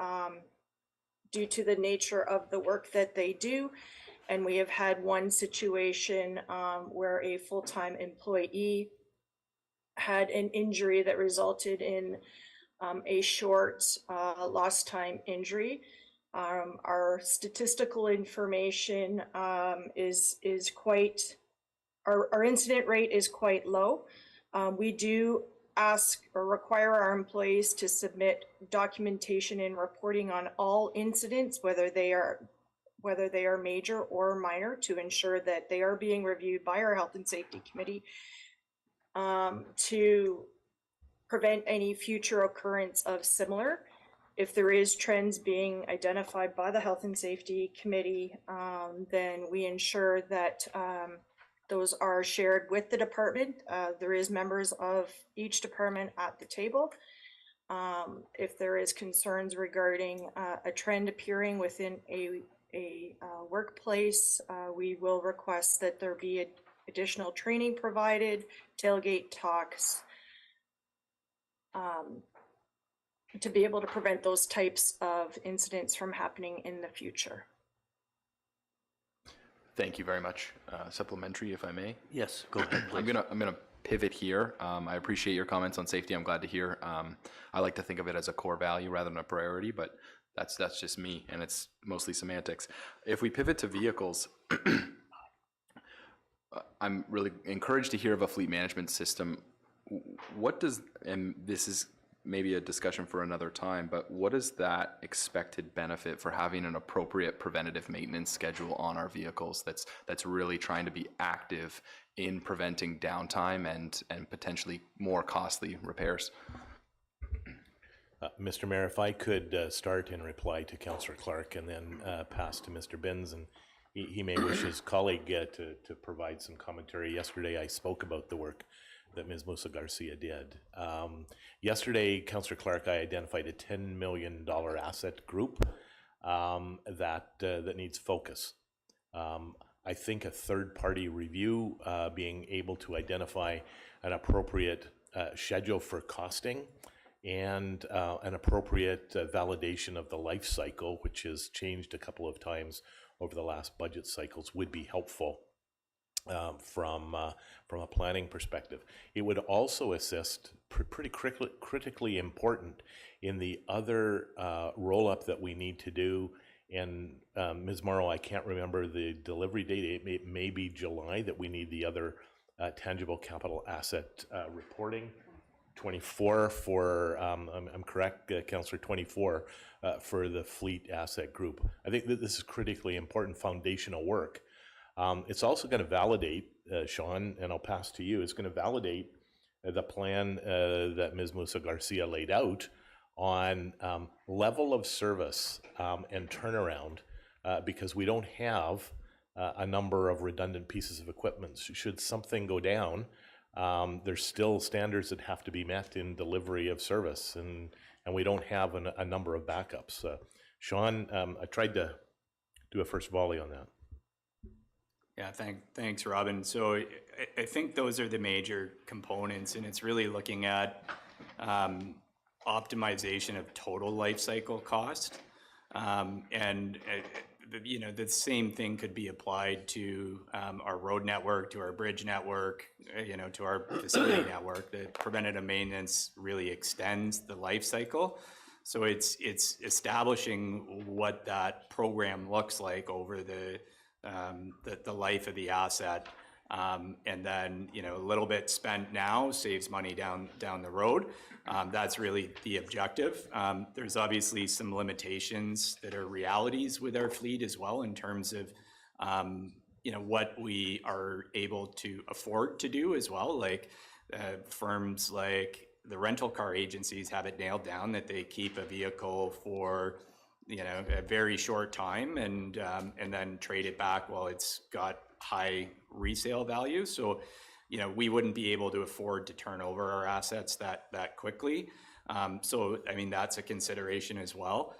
due to the nature of the work that they do. And we have had one situation where a full-time employee had an injury that resulted in a short lost time injury. Our statistical information is quite, our incident rate is quite low. We do ask or require our employees to submit documentation and reporting on all incidents, whether they are major or minor, to ensure that they are being reviewed by our Health and Safety Committee to prevent any future occurrence of similar. If there is trends being identified by the Health and Safety Committee, then we ensure that those are shared with the department. There is members of each department at the table. If there is concerns regarding a trend appearing within a workplace, we will request that there be additional training provided, tailgate talks, to be able to prevent those types of incidents from happening in the future. Thank you very much. Supplementary, if I may. Yes, go ahead, please. I'm gonna pivot here. I appreciate your comments on safety. I'm glad to hear. I like to think of it as a core value rather than a priority, but that's just me, and it's mostly semantics. If we pivot to vehicles, I'm really encouraged to hear of a fleet management system. What does, and this is maybe a discussion for another time, but what is that expected benefit for having an appropriate preventative maintenance schedule on our vehicles that's really trying to be active in preventing downtime and potentially more costly repairs? Mr. Mayor, if I could start in reply to Councillor Clark and then pass to Mr. Binns, and he may wish his colleague to provide some commentary. Yesterday I spoke about the work that Ms. Musa Garcia did. Yesterday, Councillor Clark, I identified a $10 million asset group that needs focus. I think a third-party review being able to identify an appropriate schedule for costing and an appropriate validation of the life cycle, which has changed a couple of times over the last budget cycles, would be helpful from a planning perspective. It would also assist, pretty critically important, in the other roll-up that we need to do. And Ms. Morrow, I can't remember the delivery date. It may be July that we need the other tangible capital asset reporting. 24 for, I'm correct, Councillor, 24 for the fleet asset group. I think that this is critically important foundational work. It's also going to validate, Sean, and I'll pass to you, it's going to validate the plan that Ms. Musa Garcia laid out on level of service and turnaround, because we don't have a number of redundant pieces of equipment. Should something go down, there's still standards that have to be met in delivery of service, and we don't have a number of backups. Sean, I tried to do a first volley on that. Yeah, thanks, Robin. So I think those are the major components, and it's really looking at optimization of total life cycle cost. You know, the same thing could be applied to our road network, to our bridge network, you know, to our facility network. The preventative maintenance really extends the life cycle. So it's establishing what that program looks like over the life of the asset, and then, you know, a little bit spent now saves money down the road. That's really the objective. There's obviously some limitations that are realities with our fleet as well, in terms of you know, what we are able to afford to do as well. Like firms like the rental car agencies have it nailed down that they keep a vehicle for, you know, a very short time and then trade it back while it's got high resale value. So, you know, we wouldn't be able to afford to turn over our assets that quickly. So, I mean, that's a consideration as well.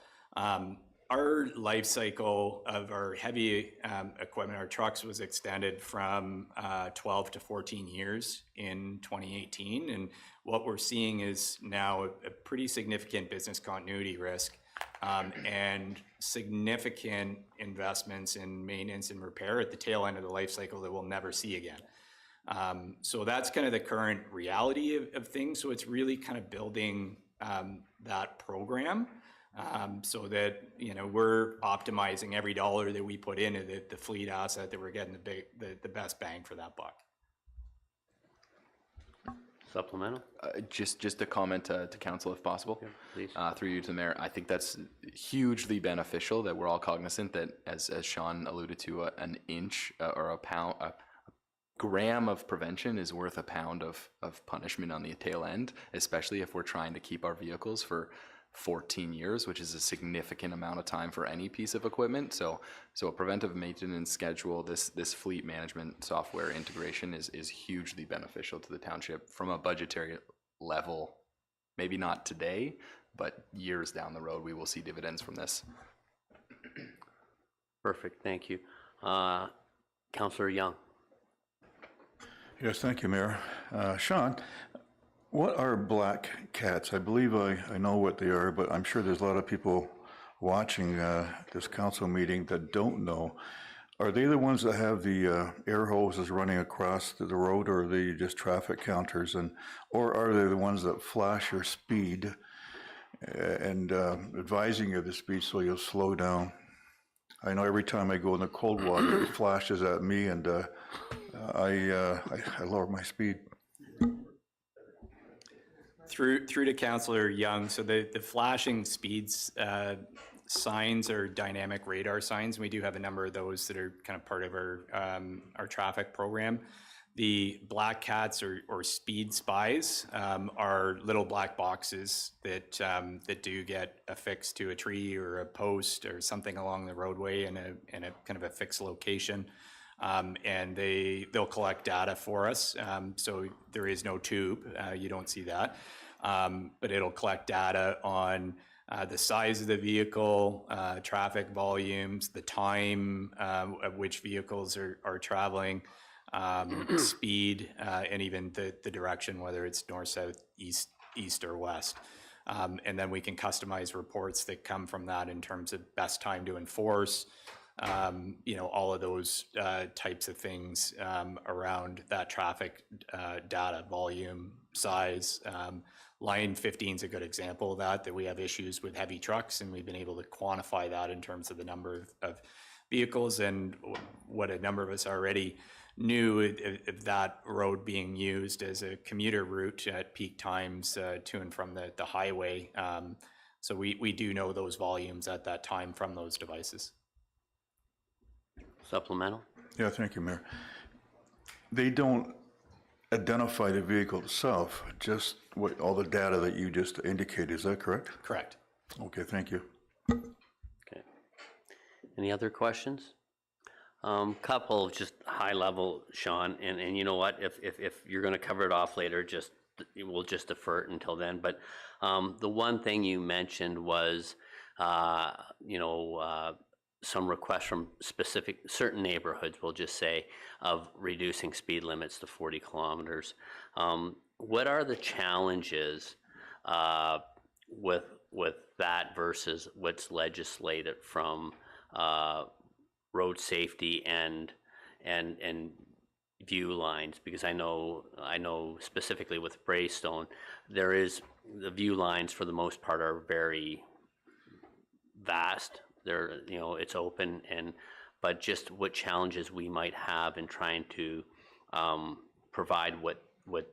Our life cycle of our heavy equipment, our trucks, was extended from 12 to 14 years in 2018. And what we're seeing is now a pretty significant business continuity risk, and significant investments in maintenance and repair at the tail end of the life cycle that we'll never see again. So that's kind of the current reality of things. So it's really kind of building that program, so that, you know, we're optimizing every dollar that we put into the fleet asset, that we're getting the best bang for that buck. Supplemental? Just a comment to council, if possible. Yeah, please. Through you to the mayor. I think that's hugely beneficial, that we're all cognizant that, as Sean alluded to, an inch or a gram of prevention is worth a pound of punishment on the tail end, especially if we're trying to keep our vehicles for 14 years, which is a significant amount of time for any piece of equipment. So a preventive maintenance schedule, this fleet management software integration is hugely beneficial to the township from a budgetary level. Maybe not today, but years down the road, we will see dividends from this. Perfect, thank you. Councillor Young. Yes, thank you, Mayor. Sean, What are black cats? I believe I know what they are, but I'm sure there's a lot of people watching this council meeting that don't know. Are they the ones that have the air hoses running across the road, or are they just traffic counters? Or are they the ones that flash your speed and advising you of the speed so you'll slow down? I know every time I go in the cold water, it flashes at me, and I lower my speed. Through to Councillor Young, so the flashing speeds signs are dynamic radar signs. We do have a number of those that are kind of part of our traffic program. The black cats or speed spies are little black boxes that do get affixed to a tree or a post or something along the roadway in a kind of a fixed location. And they'll collect data for us. So there is no tube, you don't see that. But it'll collect data on the size of the vehicle, traffic volumes, the time at which vehicles are traveling, speed, and even the direction, whether it's north, south, east, or west. And then we can customize reports that come from that in terms of best time to enforce, all of those types of things around that traffic data, volume, size. Line 15 is a good example of that we have issues with heavy trucks, and we've been able to quantify that in terms of the number of vehicles and what a number of us already knew of that road being used as a commuter route at peak times to and from the highway. So we do know those volumes at that time from those devices. Supplemental? Yeah, thank you, Mayor. They don't identify the vehicle itself, just all the data that you just indicated. Is that correct? Correct. Okay, thank you. Okay. Any other questions? Couple of just high level, Sean, and you know what, if you're going to cover it off later, we'll just defer it until then. But the one thing you mentioned was, some requests from certain neighborhoods, we'll just say, of reducing speed limits to 40 kilometers. What are the challenges with that versus what's legislated from road safety and view lines? Because I know specifically with Braystone, the view lines for the most part are very vast. It's open, but just what challenges we might have in trying to provide what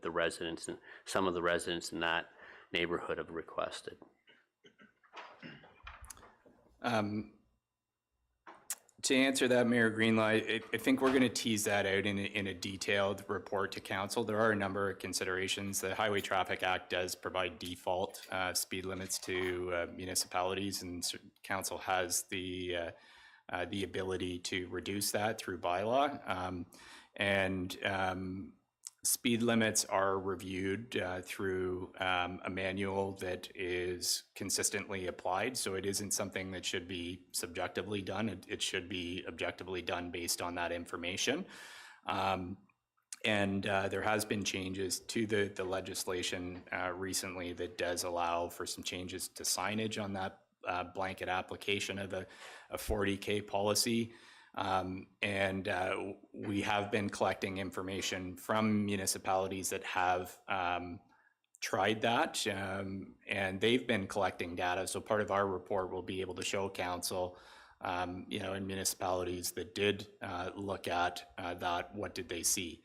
the residents and some of the residents in that neighborhood have requested. To answer that, Mayor Greenlaw, I think we're going to tease that out in a detailed report to council. There are a number of considerations. The Highway Traffic Act does provide default speed limits to municipalities, and council has the ability to reduce that through bylaw. Speed limits are reviewed through a manual that is consistently applied. So it isn't something that should be subjectively done. It should be objectively done based on that information. There has been changes to the legislation recently that does allow for some changes to signage on that blanket application of a 40K policy. We have been collecting information from municipalities that have tried that, and they've been collecting data. So part of our report will be able to show council, in municipalities that did look at that, what did they see?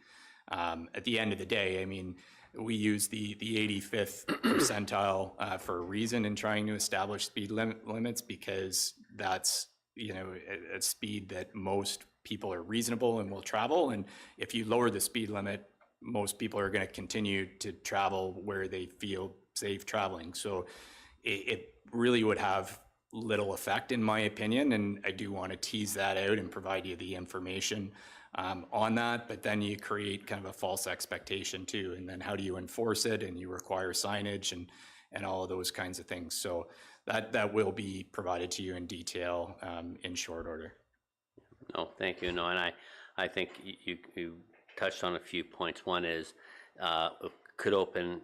At the end of the day, I mean, we use the 85th percentile for a reason in trying to establish speed limits, because that's a speed that most people are reasonable and will travel. And if you lower the speed limit, most people are going to continue to travel where they feel safe traveling. So it really would have little effect, in my opinion. And I do want to tease that out and provide you the information on that. But then you create kind of a false expectation too. And then how do you enforce it? And you require signage and all of those kinds of things. So that will be provided to you in detail in short order. No, thank you. No, and I think you touched on a few points. One is could open,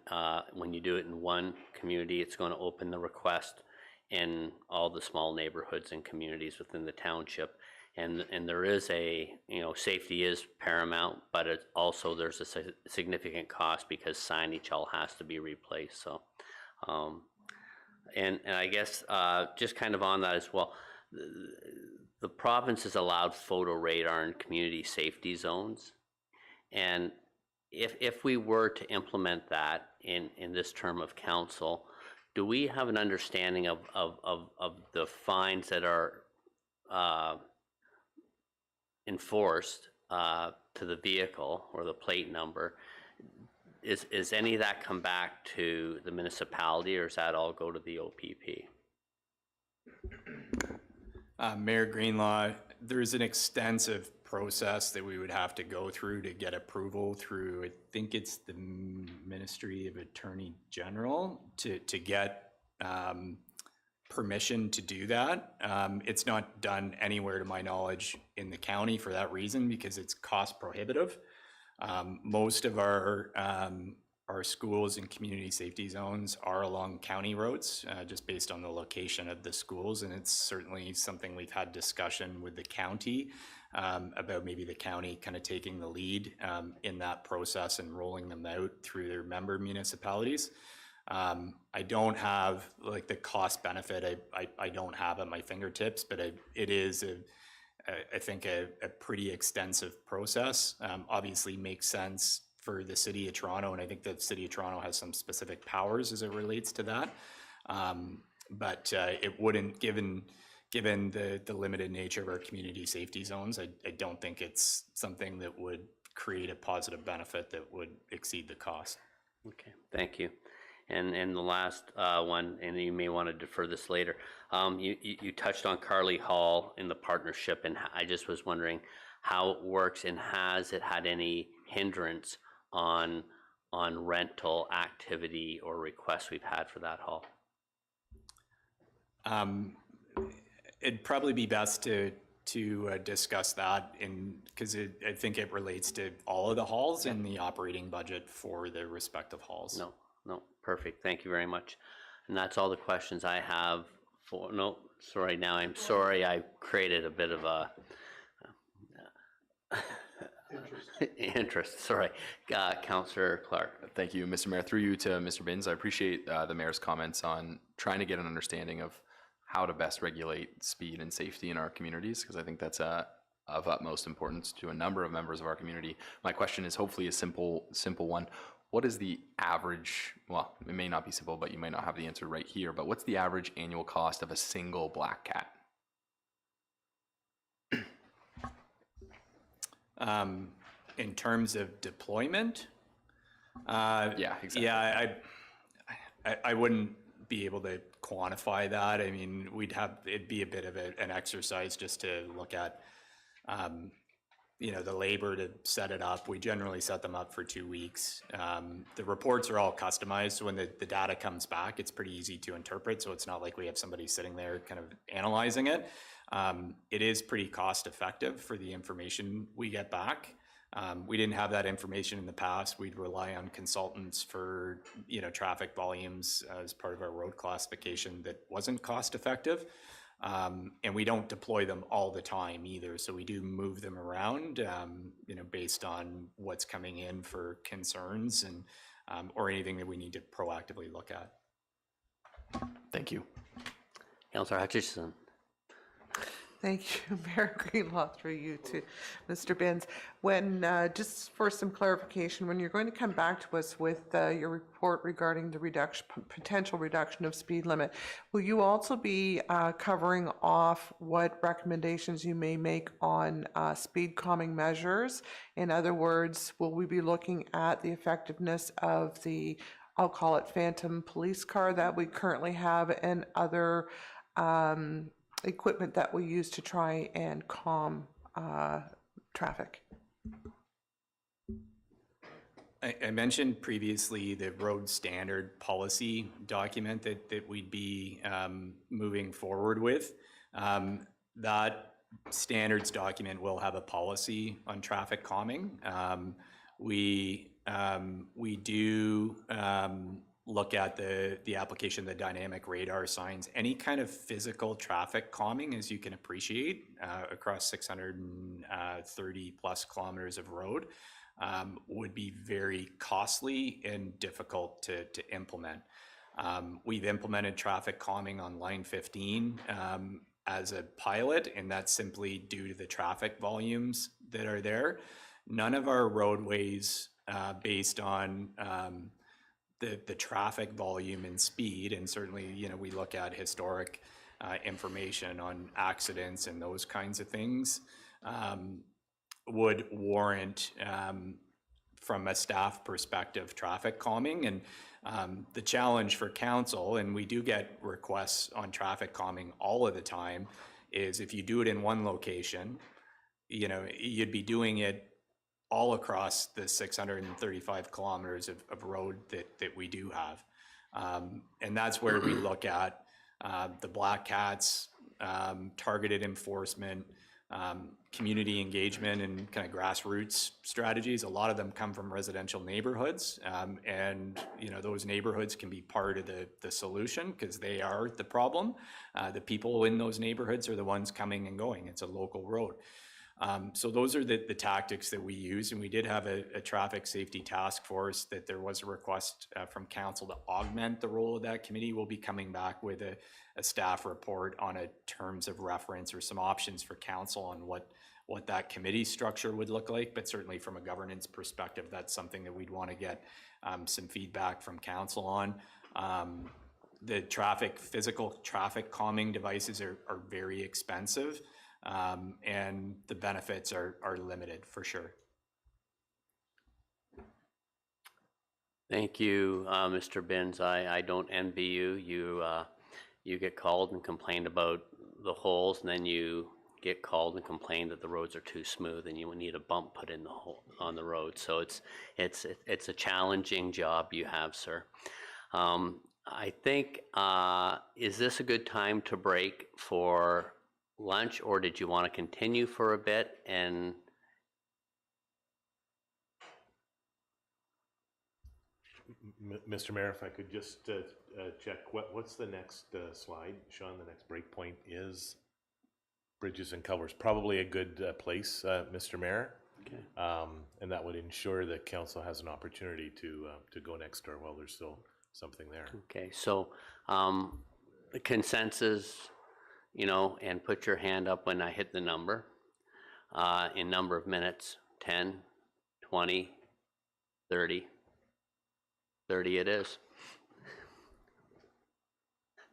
when you do it in one community, it's going to open the request in all the small neighborhoods and communities within the township. And there is a, safety is paramount, but it also, there's a significant cost because signage all has to be replaced, so. And I guess, just kind of on that as well, the province has allowed photo radar in community safety zones. And if we were to implement that in this term of council, do we have an understanding of the fines that are enforced to the vehicle or the plate number? Is any of that come back to the municipality, or does that all go to the OPP? Mayor Greenlaw, there's an extensive process that we would have to go through to get approval through, I think it's the Ministry of Attorney General, to get permission to do that. It's not done anywhere to my knowledge in the county for that reason, because it's cost prohibitive. Most of our schools and community safety zones are along county roads, just based on the location of the schools. And it's certainly something we've had discussion with the county about maybe the county kind of taking the lead in that process and rolling them out through their member municipalities. I don't have like the cost benefit, I don't have at my fingertips, but it is I think a pretty extensive process. Obviously makes sense for the City of Toronto, and I think the City of Toronto has some specific powers as it relates to that. But it wouldn't, given the limited nature of our community safety zones, I don't think it's something that would create a positive benefit that would exceed the cost. Okay, thank you. And the last one, and you may want to defer this later, you touched on Carly Hall in the partnership, and I just was wondering how it works, and has it had any hindrance on rental activity or requests we've had for that hall? It'd probably be best to discuss that, because I think it relates to all of the halls in the operating budget for the respective halls. No, perfect. Thank you very much. And that's all the questions I have for, no, sorry, now I'm sorry I created a bit of a interest, sorry. Councillor Clark. Thank you, Mr. Mayor. Through you to Mr. Binns, I appreciate the mayor's comments on trying to get an understanding of how to best regulate speed and safety in our communities, because I think that's of utmost importance to a number of members of our community. My question is hopefully a simple one. What is the average, well, it may not be simple, but you may not have the answer right here, but what's the average annual cost of a single black cat? In terms of deployment? Yeah, exactly. Yeah, I wouldn't be able to quantify that. I mean, it'd be a bit of an exercise just to look at, the labor to set it up. We generally set them up for 2 weeks. The reports are all customized, so when the data comes back, it's pretty easy to interpret, so it's not like we have somebody sitting there kind of analyzing it. It is pretty cost effective for the information we get back. We didn't have that information in the past. We'd rely on consultants for, traffic volumes as part of our road classification that wasn't cost effective. And we don't deploy them all the time either. So we do move them around, based on what's coming in for concerns and, or anything that we need to proactively look at. Thank you. Councillor Hutchison. Thank you, Mayor Greenlaw, through you to Mr. Binns. When, just for some clarification, when you're going to come back to us with your report regarding the potential reduction of speed limit, will you also be covering off what recommendations you may make on speed calming measures? In other words, will we be looking at the effectiveness of the, I'll call it phantom police car that we currently have, and other equipment that we use to try and calm traffic? I mentioned previously the road standard policy document that we'd be moving forward with. That standards document will have a policy on traffic calming. We we do look at the application of the dynamic radar signs. Any kind of physical traffic calming, as you can appreciate, across 630 plus kilometers of road, would be very costly and difficult to implement. We've implemented traffic calming on line 15 as a pilot, and that's simply due to the traffic volumes that are there. None of our roadways, based on the traffic volume and speed, and certainly, you know, we look at historic information on accidents and those kinds of things, would warrant, from a staff perspective, traffic calming. And the challenge for council, and we do get requests on traffic calming all of the time, is if you do it in one location, you know, you'd be doing it all across the 635 kilometers of road that we do have. And that's where we look at the black cats, targeted enforcement, community engagement, and kind of grassroots strategies. A lot of them come from residential neighborhoods, and you know, those neighborhoods can be part of the solution because they are the problem. The people in those neighborhoods are the ones coming and going. It's a local road. So those are the tactics that we use, and we did have a traffic safety task force that there was a request from council to augment the role of that committee. We'll be coming back with a staff report on a terms of reference or some options for council on what that committee structure would look like. But certainly from a governance perspective, that's something that we'd want to get some feedback from council on. The physical traffic calming devices are very expensive. And the benefits are limited for sure. Thank you, Mr. Binns. I don't envy you. You get called and complained about the holes, and then you get called and complain that the roads are too smooth and you need a bump put in the hole on the road. So it's a challenging job you have, sir. I think, is this a good time to break for lunch, or did you want to continue for a bit? And Mr. Mayor, if I could just check, what's the next slide, Sean? The next break point is bridges and culverts. Probably a good place, Mr. Mayor. Okay. And that would ensure that council has an opportunity to go next door while there's still something there. Okay, so the consensus, you know, and put your hand up when I hit the number, in number of minutes, 10, 20, 30. 30 it is.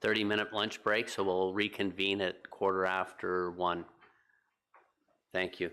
30-minute lunch break, so we'll reconvene at 1:15. Thank you.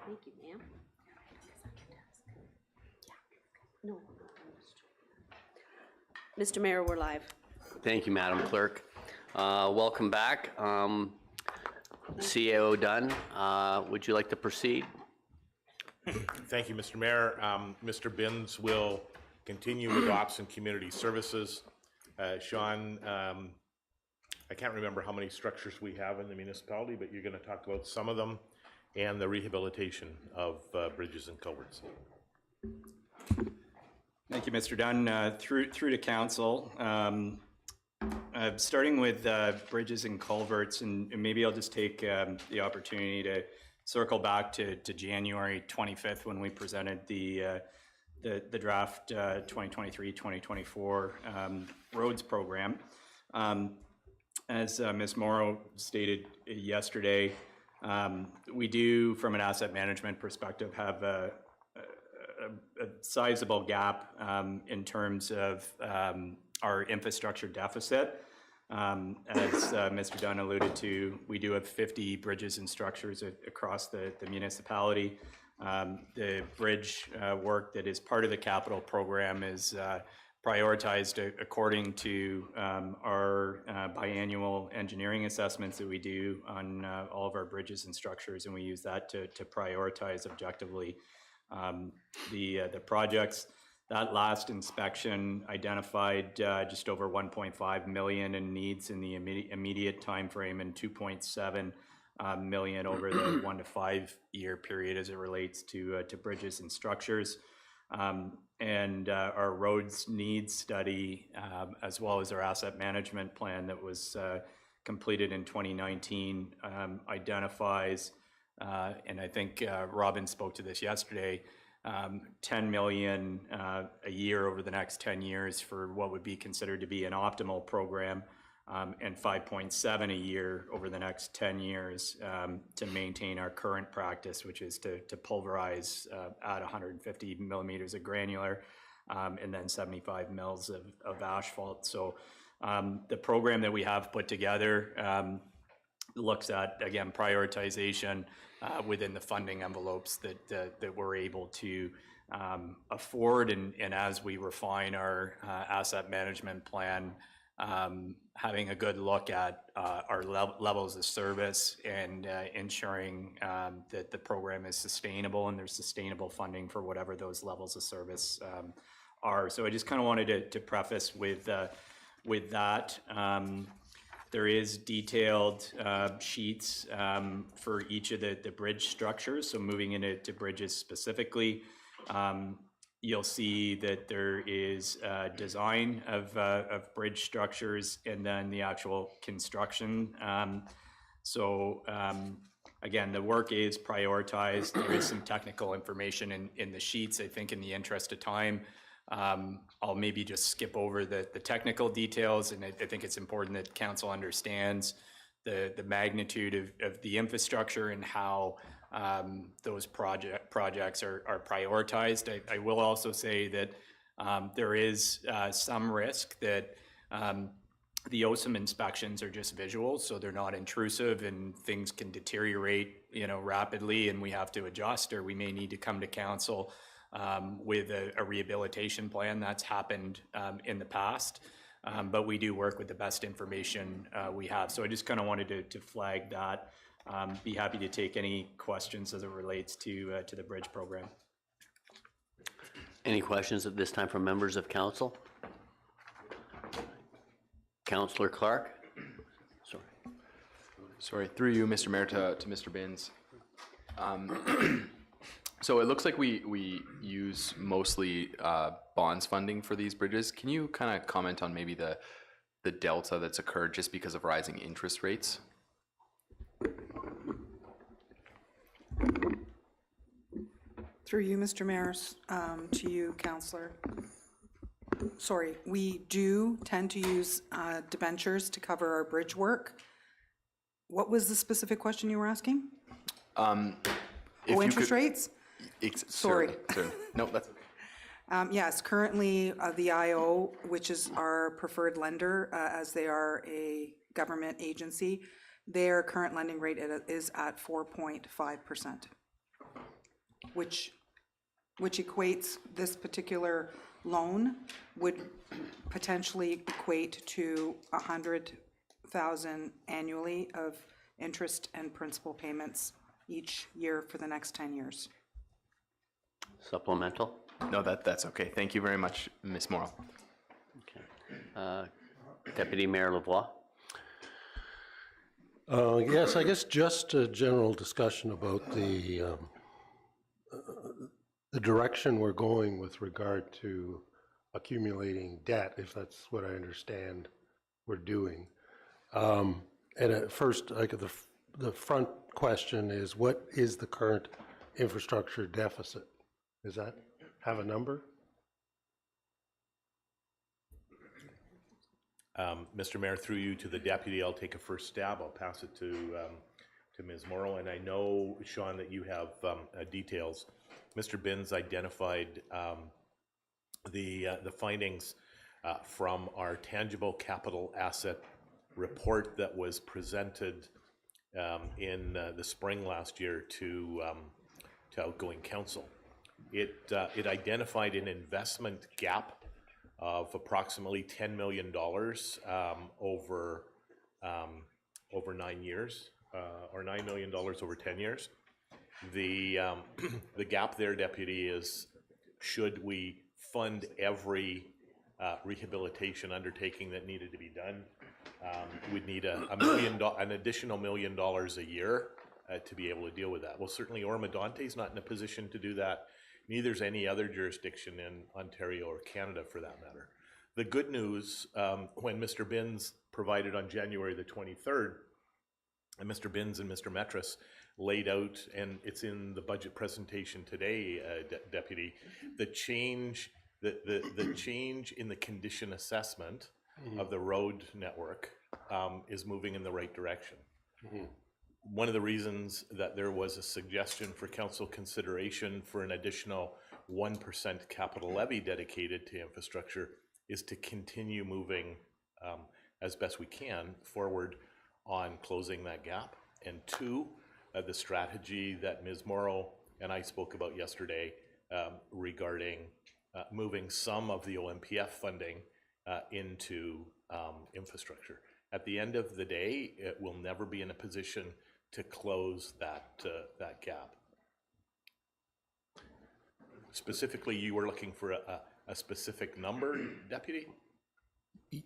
Thank you, ma'am. No. Mr. Mayor, we're live. Thank you, Madam Clerk. Welcome back. CAO Dunn, would you like to proceed? Thank you, Mr. Mayor. Mr. Binns will continue with Ops and Community Services. Sean, I can't remember how many structures we have in the municipality, but you're going to talk about some of them and the rehabilitation of bridges and culverts. Thank you, Mr. Dunn. Through to council. Starting with bridges and culverts, and maybe I'll just take the opportunity to circle back to January 25th when we presented the draft 2023-2024 roads program. As Ms. Morrow stated yesterday, we do, from an asset management perspective, have a sizable gap in terms of our infrastructure deficit. As Mr. Dunn alluded to, we do have 50 bridges and structures across the municipality. The bridge work that is part of the capital program is prioritized according to our biannual engineering assessments that we do on all of our bridges and structures, and we use that to prioritize objectively the projects. That last inspection identified just over 1.5 million in needs in the immediate time frame and 2.7 million over the 1 to 5 year period as it relates to bridges and structures. And our roads needs study, as well as our asset management plan that was completed in 2019, identifies, and I think Robin spoke to this yesterday, 10 million a year over the next 10 years for what would be considered to be an optimal program, and 5.7 a year over the next 10 years to maintain our current practice, which is to pulverize at 150 millimeters of granular and then 75 mils of asphalt. So the program that we have put together looks at, again, prioritization within the funding envelopes that we're able to afford, and as we refine our asset management plan, having a good look at our levels of service and ensuring that the program is sustainable and there's sustainable funding for whatever those levels of service are. So I just kind of wanted to preface with that. There is detailed sheets for each of the bridge structures. So moving into bridges specifically, you'll see that there is design of bridge structures and then the actual construction. Again, the work is prioritized. There is some technical information in the sheets. I think in the interest of time, I'll maybe just skip over the technical details, and I think it's important that council understands the magnitude of the infrastructure and how those projects are prioritized. I will also say that there is some risk that the OSIM inspections are just visual, so they're not intrusive, and things can deteriorate, rapidly, and we have to adjust, or we may need to come to council with a rehabilitation plan. That's happened in the past, but we do work with the best information we have. So I just kind of wanted to flag that. Be happy to take any questions as it relates to the bridge program. Any questions at this time from members of council? Councillor Clark? Sorry, through you, Mr. Mayor, to Mr. Binns. So it looks like we use mostly bonds funding for these bridges. Can you kind of comment on maybe the delta that's occurred just because of rising interest rates? Through you, Mr. Mayor, to you, Councillor. Sorry, we do tend to use debentures to cover our bridge work. What was the specific question you were asking? Interest rates? Sorry. No, that's okay. Yes, currently the IO, which is our preferred lender, as they are a government agency, their current lending rate is at 4.5%. which equates, this particular loan would potentially equate to 100,000 annually of interest and principal payments each year for the next 10 years. Supplemental? No, that's okay. Thank you very much, Ms. Morrow. Okay. Deputy Mayor Lavoie? Yes, I guess just a general discussion about the direction we're going with regard to accumulating debt, if that's what I understand we're doing. And at first, like the front question is, what is the current infrastructure deficit? Does that have a number? Mr. Mayor, through you to the deputy, I'll take a first stab. I'll pass it to Ms. Morrow, and I know, Sean, that you have details. Mr. Binns identified the findings from our tangible capital asset report that was presented in the spring last year to outgoing council. It identified an investment gap of approximately $10 million over 9 years, or $9 million over 10 years. The gap there, Deputy, is should we fund every rehabilitation undertaking that needed to be done, we'd need an additional $1 million a year to be able to deal with that. Well, certainly Oro-Medonte is not in a position to do that. Neither is any other jurisdiction in Ontario or Canada, for that matter. The good news, when Mr. Binns provided on January the 23rd, and Mr. Binns and Mr. Metras laid out, and it's in the budget presentation today, Deputy, the change in the condition assessment of the road network is moving in the right direction. One of the reasons that there was a suggestion for council consideration for an additional 1% capital levy dedicated to infrastructure is to continue moving as best we can forward on closing that gap. And two, the strategy that Ms. Morrow and I spoke about yesterday regarding moving some of the OMPF funding into infrastructure. At the end of the day, it will never be in a position to close that gap. Specifically, you were looking for a specific number, Deputy?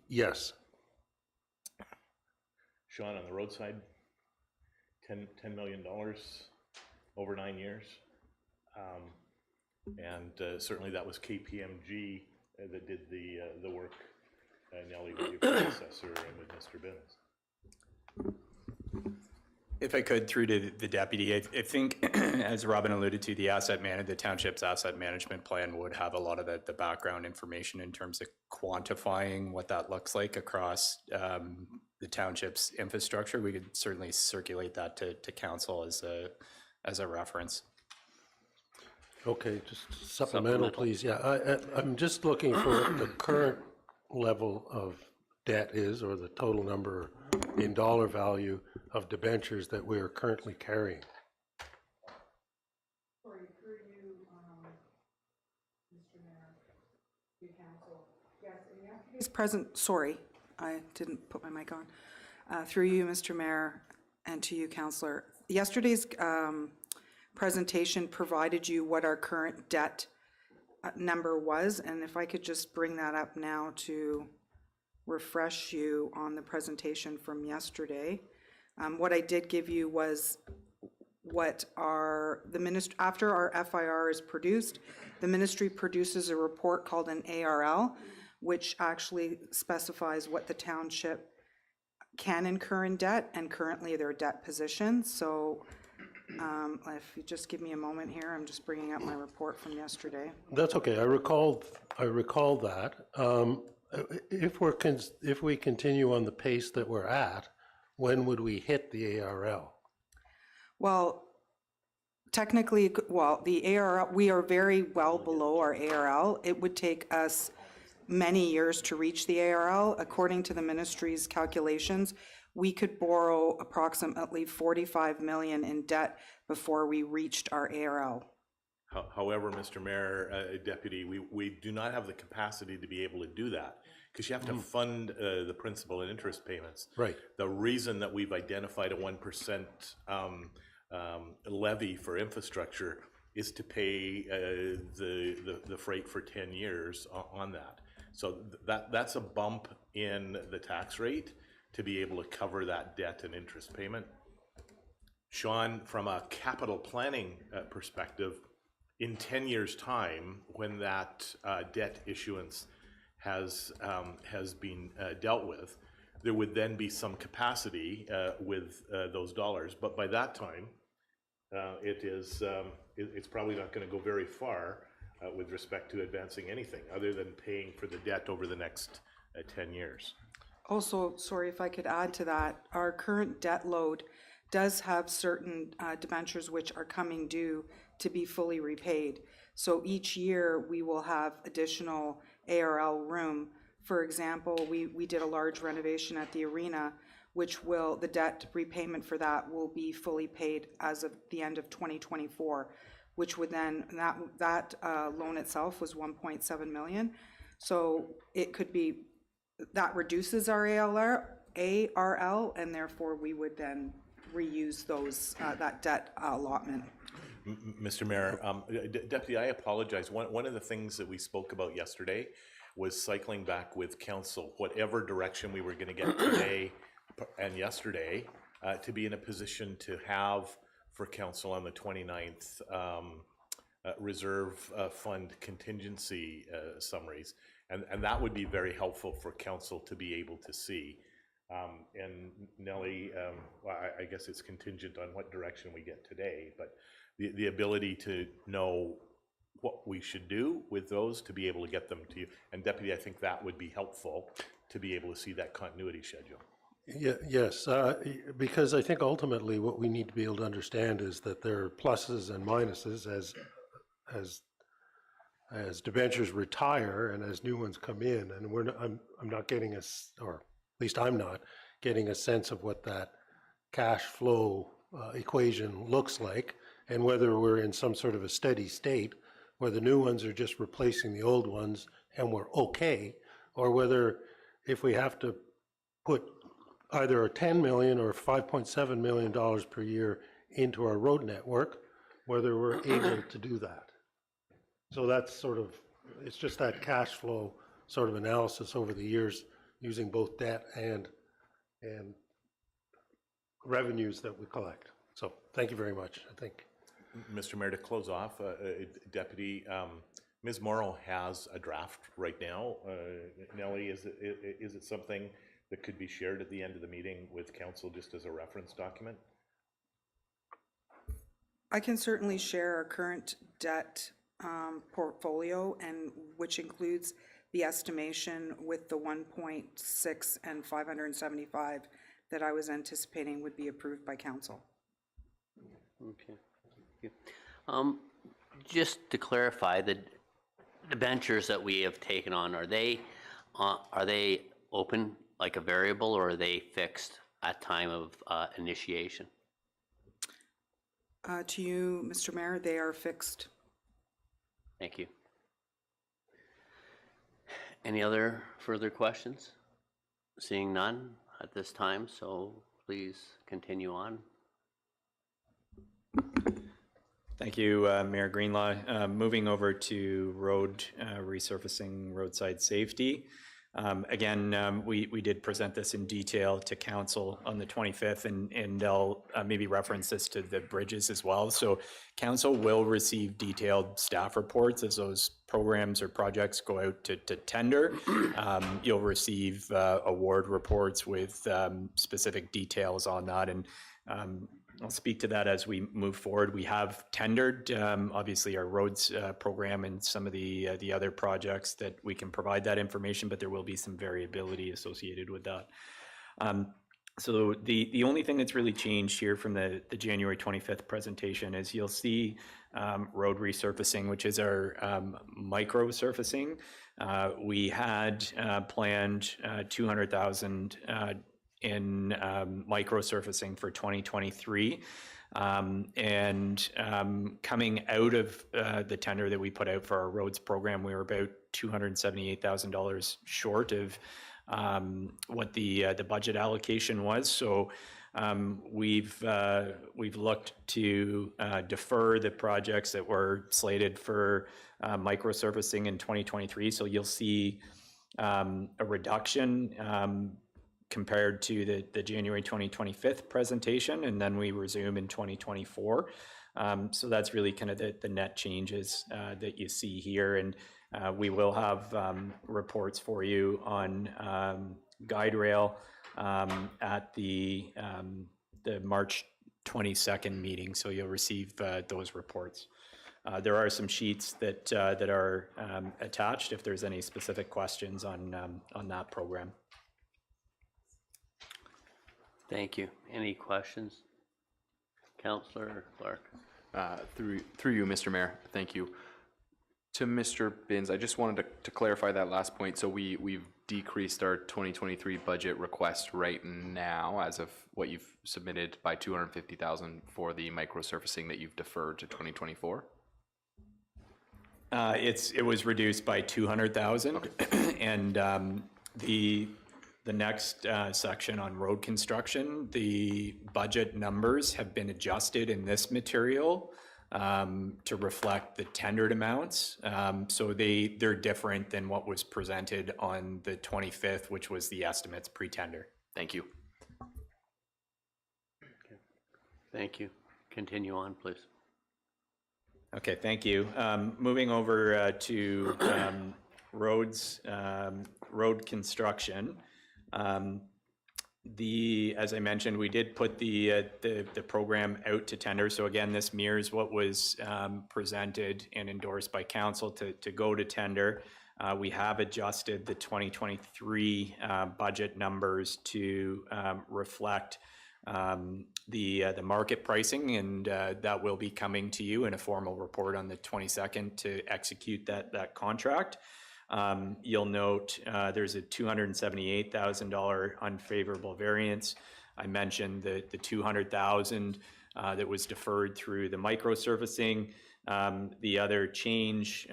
Yes. Sean, on the roadside, $10 million over 9 years. And certainly that was KPMG that did the work, Nellie, with your predecessor and with Mr. Binns. If I could, through to the deputy, I think, as Robin alluded to, the township's asset management plan would have a lot of the background information in terms of quantifying what that looks like across the township's infrastructure. We could certainly circulate that to council as a reference. Okay, just supplemental, please. Yeah, I'm just looking for what the current level of debt is, or the total number in dollar value of debentures that we are currently carrying. Sorry, through you, Mr. Mayor, the council. Yes, in yesterday's present, sorry, I didn't put my mic on. Through you, Mr. Mayor, and to you, Councillor. Yesterday's presentation provided you what our current debt number was, and if I could just bring that up now to refresh you on the presentation from yesterday. What I did give you was what after our FIR is produced, the ministry produces a report called an ARL, which actually specifies what the township can incur in debt and currently their debt position. So if you just give me a moment here, I'm just bringing up my report from yesterday. That's okay. I recall that. If we continue on the pace that we're at, when would we hit the ARL? Well, technically, the ARL, we are very well below our ARL. It would take us many years to reach the ARL. According to the ministry's calculations, we could borrow approximately $45 million in debt before we reached our ARL. However, Mr. Mayor, Deputy, we do not have the capacity to be able to do that because you have to fund the principal and interest payments. Right. The reason that we've identified a 1% levy for infrastructure is to pay the freight for 10 years on that. So that's a bump in the tax rate to be able to cover that debt and interest payment. Sean, from a capital planning perspective, in 10 years' time, when that debt issuance has been dealt with, there would then be some capacity with those dollars. But by that time, it's probably not going to go very far with respect to advancing anything other than paying for the debt over the next 10 years. Also, sorry if I could add to that, our current debt load does have certain debentures which are coming due to be fully repaid. So each year we will have additional ARL room. For example, we did a large renovation at the arena, which will, the debt repayment for that will be fully paid as of the end of 2024, which would then, that loan itself was 1.7 million. So it could be, that reduces our ARL, and therefore we would then reuse those, that debt allotment. Mr. Mayor, Deputy, I apologize. One of the things that we spoke about yesterday was cycling back with council, whatever direction we were going to get today and yesterday, to be in a position to have for council on the 29th reserve fund contingency summaries. And that would be very helpful for council to be able to see. And Nellie, I guess it's contingent on what direction we get today, but the ability to know what we should do with those to be able to get them to you. And Deputy, I think that would be helpful to be able to see that continuity schedule. Yeah, yes, because I think ultimately what we need to be able to understand is that there are pluses and minuses as debentures retire and as new ones come in, and I'm not getting or at least I'm not getting a sense of what that cash flow equation looks like, and whether we're in some sort of a steady state where the new ones are just replacing the old ones and we're okay, or whether if we have to put either a 10 million or $5.7 million per year into our road network, whether we're able to do that. So that's sort of, it's just that cash flow sort of analysis over the years using both debt and revenues that we collect. So thank you very much, I think. Mr. Mayor, to close off, Deputy, Ms. Morrow has a draft right now. Nellie, is it something that could be shared at the end of the meeting with council just as a reference document? I can certainly share our current debt portfolio, and which includes the estimation with the 1.6 and 575 that I was anticipating would be approved by council. Okay. Just to clarify, the debentures that we have taken on, are they open like a variable, or are they fixed at time of initiation? To you, Mr. Mayor, they are fixed. Thank you. Any other further questions? Seeing none at this time, so please continue on. Thank you, Mayor Greenlaw. Moving over to road resurfacing, roadside safety. Again, we did present this in detail to council on the 25th, and I'll maybe reference this to the bridges as well. So council will receive detailed staff reports as those programs or projects go out to tender. You'll receive award reports with specific details on that, and I'll speak to that as we move forward. We have tendered, obviously, our roads program and some of the other projects that we can provide that information, but there will be some variability associated with that. So the only thing that's really changed here from the January 25th presentation is you'll see road resurfacing, which is our micro surfacing. We had planned 200,000 in micro surfacing for 2023. Coming out of the tender that we put out for our roads program, we were about $278,000 short of what the budget allocation was. So we've looked to defer the projects that were slated for microservicing in 2023. So you'll see a reduction compared to the January 2025 presentation, and then we resume in 2024. So that's really kind of the net changes that you see here. And we will have reports for you on guide rail at the March 22nd meeting. So you'll receive those reports. There are some sheets that are attached if there's any specific questions on that program. Thank you. Any questions? Councillor Clark. Through you, Mr. Mayor, thank you. To Mr. Binns, I just wanted to clarify that last point. So we've decreased our 2023 budget request right now, as of what you've submitted, by $250,000 for the microsurfacing that you've deferred to 2024. It was reduced by 200,000, okay. And the next section on road construction, the budget numbers have been adjusted in this material to reflect the tendered amounts. So they're different than what was presented on the 25th, which was the estimates pre-tender. Thank you. Okay. Thank you. Continue on, please. Okay, thank you. Moving over to roads, road construction. As I mentioned, we did put the program out to tender. So again, this mirrors what was presented and endorsed by council to go to tender. We have adjusted the 2023 budget numbers to reflect the market pricing, and that will be coming to you in a formal report on the 22nd to execute that contract. You'll note there's a $278,000 unfavorable variance. I mentioned the $200,000 that was deferred through the microsurfacing. The other change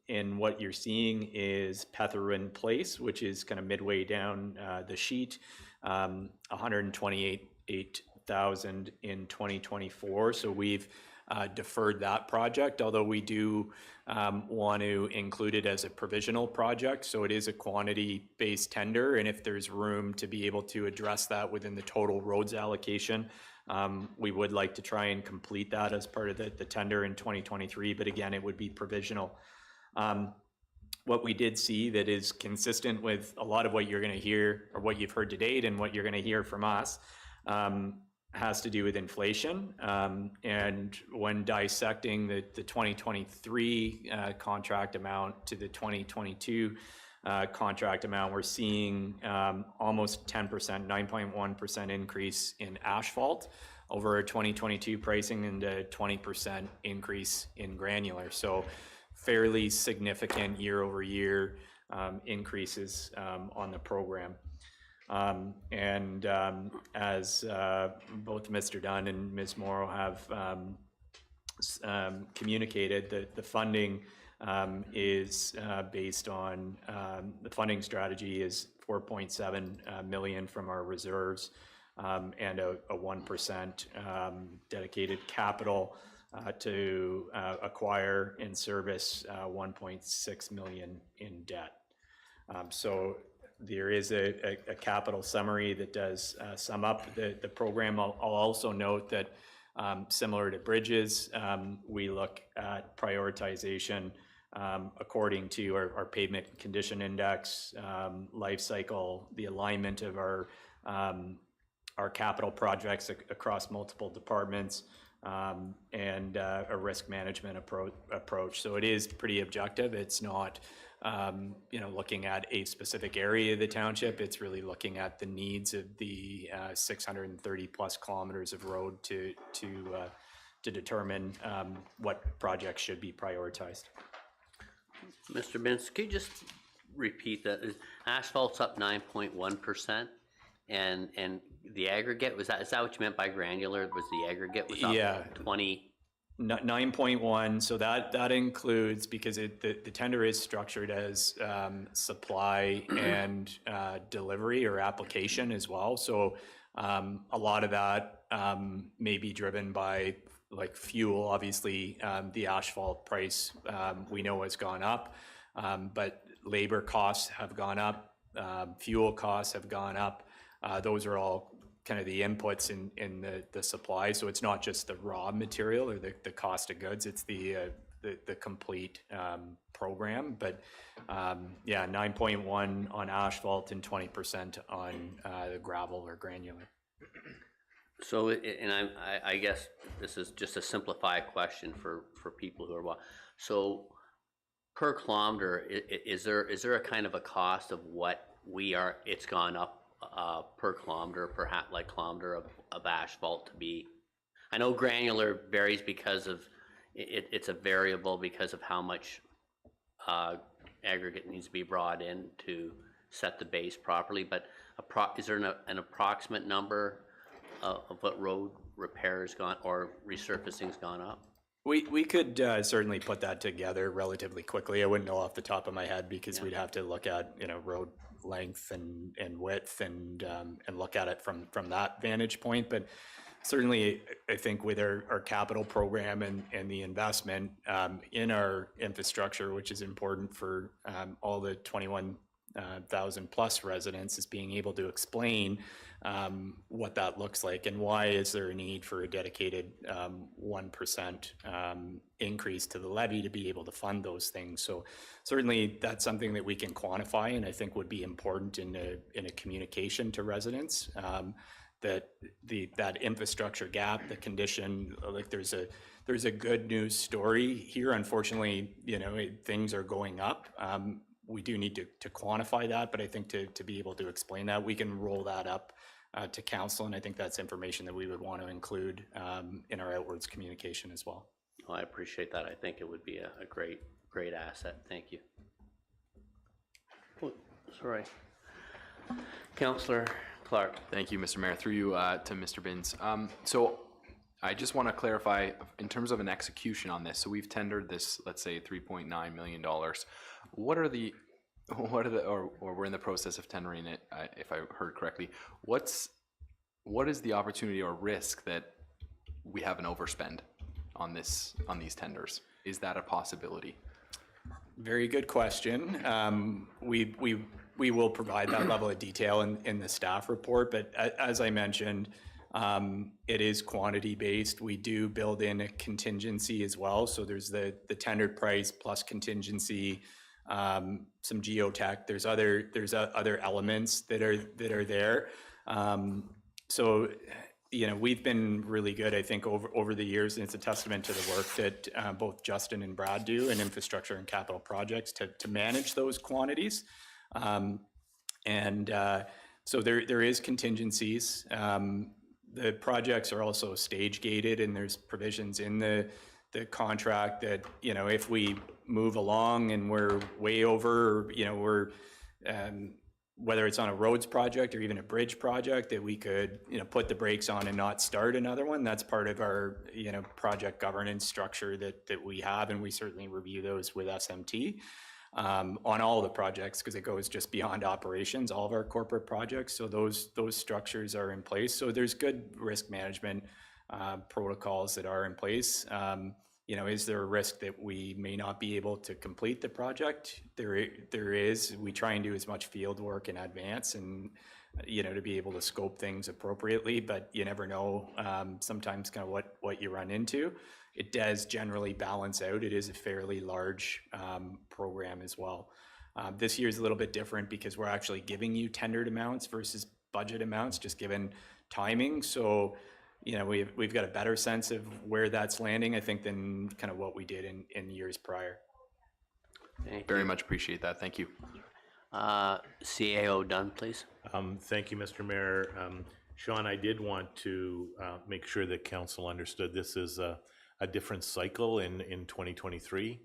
in what you're seeing is Petherwin Place, which is kind of midway down the sheet, $128,000 in 2024. So we've deferred that project, although we do want to include it as a provisional project. So it is a quantity-based tender, and if there's room to be able to address that within the total roads allocation, we would like to try and complete that as part of the tender in 2023, but again, it would be provisional. What we did see that is consistent with a lot of what you're going to hear, or what you've heard to date and what you're going to hear from us, has to do with inflation. And when dissecting the 2023 contract amount to the 2022 contract amount, we're seeing almost 10%, 9.1% increase in asphalt over our 2022 pricing, and a 20% increase in granular. So fairly significant year over year increases on the program. As both Mr. Dunn and Ms. Morrow have communicated, the funding is based on, the funding strategy is 4.7 million from our reserves, and a 1% dedicated capital to acquire and service 1.6 million in debt. So there is a capital summary that does sum up the program. I'll also note that similar to bridges, we look at prioritization according to our pavement condition index, life cycle, the alignment of our capital projects across multiple departments, and a risk management approach. So it is pretty objective. It's not looking at a specific area of the township. It's really looking at the needs of the 630 plus kilometers of road to determine what projects should be prioritized. Mr. Binns, could you just repeat that? Asphalt's up 9.1%, And the aggregate, is that what you meant by granular? Was the aggregate was up Yeah. 20? 9.1, so that includes, because the tender is structured as supply and delivery or application as well. So a lot of that may be driven by like fuel. Obviously, the asphalt price we know has gone up, but labor costs have gone up, fuel costs have gone up. Those are all kind of the inputs in the supply. So it's not just the raw material or the cost of goods, it's the complete program. But yeah, 9.1 on asphalt and 20% on the gravel or granular. So, and I guess this is just a simplified question for people who are, so per kilometer, is there a kind of a cost of what it's gone up per kilometer, perhaps like kilometer of asphalt to be? I know granular varies because of it's a variable because of how much aggregate needs to be brought in to set the base properly, but is there an approximate number of what road repairs gone or resurfacing's gone up? We could certainly put that together relatively quickly. I wouldn't know off the top of my head because we'd have to look at road length and width and look at it from that vantage point. But certainly, I think with our capital program and the investment in our infrastructure, which is important for all the 21,000 plus residents, is being able to explain what that looks like and why is there a need for a dedicated 1% increase to the levy to be able to fund those things. So certainly that's something that we can quantify and I think would be important in a communication to residents, that that infrastructure gap, the condition, like there's a good news story here. Unfortunately, things are going up. We do need to quantify that, but I think to be able to explain that, we can roll that up to council, and I think that's information that we would want to include in our outwards communication as well. Well, I appreciate that. I think it would be a great asset. Thank you. Oh, sorry. Councillor Clark. Thank you, Mr. Mayor. Through you to Mr. Binns. So I just want to clarify in terms of an execution on this. So we've tendered this, let's say $3.9 million. What are the, or we're in the process of tendering it, if I heard correctly. What is the opportunity or risk that we have an overspend on these tenders? Is that a possibility? Very good question. We will provide that level of detail in the staff report, but as I mentioned, it is quantity based. We do build in a contingency as well. So there's the tendered price plus contingency, some geotech. There's other elements that are there. So we've been really good, I think, over the years, and it's a testament to the work that both Justin and Brad do in infrastructure and capital projects to manage those quantities. So there is contingencies. The projects are also stage gated, and there's provisions in the contract that if we move along and we're way over, we're whether it's on a roads project or even a bridge project, that we could put the brakes on and not start another one. That's part of our project governance structure that we have, and we certainly review those with SMT on all the projects, because it goes just beyond operations, all of our corporate projects. So those structures are in place. So there's good risk management protocols that are in place. Is there a risk that we may not be able to complete the project? There is. We try and do as much field work in advance and to be able to scope things appropriately, but you never know sometimes kind of what you run into. It does generally balance out. It is a fairly large program as well. This year is a little bit different because we're actually giving you tendered amounts versus budget amounts, just given timing. So we've got a better sense of where that's landing, I think, than kind of what we did in years prior. Very much appreciate that. Thank you. CAO Dunn, please. Thank you, Mr. Mayor. Sean, I did want to make sure that council understood this is a different cycle in 2023.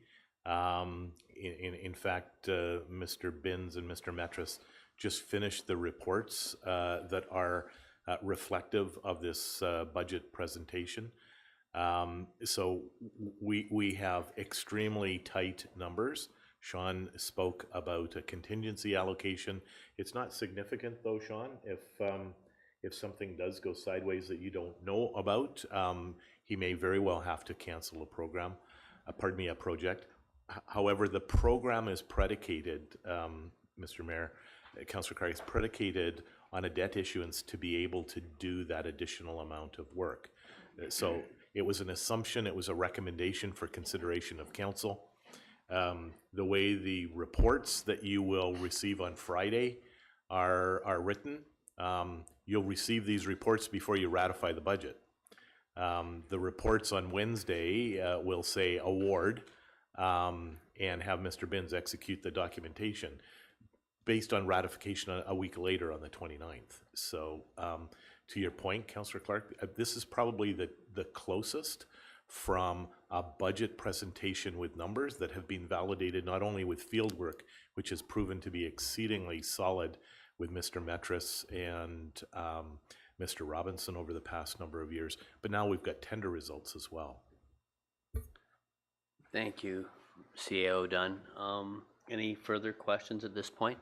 In fact, Mr. Binns and Mr. Metris just finished the reports that are reflective of this budget presentation. So we have extremely tight numbers. Sean spoke about a contingency allocation. It's not significant though, Sean. If something does go sideways that you don't know about, he may very well have to cancel a program, a project. However, the program is predicated, Mr. Mayor, Councillor Carr, is predicated on a debt issuance to be able to do that additional amount of work. So it was an assumption, it was a recommendation for consideration of council. The way the reports that you will receive on Friday are written, you'll receive these reports before you ratify the budget. The reports on Wednesday will say award and have Mr. Binns execute the documentation based on ratification a week later on the 29th. So to your point, Councillor Clark, this is probably the closest from a budget presentation with numbers that have been validated not only with field work, which has proven to be exceedingly solid with Mr. Metris and Mr. Robinson over the past number of years, but now we've got tender results as well. Thank you, CAO Dunn. Any further questions at this point?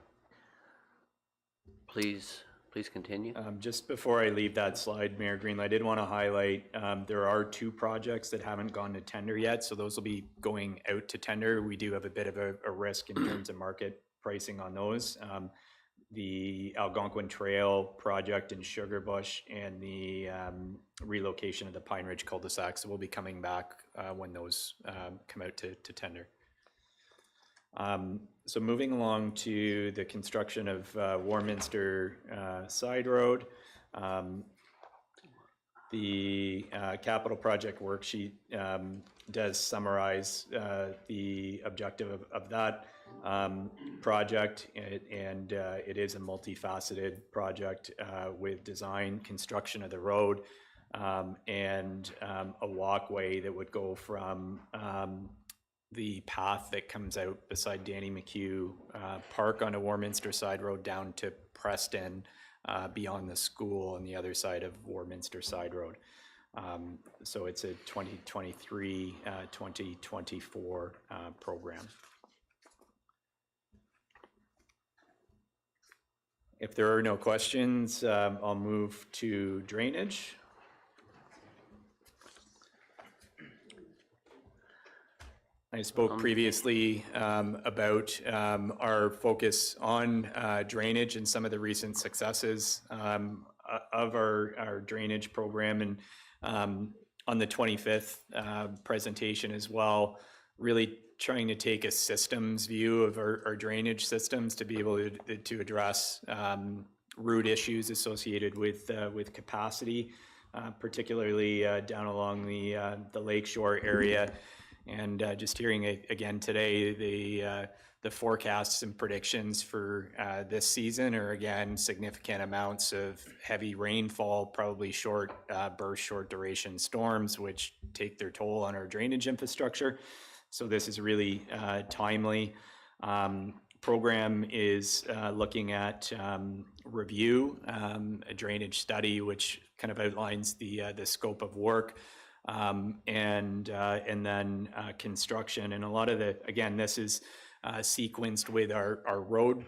Please continue. Just before I leave that slide, Mayor Greenlee, I did want to highlight there are 2 projects that haven't gone to tender yet, so those will be going out to tender. We do have a bit of a risk in terms of market pricing on those. The Algonquin Trail project in Sugarbush and the relocation of the Pine Ridge cul-de-sac, so we'll be coming back when those come out to tender. So moving along to the construction of Warminster Side Road, the capital project worksheet does summarize the objective of that project, and it is a multifaceted project with design, construction of the road, and a walkway that would go from the path that comes out beside Danny McHugh Park onto Warminster Side Road down to Preston beyond the school on the other side of Warminster Side Road. So it's a 2023-2024 program. If there are no questions, I'll move to drainage. I spoke previously about our focus on drainage and some of the recent successes of our drainage program, and on the 25th presentation as well, really trying to take a systems view of our drainage systems to be able to address root issues associated with capacity, particularly down along the lakeshore area. And just hearing again today, the forecasts and predictions for this season are again significant amounts of heavy rainfall, probably short burst, short duration storms, which take their toll on our drainage infrastructure. So this is really timely. Program is looking at review, a drainage study, which kind of outlines the scope of work. And then construction, and a lot of again, this is sequenced with our road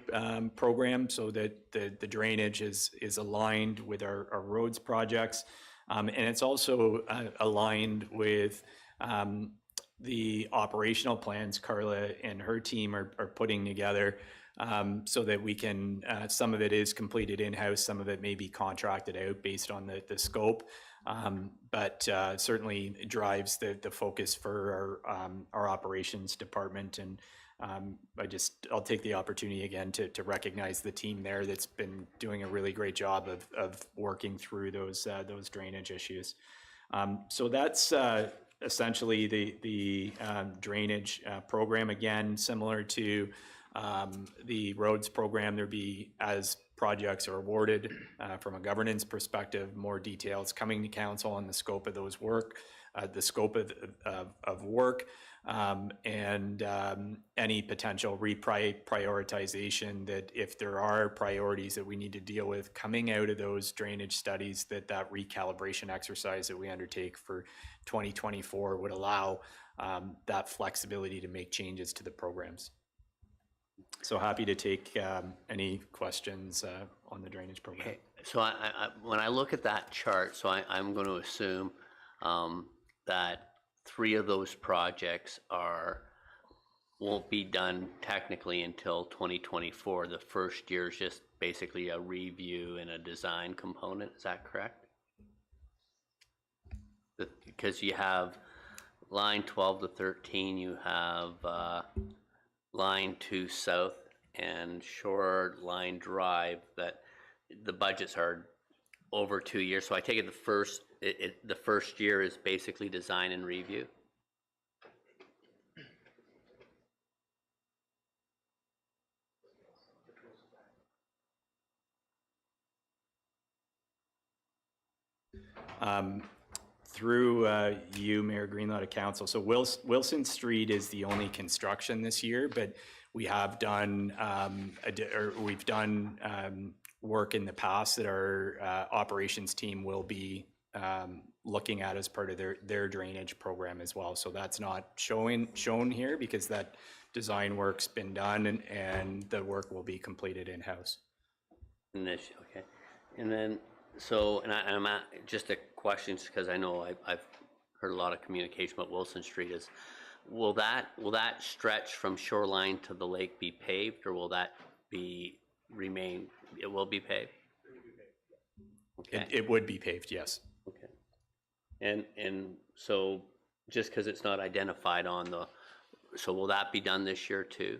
program, so that the drainage is aligned with our roads projects, and it's also aligned with the operational plans Carla and her team are putting together, so that we can, some of it is completed in-house, some of it may be contracted out based on the scope. But certainly drives the focus for our operations department, and I'll take the opportunity again to recognize the team there that's been doing a really great job of working through those drainage issues. So that's essentially the drainage program. Again, similar to the roads program, there'd be, as projects are awarded from a governance perspective, more details coming to council on the scope of those work, the scope of work, and any potential reprioritization that if there are priorities that we need to deal with coming out of those drainage studies, that recalibration exercise that we undertake for 2024 would allow that flexibility to make changes to the programs. So happy to take any questions on the drainage program. Okay. So when I look at that chart, so I'm going to assume that 3 of those projects won't be done technically until 2024. The first year is just basically a review and a design component. Is that correct? Because you have line 12 to 13, you have line 2 south and Shore Line Drive, that the budgets are over 2 years. So I take it the first year is basically design and review. Through you, Mayor Greenlaw, to council. So Wilson Street is the only construction this year, but we have done work in the past that our operations team will be looking at as part of their drainage program as well. So that's not shown here because that design work's been done and the work will be completed in-house. Okay, and then I'm at just a question because I know I've heard a lot of communication about Wilson Street. Will that stretch from shoreline to the lake be paved, or will that remain? It will be paved. Okay. It would be paved, yes. Okay. And so just because it's not identified so will that be done this year too,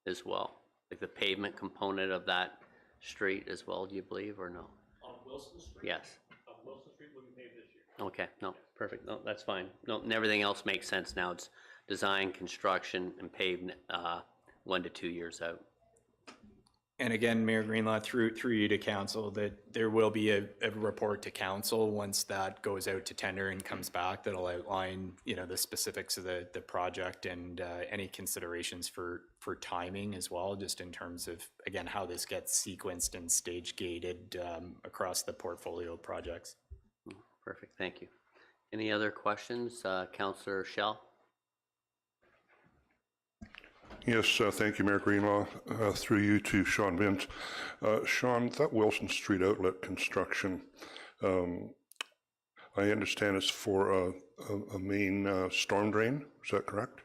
as well? Like the pavement component of that street as well, do you believe, or no? On Wilson Street? Yes. Wilson Street will be paved this year. Okay, no, perfect, no, that's fine. No, and everything else makes sense now. It's design, construction, and paved 1 to 2 years out. And again, Mayor Greenlaw, through you to council, that there will be a report to council once that goes out to tender and comes back that'll outline, the specifics of the project and any considerations for timing as well, just in terms of, again, how this gets sequenced and stage gated across the portfolio of projects. Perfect, thank you. Any other questions, Councillor Schell? Yes, thank you, Mayor Greenlaw. Through you to Sean Vince. Sean, that Wilson Street outlet construction, I understand it's for a main storm drain. Is that correct?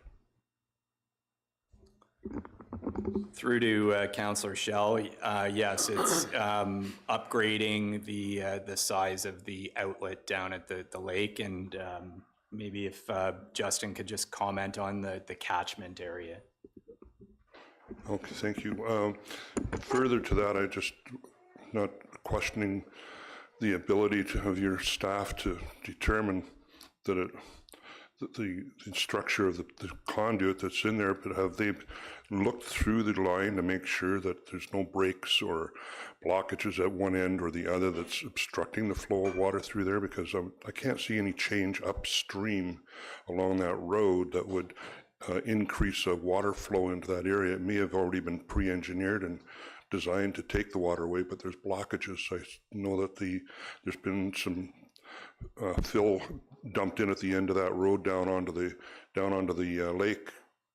Through to Councillor Schell, yes, it's upgrading the size of the outlet down at the lake, and maybe if Justin could just comment on the catchment area. Okay, thank you. Further to that, I just not questioning the ability of your staff to determine that the structure of the conduit that's in there, but have they looked through the line to make sure that there's no breaks or blockages at one end or the other that's obstructing the flow of water through there? Because I can't see any change upstream along that road that would increase of water flow into that area. It may have already been pre-engineered and designed to take the water away, but there's blockages. I know that there's been some fill dumped in at the end of that road down onto the lake,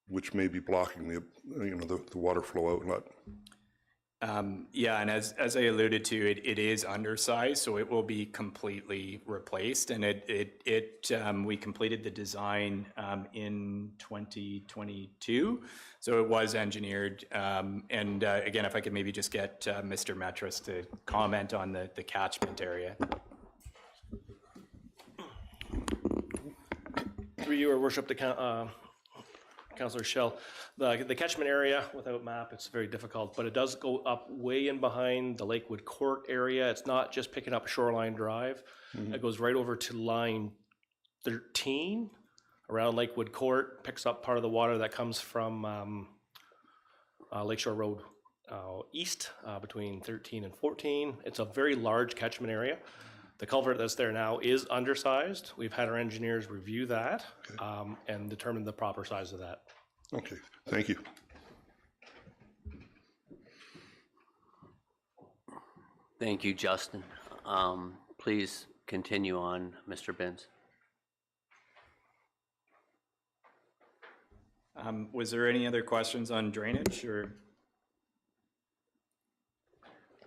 which may be blocking the water flow outlet. Yeah, and as I alluded to, it is undersized, so it will be completely replaced. And we completed the design in 2022, so it was engineered. And again, if I could maybe just get Mr. Metras to comment on the catchment area. Through your worship, Councillor Schell, the catchment area without map, it's very difficult, but it does go up way in behind the Lakewood Court area. It's not just picking up Shoreline Drive. Mm-hmm. It goes right over to line 13 around Lakewood Court, picks up part of the water that comes from Lakeshore Road east between 13 and 14. It's a very large catchment area. The culvert that's there now is undersized. We've had our engineers review that and determine the proper size of that. Okay, thank you. Thank you, Justin. Please continue on, Mr. Binns. Was there any other questions on drainage or?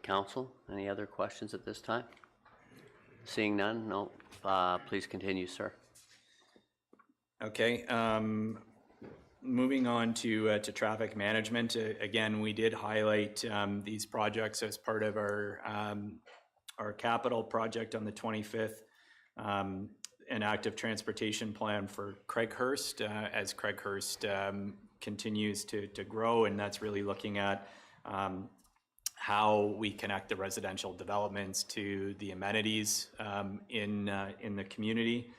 Council, any other questions at this time? Seeing none, no. Please continue, sir. Okay, moving on to traffic management. Again, we did highlight these projects as part of our capital project on the 25th. An active transportation plan for Craighurst as Craighurst continues to grow, and that's really looking at how we connect the residential developments to the amenities in the community.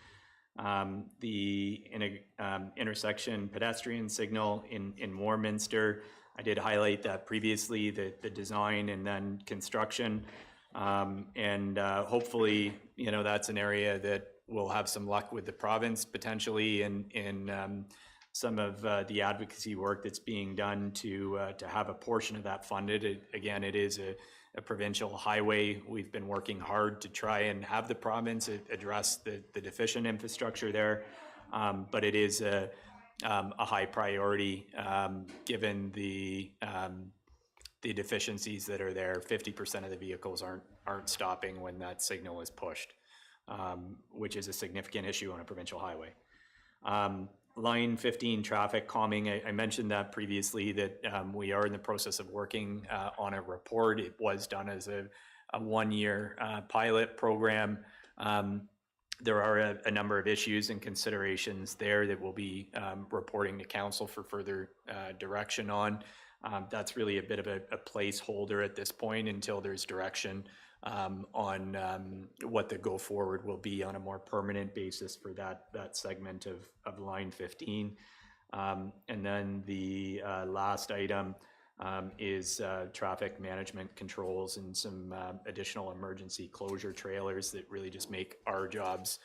The intersection pedestrian signal in Warminster, I did highlight that previously, the design and then construction. And hopefully, that's an area that we'll have some luck with the province potentially in some of the advocacy work that's being done to have a portion of that funded. Again, it is a provincial highway. We've been working hard to try and have the province address the deficient infrastructure there, but it is a high priority given the deficiencies that are there. 50% of the vehicles aren't stopping when that signal is pushed, which is a significant issue on a provincial highway. Line 15 traffic calming, I mentioned that previously, that we are in the process of working on a report. It was done as a one-year pilot program. There are a number of issues and considerations there that we'll be reporting to council for further direction on. That's really a bit of a placeholder at this point until there's direction on what the go forward will be on a more permanent basis for that segment of line 15. And then the last item is traffic management controls and some additional emergency closure trailers that really just make our jobs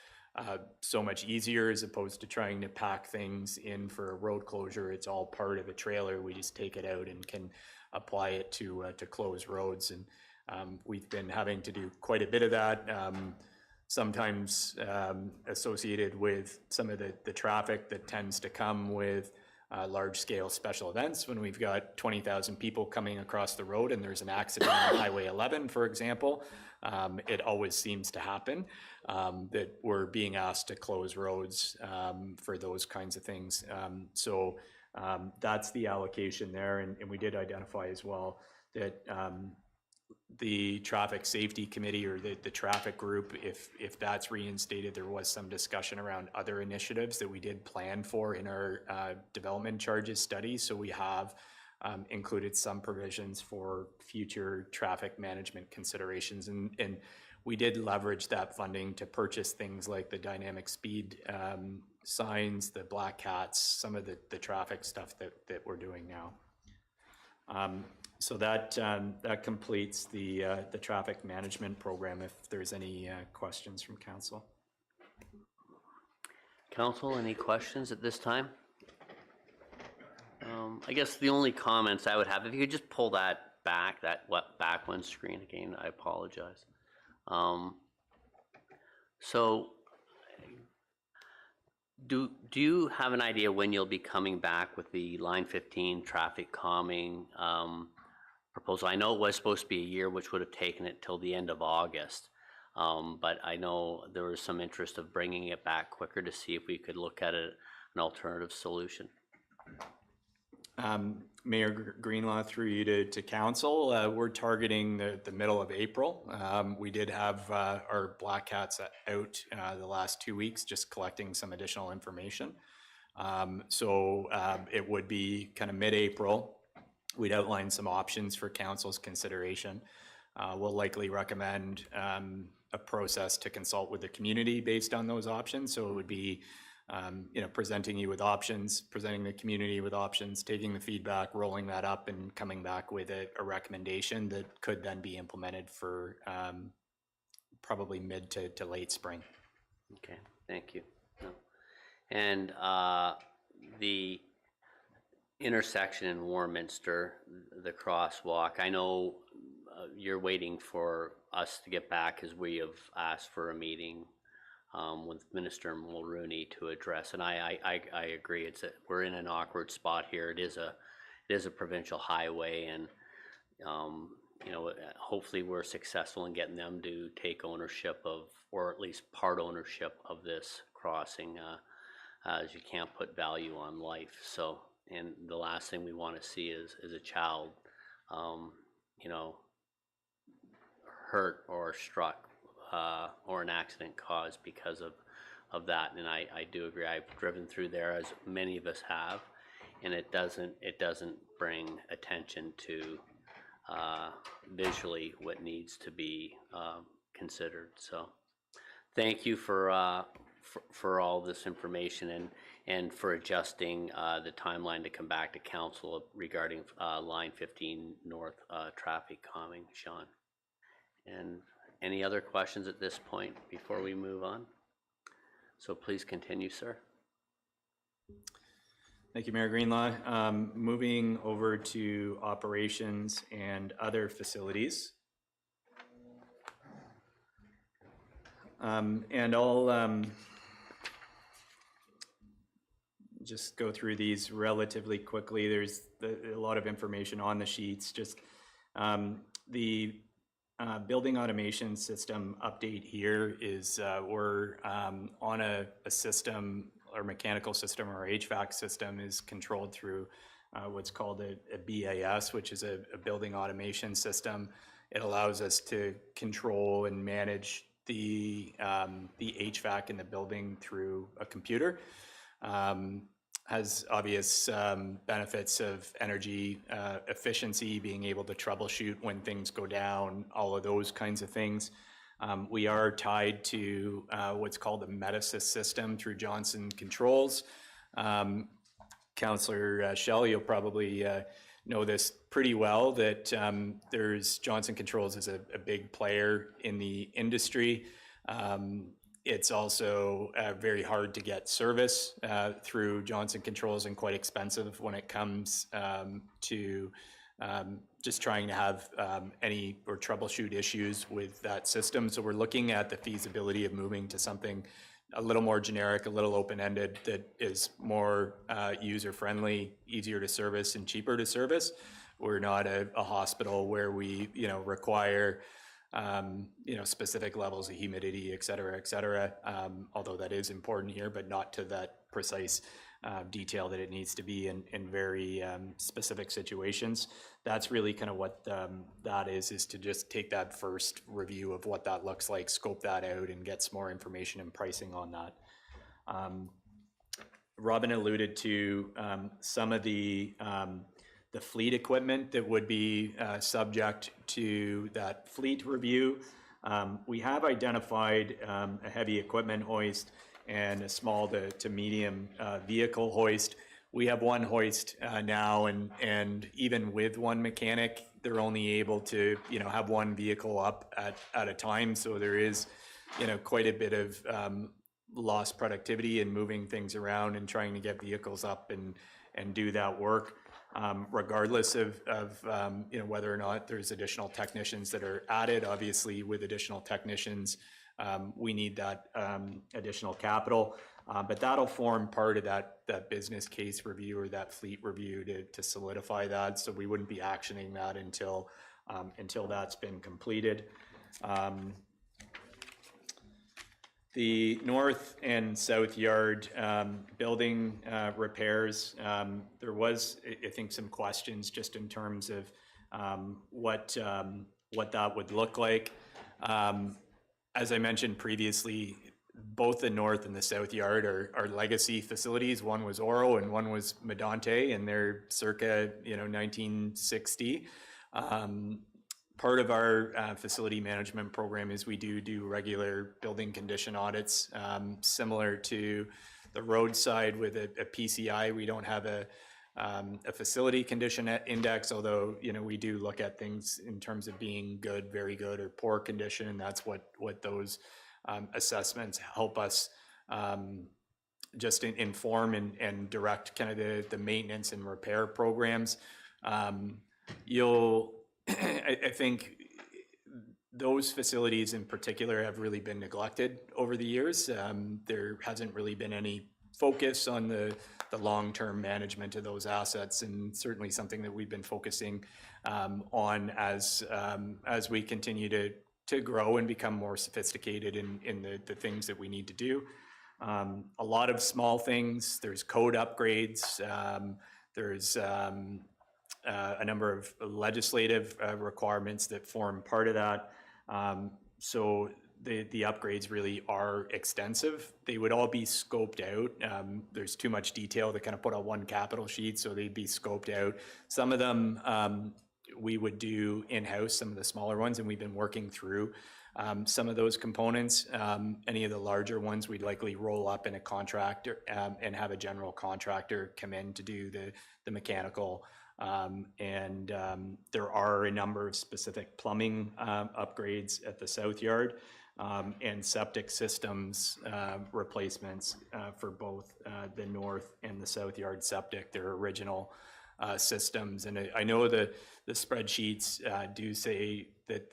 so much easier, as opposed to trying to pack things in for a road closure. It's all part of a trailer. We just take it out and can apply it to close roads. And we've been having to do quite a bit of that, sometimes associated with some of the traffic that tends to come with large-scale special events. When we've got 20,000 people coming across the road and there's an accident on Highway 11, for example, it always seems to happen that we're being asked to close roads for those kinds of things. So that's the allocation there. And we did identify as well that the traffic safety committee, or the traffic group, if that's reinstated, there was some discussion around other initiatives that we did plan for in our development charges study. So we have included some provisions for future traffic management considerations, and we did leverage that funding to purchase things like the dynamic speed signs, the black cats, some of the traffic stuff that we're doing now. So that completes the traffic management program. If there's any questions from council. Council, any questions at this time? I guess the only comments I would have, if you could just pull that back one screen again, I apologize. So do you have an idea when you'll be coming back with the line 15 traffic calming proposal? I know it was supposed to be a year, which would have taken it till the end of August. But I know there was some interest of bringing it back quicker to see if we could look at an alternative solution. Mayor Greenlaw, through you to council, we're targeting the middle of April. We did have our black cats out the last 2 weeks, just collecting some additional information. So it would be kind of mid-April. We'd outline some options for council's consideration. We'll likely recommend a process to consult with the community based on those options. So it would be presenting you with options, presenting the community with options, taking the feedback, rolling that up, and coming back with a recommendation that could then be implemented for probably mid to late spring. Okay, thank you. No. And the intersection in Warminster, the crosswalk, I know you're waiting for us to get back as we have asked for a meeting with Minister Mulrooney to address, and I agree. We're in an awkward spot here. It is a provincial highway, and you know, hopefully we're successful in getting them to take ownership of, or at least part ownership of this crossing, as you can't put value on life. So, and the last thing we want to see is a child, you know, hurt or struck, or an accident caused because of that. And I do agree. I've driven through there, as many of us have, and it doesn't bring attention to visually what needs to be considered. So thank you for all this information, and for adjusting the timeline to come back to council regarding line 15 north traffic calming, Sean. And any other questions at this point before we move on? So please continue, sir. Thank you, Mayor Greenlaw. Moving over to operations and other facilities. And I'll just go through these relatively quickly. There's a lot of information on the sheets. Just the building automation system update here is we're on a system, or mechanical system, or HVAC system is controlled through what's called a BAS, which is a building automation system. It allows us to control and manage the HVAC in the building through a computer. Has obvious benefits of energy efficiency, being able to troubleshoot when things go down, all of those kinds of things. We are tied to what's called a Metasys system through Johnson Controls. Councillor Shell, you'll probably know this pretty well, that Johnson Controls is a big player in the industry. It's also very hard to get service through Johnson Controls, and quite expensive when it comes to just trying to have any or troubleshoot issues with that system. So we're looking at the feasibility of moving to something a little more generic, a little open-ended, that is more user-friendly, easier to service, and cheaper to service. We're not a hospital where we, require specific levels of humidity, et cetera, although that is important here, but not to that precise detail that it needs to be in very specific situations. That's really kind of what that is to just take that first review of what that looks like, scope that out, and get some more information and pricing on that. Robin alluded to some of the fleet equipment that would be subject to that fleet review. We have identified a heavy equipment hoist and a small to medium vehicle hoist. We have one hoist now, and even with one mechanic, they're only able to have one vehicle up at a time. So there is quite a bit of lost productivity in moving things around and trying to get vehicles up and do that work. Regardless of whether or not there's additional technicians that are added. Obviously, with additional technicians, we need that additional capital, but that'll form part of that business case review, or that fleet review, to solidify that. So we wouldn't be actioning that until that's been completed. The north and south yard building repairs, there was, I think, some questions just in terms of what that would look like. As I mentioned previously, both the north and the south yard are legacy facilities. One was Oro and one was Medonte, and they're circa 1960. Part of our facility management program is we do regular building condition audits, similar to the roadside with a PCI. We don't have a facility condition index, although, you know, we do look at things in terms of being good, very good, or poor condition, and that's what those assessments help us just inform and direct kind of the maintenance and repair programs. I think those facilities in particular have really been neglected over the years. There hasn't really been any focus on the long-term management of those assets, and certainly something that we've been focusing on as we continue to grow and become more sophisticated in the things that we need to do. A lot of small things. There's code upgrades. There's a number of legislative requirements that form part of that. So the upgrades really are extensive. They would all be scoped out. There's too much detail to kind of put on one capital sheet, so they'd be scoped out. Some of them we would do in-house, some of the smaller ones, and we've been working through some of those components. Any of the larger ones, we'd likely roll up in a contractor and have a general contractor come in to do the mechanical. And there are a number of specific plumbing upgrades at the South Yard and septic systems replacements for both the North and the South Yard septic, their original systems. And I know the spreadsheets do say that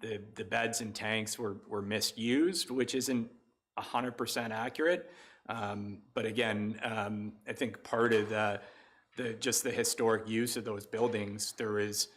the beds and tanks were misused, which isn't 100% accurate. But again, I think part of just the historic use of those buildings, there was,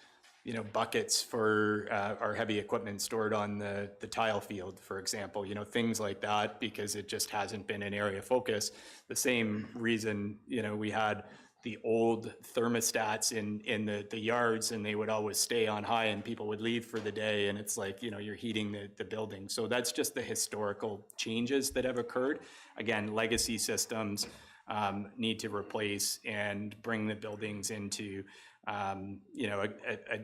you know, buckets for our heavy equipment stored on the tile field, for example, you know, things like that, because it just hasn't been an area of focus. The same reason, you know, we had the old thermostats in the yards, and they would always stay on high and people would leave for the day, and it's like, you know, you're heating the building. So that's just the historical changes that have occurred. Again, legacy systems need to replace and bring the buildings into you know,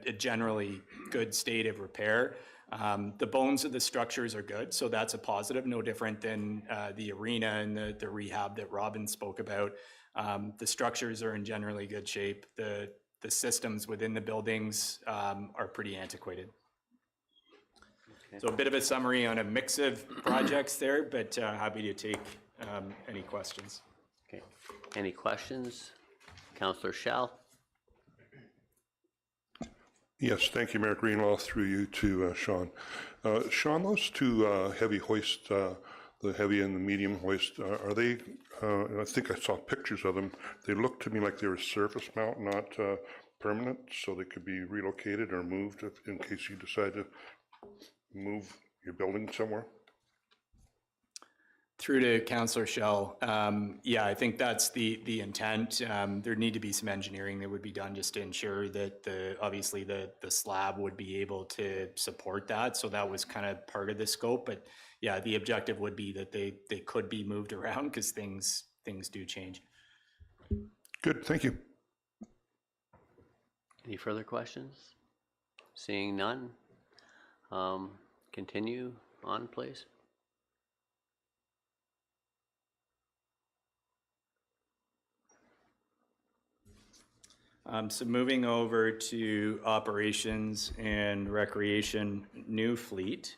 a generally good state of repair. The bones of the structures are good, so that's a positive, no different than the arena and the rehab that Robin spoke about. The structures are in generally good shape. The systems within the buildings are pretty antiquated. Okay. So a bit of a summary on a mix of projects there, but happy to take any questions. Okay. Any questions? Councillor Schell. Yes, thank you, Mayor Greenlaw, through you to Sean. Sean, those two heavy hoists, the heavy and the medium hoist, are they, I think I saw pictures of them, they look to me like they were surface mount, not permanent, so they could be relocated or moved in case you decide to move your building somewhere? Through to Councillor Schell, yeah, I think that's the intent. There need to be some engineering that would be done just to ensure that obviously the slab would be able to support that. So that was kind of part of the scope. But yeah, the objective would be that they could be moved around because things do change. Good, thank you. Any further questions? Seeing none, continue on, please. So moving over to operations and recreation, new fleet.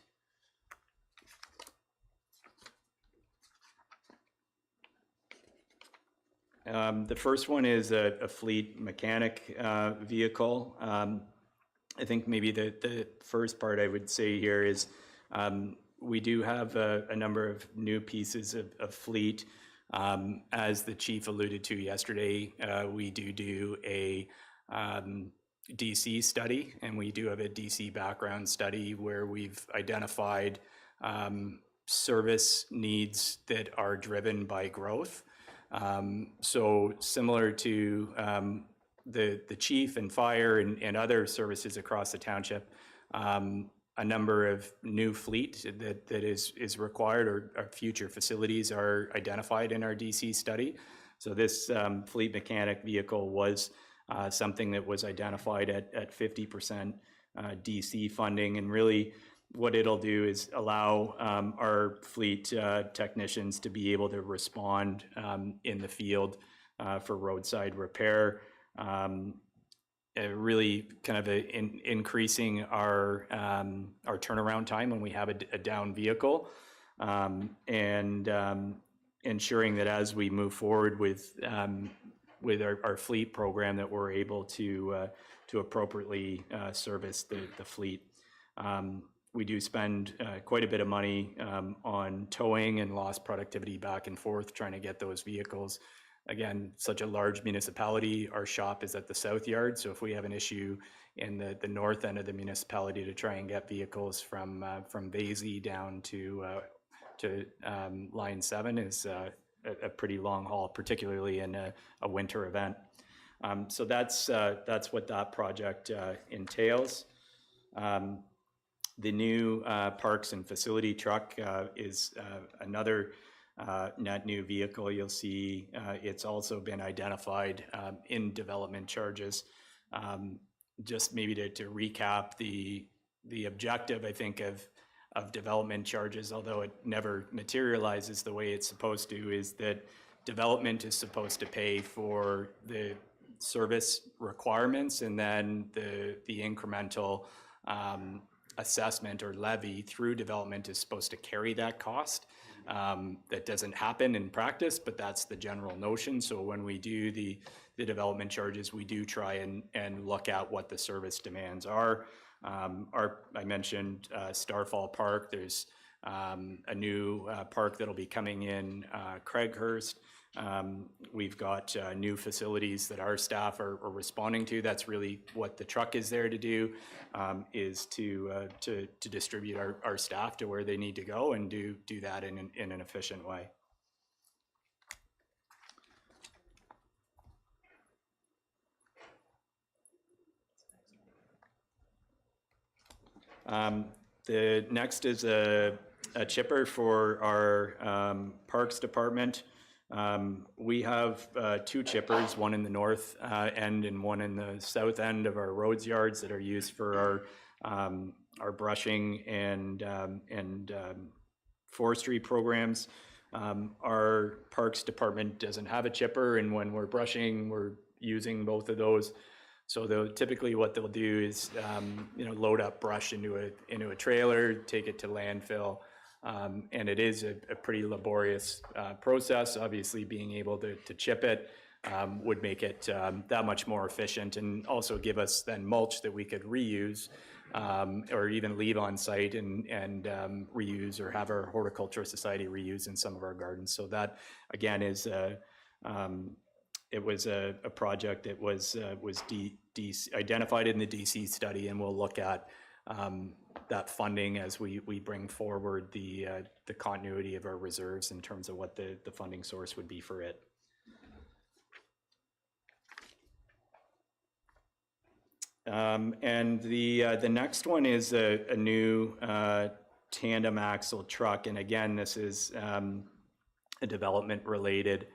The first one is a fleet mechanic vehicle. I think maybe the first part I would say here is we do have a number of new pieces of fleet. As the chief alluded to yesterday, we do a DC study, and we do have a DC background study where we've identified service needs that are driven by growth. So similar to the chief and fire and other services across the township, a number of new fleet that is required, or future facilities are identified in our DC study. So this fleet mechanic vehicle was something that was identified at 50% DC funding, and really what it'll do is allow our fleet technicians to be able to respond in the field for roadside repair. Really kind of increasing our turnaround time when we have a down vehicle, and ensuring that as we move forward with our fleet program, that we're able to appropriately service the fleet. We do spend quite a bit of money on towing and lost productivity back and forth, trying to get those vehicles. Again, such a large municipality, our shop is at the south yard, so if we have an issue in the north end of the municipality to try and get vehicles from Vasey down to Line 7 is a pretty long haul, particularly in a winter event. So that's what that project entails. The new parks and facility truck is another net new vehicle. You'll see it's also been identified in development charges. Just maybe to recap the objective, I think, of development charges, although it never materializes the way it's supposed to, is that development is supposed to pay for the service requirements, and then the incremental assessment or levy through development is supposed to carry that cost. That doesn't happen in practice, but that's the general notion. So when we do the development charges, we do try and look at what the service demands are. I mentioned Starfall Park. There's a new park that'll be coming in Craighurst. We've got new facilities that our staff are responding to. That's really what the truck is there to do, is to distribute our staff to where they need to go and do that in an efficient way. The next is a chipper for our Parks Department. We have two chippers, one in the north end and one in the south end of our roads yards that are used for our brushing and forestry programs. Our Parks Department doesn't have a chipper, and when we're brushing, we're using both of those. So typically what they'll do is load up brush into a trailer, take it to landfill. And it is a pretty laborious process. Obviously, being able to chip it would make it that much more efficient, and also give us then mulch that we could reuse or even leave on site and reuse, or have our Horticulture Society reuse in some of our gardens. So that, again, is it was a project that was identified in the DC study, and we'll look at that funding as we bring forward the continuity of our reserves in terms of what the funding source would be for it. And the next one is a new tandem axle truck, and again, this is a development related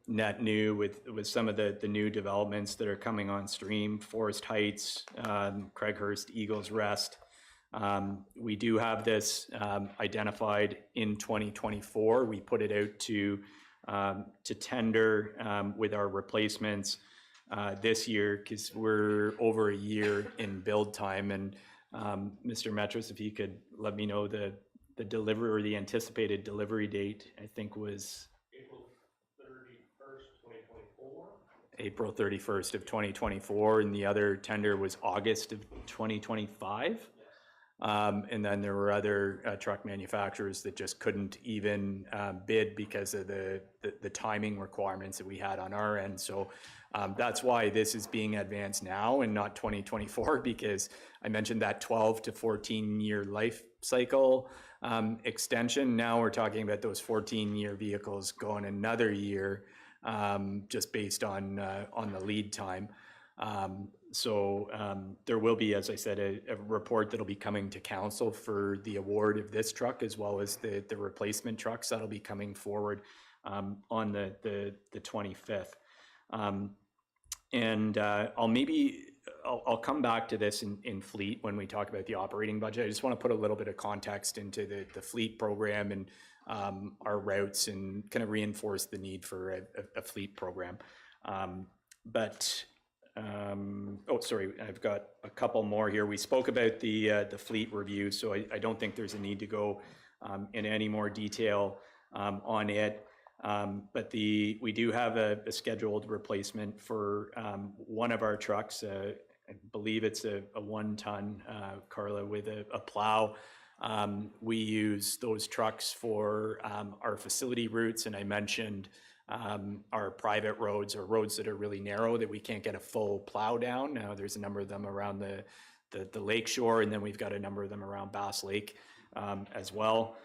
net new with some of the new developments that are coming on stream: Forest Heights, Craighurst, Eagles Rest. We do have this identified in 2024. We put it out to tender with our replacements this year, because we're over a year in build time. And Mr. Metros, if you could let me know the delivery, or the anticipated delivery date, I think was April 31st of 2024, and the other tender was August of 2025. And then there were other truck manufacturers that just couldn't even bid because of the timing requirements that we had on our end. So that's why this is being advanced now and not 2024, because I mentioned that 12 to 14 year life cycle extension. Now we're talking about those 14-year vehicles going another year, just based on the lead time. So there will be, as I said, a report that'll be coming to council for the award of this truck, as well as the replacement trucks that'll be coming forward on the 25th. And I'll maybe I'll come back to this in fleet when we talk about the operating budget. I just want to put a little bit of context into the fleet program and our routes and kind of reinforce the need for a fleet program. Sorry, I've got a couple more here. We spoke about the fleet review, so I don't think there's a need to go in any more detail on it. But we do have a scheduled replacement for one of our trucks. I believe it's a 1-ton, Carla, with a plow. We use those trucks for our facility routes, and I mentioned our private roads or roads that are really narrow that we can't get a full plow down. Now, there's a number of them around the lake shore, and then we've got a number of them around Bass Lake as well.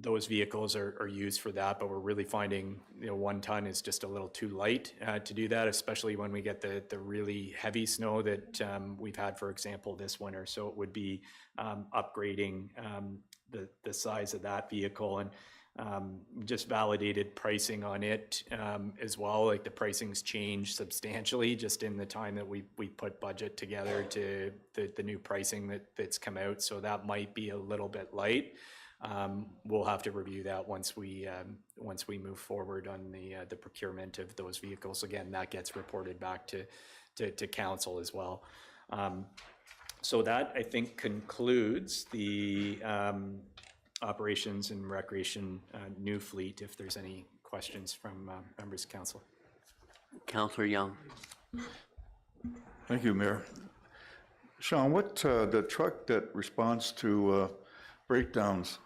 Those vehicles are used for that, but we're really finding 1 ton is just a little too light to do that, especially when we get the really heavy snow that we've had, for example, this winter. So it would be upgrading the size of that vehicle, and just validated pricing on it as well. Like, the pricing's changed substantially just in the time that we put budget together to the new pricing that's come out. So that might be a little bit light. We'll have to review that once we move forward on the procurement of those vehicles. Again, that gets reported back to council as well. So that, I think, concludes the operations and recreation new fleet. If there's any questions from members of council. Councillor Young. Thank you, Mayor. Sean, what the truck that responds to breakdowns,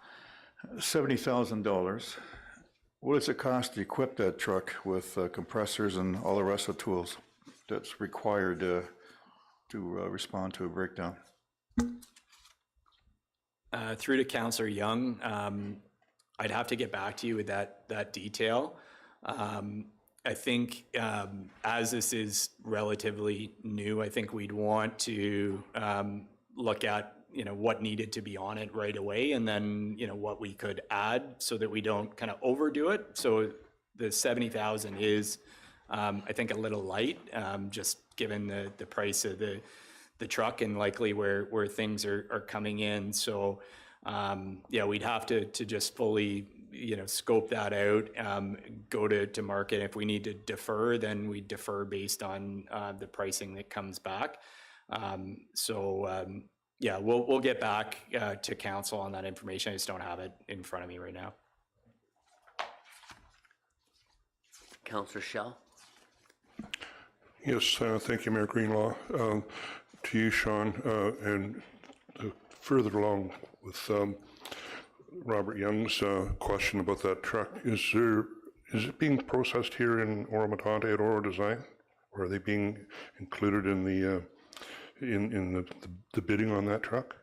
$70,000. What does it cost to equip that truck with compressors and all the rest of the tools that's required to respond to a breakdown? Through to Councillor Young, I'd have to get back to you with that detail. I think as this is relatively new, I think we'd want to look at what needed to be on it right away, and then what we could add so that we don't kind of overdo it. So the 70,000 is I think a little light, just given the price of the truck and likely where things are coming in. So yeah, we'd have to just fully scope that out, go to market. If we need to defer, then we defer based on the pricing that comes back. Yeah, we'll get back to council on that information. I just don't have it in front of me right now. Councillor Schell. Yes, thank you, Mayor Greenlaw. To you, Sean, and further along with Robert Young's question about that truck, is it being processed here in Oro-Medonte at Oro Design, or are they being included in the bidding on that truck?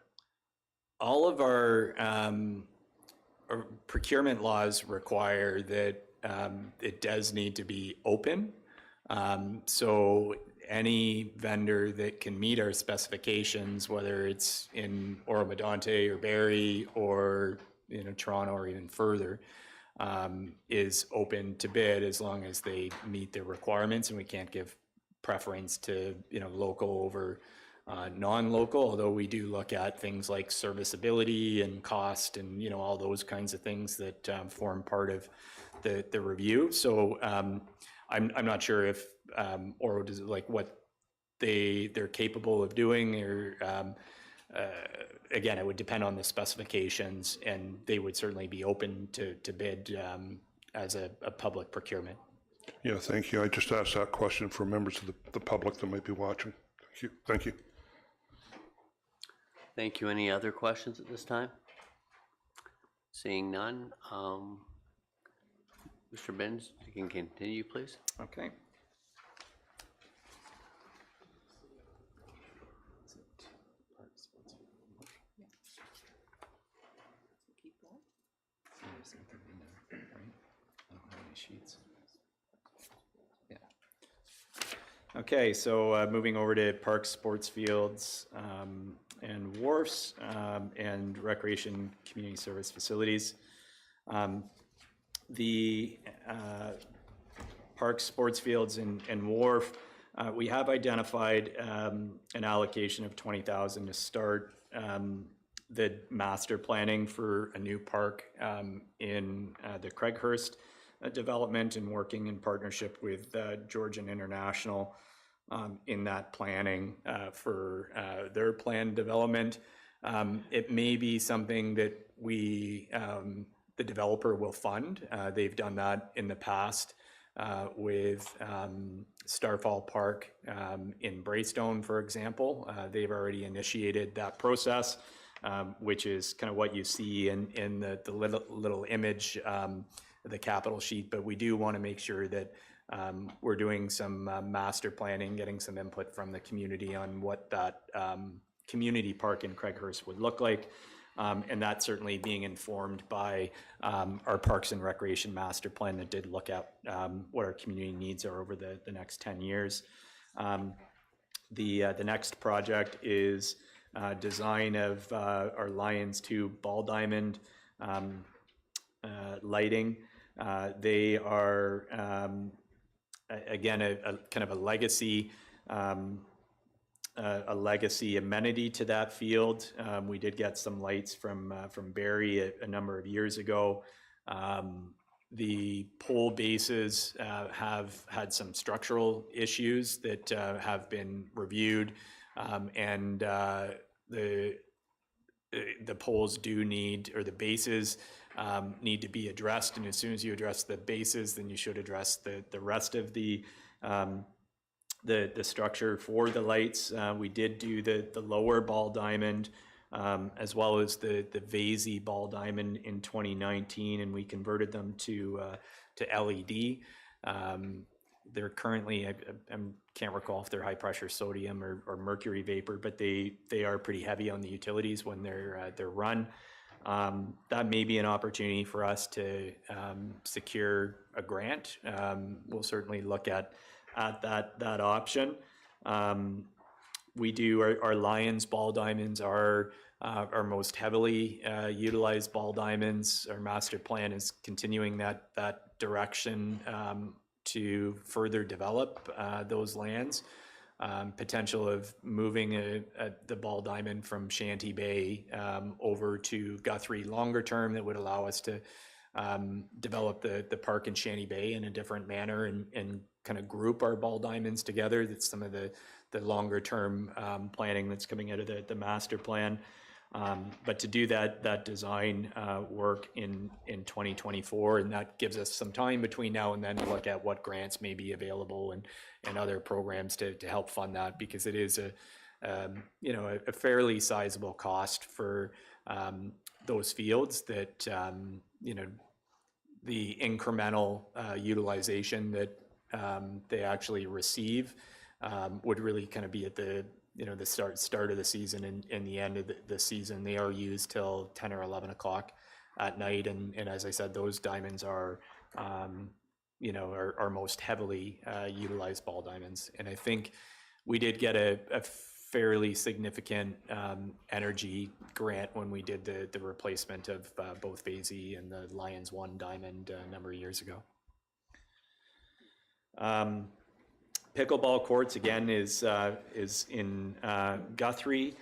All of our procurement laws require that it does need to be open. So any vendor that can meet our specifications, whether it's in Oro-Medonte or Barrie or Toronto or even further, is open to bid as long as they meet the requirements, and we can't give preference to local over non-local, although we do look at things like serviceability and cost and all those kinds of things that form part of the review. So I'm not sure if Oro does what they're capable of doing, or again, it would depend on the specifications, and they would certainly be open to bid as a public procurement. Yeah, thank you. I just asked that question for members of the public that might be watching. Thank you. Thank you. Thank you. Any other questions at this time? Seeing none. Mr. Benz, you can continue, please. Okay. Okay, so moving over to parks, sports fields, and wharfs, and recreation community service facilities. The parks, sports fields, and wharf, We have identified an allocation of $20,000 to start the master planning for a new park in the Craighurst development, and working in partnership with Georgian International in that planning for their planned development. It may be something that the developer will fund. They've done that in the past with Starfall Park in Braystone, for example. They've already initiated that process, which is kind of what you see in the little image, the capital sheet. But we do want to make sure that we're doing some master planning, getting some input from the community on what that community park in Craighurst would look like. And that's certainly being informed by our Parks and Recreation Master Plan that did look at what our community needs are over the next 10 years. The next project is design of our Lions 2 ball diamond lighting. They are, again, a kind of a legacy amenity to that field. We did get some lights from Barrie a number of years ago. The pole bases have had some structural issues that have been reviewed, and the poles do need, or the bases need to be addressed. And as soon as you address the bases, then you should address the rest of the structure for the lights. We did do the lower ball diamond as well as the Vasey ball diamond in 2019, and we converted them to LED. They're currently, I can't recall if they're high pressure sodium or mercury vapor, but they are pretty heavy on the utilities when they're run. That may be an opportunity for us to secure a grant. We'll certainly look at that option. We do our Lions ball diamonds are our most heavily utilized ball diamonds. Our master plan is continuing that direction to further develop those lands. Potential of moving the ball diamond from Shanty Bay over to Guthrie longer term that would allow us to develop the park in Shanty Bay in a different manner and kind of group our ball diamonds together. That's some of the longer term planning that's coming out of the master plan. But to do that design work in 2024, and that gives us some time between now and then to look at what grants may be available and other programs to help fund that, because it is a fairly sizable cost for those fields that the incremental utilization that they actually receive would really kind of be at the start of the season and the end of the season. They are used till 10 or 11 o'clock at night, and as I said, those diamonds are our most heavily utilized ball diamonds. And I think we did get a fairly significant energy grant when we did the replacement of both Vasey and the Lions 1 diamond a number of years ago. Pickleball courts, again, is in Guthrie.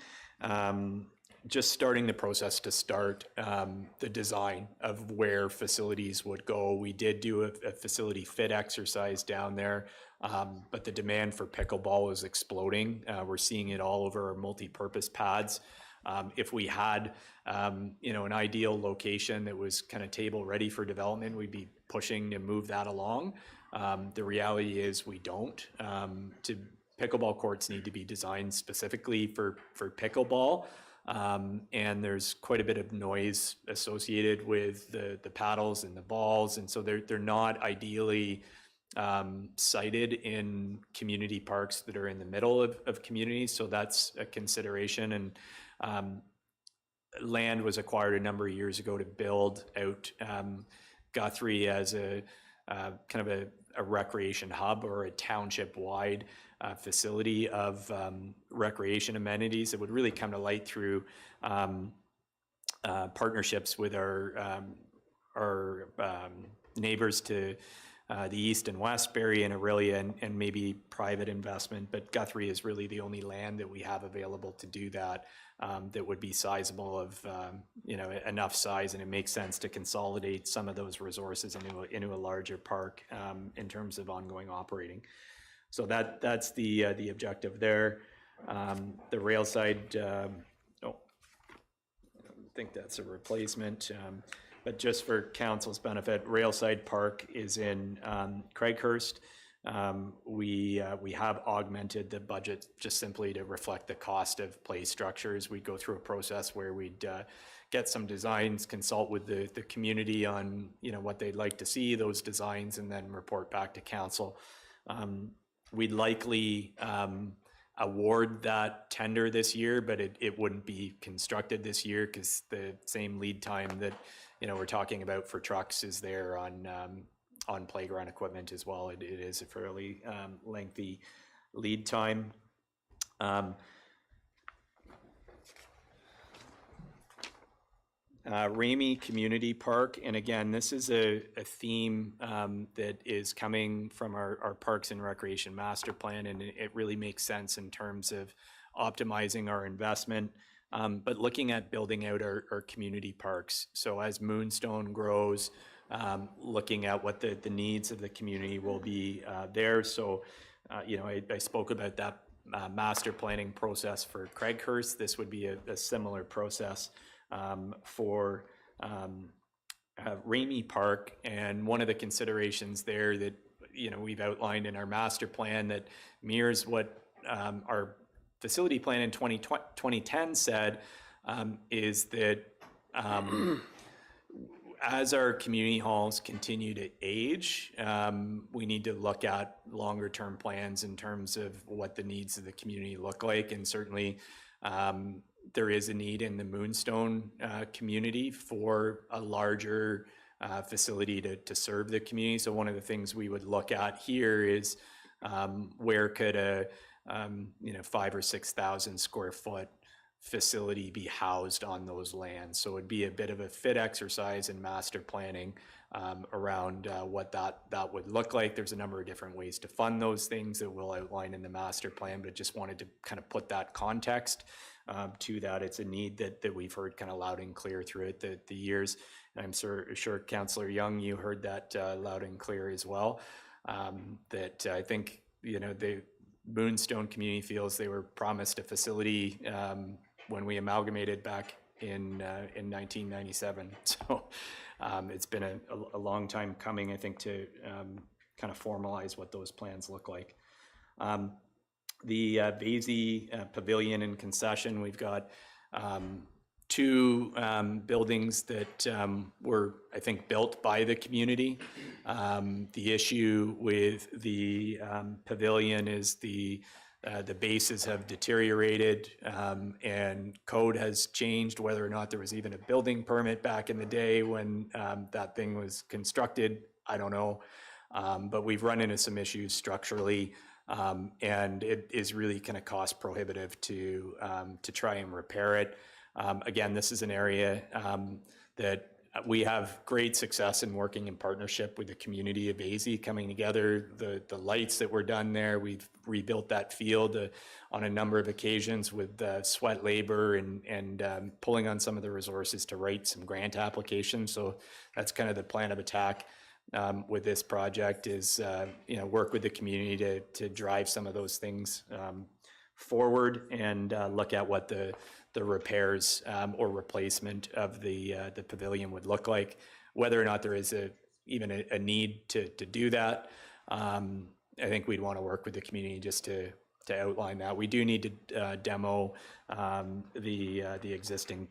Just starting the process to start the design of where facilities would go. We did do a facility fit exercise down there, but the demand for pickleball is exploding. We're seeing it all over our multi-purpose pads. If we had an ideal location that was kind of table ready for development, we'd be pushing to move that along. The reality is we don't. Pickleball courts need to be designed specifically for pickleball. And there's quite a bit of noise associated with the paddles and the balls, and so they're not ideally sited in community parks that are in the middle of communities. So that's a consideration. And land was acquired a number of years ago to build out Guthrie as a kind of a recreation hub or a township-wide facility of recreation amenities that would really come to light through partnerships with our neighbors to the East and Westbury and Aurelia and maybe private investment, but Guthrie is really the only land that we have available to do that, that would be sizable of, enough size, and it makes sense to consolidate some of those resources into a larger park in terms of ongoing operating. So that's the objective there. The rail side, I think that's a replacement. But just for council's benefit, Railside Park is in Craighurst. We have augmented the budget just simply to reflect the cost of play structures. We go through a process where we'd get some designs, consult with the community on what they'd like to see, those designs, and then report back to council. We'd likely award that tender this year, but it wouldn't be constructed this year because the same lead time that we're talking about for trucks is there on playground equipment as well. It is a fairly lengthy lead time. Ramey Community Park, and again, this is a theme that is coming from our Parks and Recreation Master Plan, and it really makes sense in terms of optimizing our investment, but looking at building out our community parks. So as Moonstone grows, looking at what the needs of the community will be there. So, I spoke about that master planning process for Craighurst. This would be a similar process for Ramey Park, and one of the considerations there that we've outlined in our master plan that mirrors what our facility plan in 2010 said is that as our community halls continue to age, we need to look at longer term plans in terms of what the needs of the community look like, and certainly there is a need in the Moonstone community for a larger facility to serve the community. So one of the things we would look at here is where could a 5,000 or 6,000 square foot facility be housed on those lands. So it'd be a bit of a fit exercise in master planning around what that would look like. There's a number of different ways to fund those things that we'll outline in the master plan, but just wanted to kind of put that context to that. It's a need that we've heard kind of loud and clear throughout the years. And I'm sure Councillor Young, you heard that loud and clear as well. That I think, the Moonstone community feels they were promised a facility when we amalgamated back in 1997. So it's been a long time coming, I think, to kind of formalize what those plans look like. The Vasey Pavilion and concession, we've got two buildings that were, I think, built by the community. The issue with the pavilion is the bases have deteriorated, and code has changed. Whether or not there was even a building permit back in the day when that thing was constructed, I don't know. But we've run into some issues structurally, and it is really kind of cost prohibitive to try and repair it. Again, this is an area that we have great success in working in partnership with the community of Vasey coming together. The lights that were done there, we've rebuilt that field on a number of occasions with sweat labor and pulling on some of the resources to write some grant applications. So that's kind of the plan of attack with this project is, work with the community to drive some of those things forward and look at what the repairs or replacement of the pavilion would look like. Whether or not there is even a need to do that, I think we'd want to work with the community just to outline that. We do need to demo the existing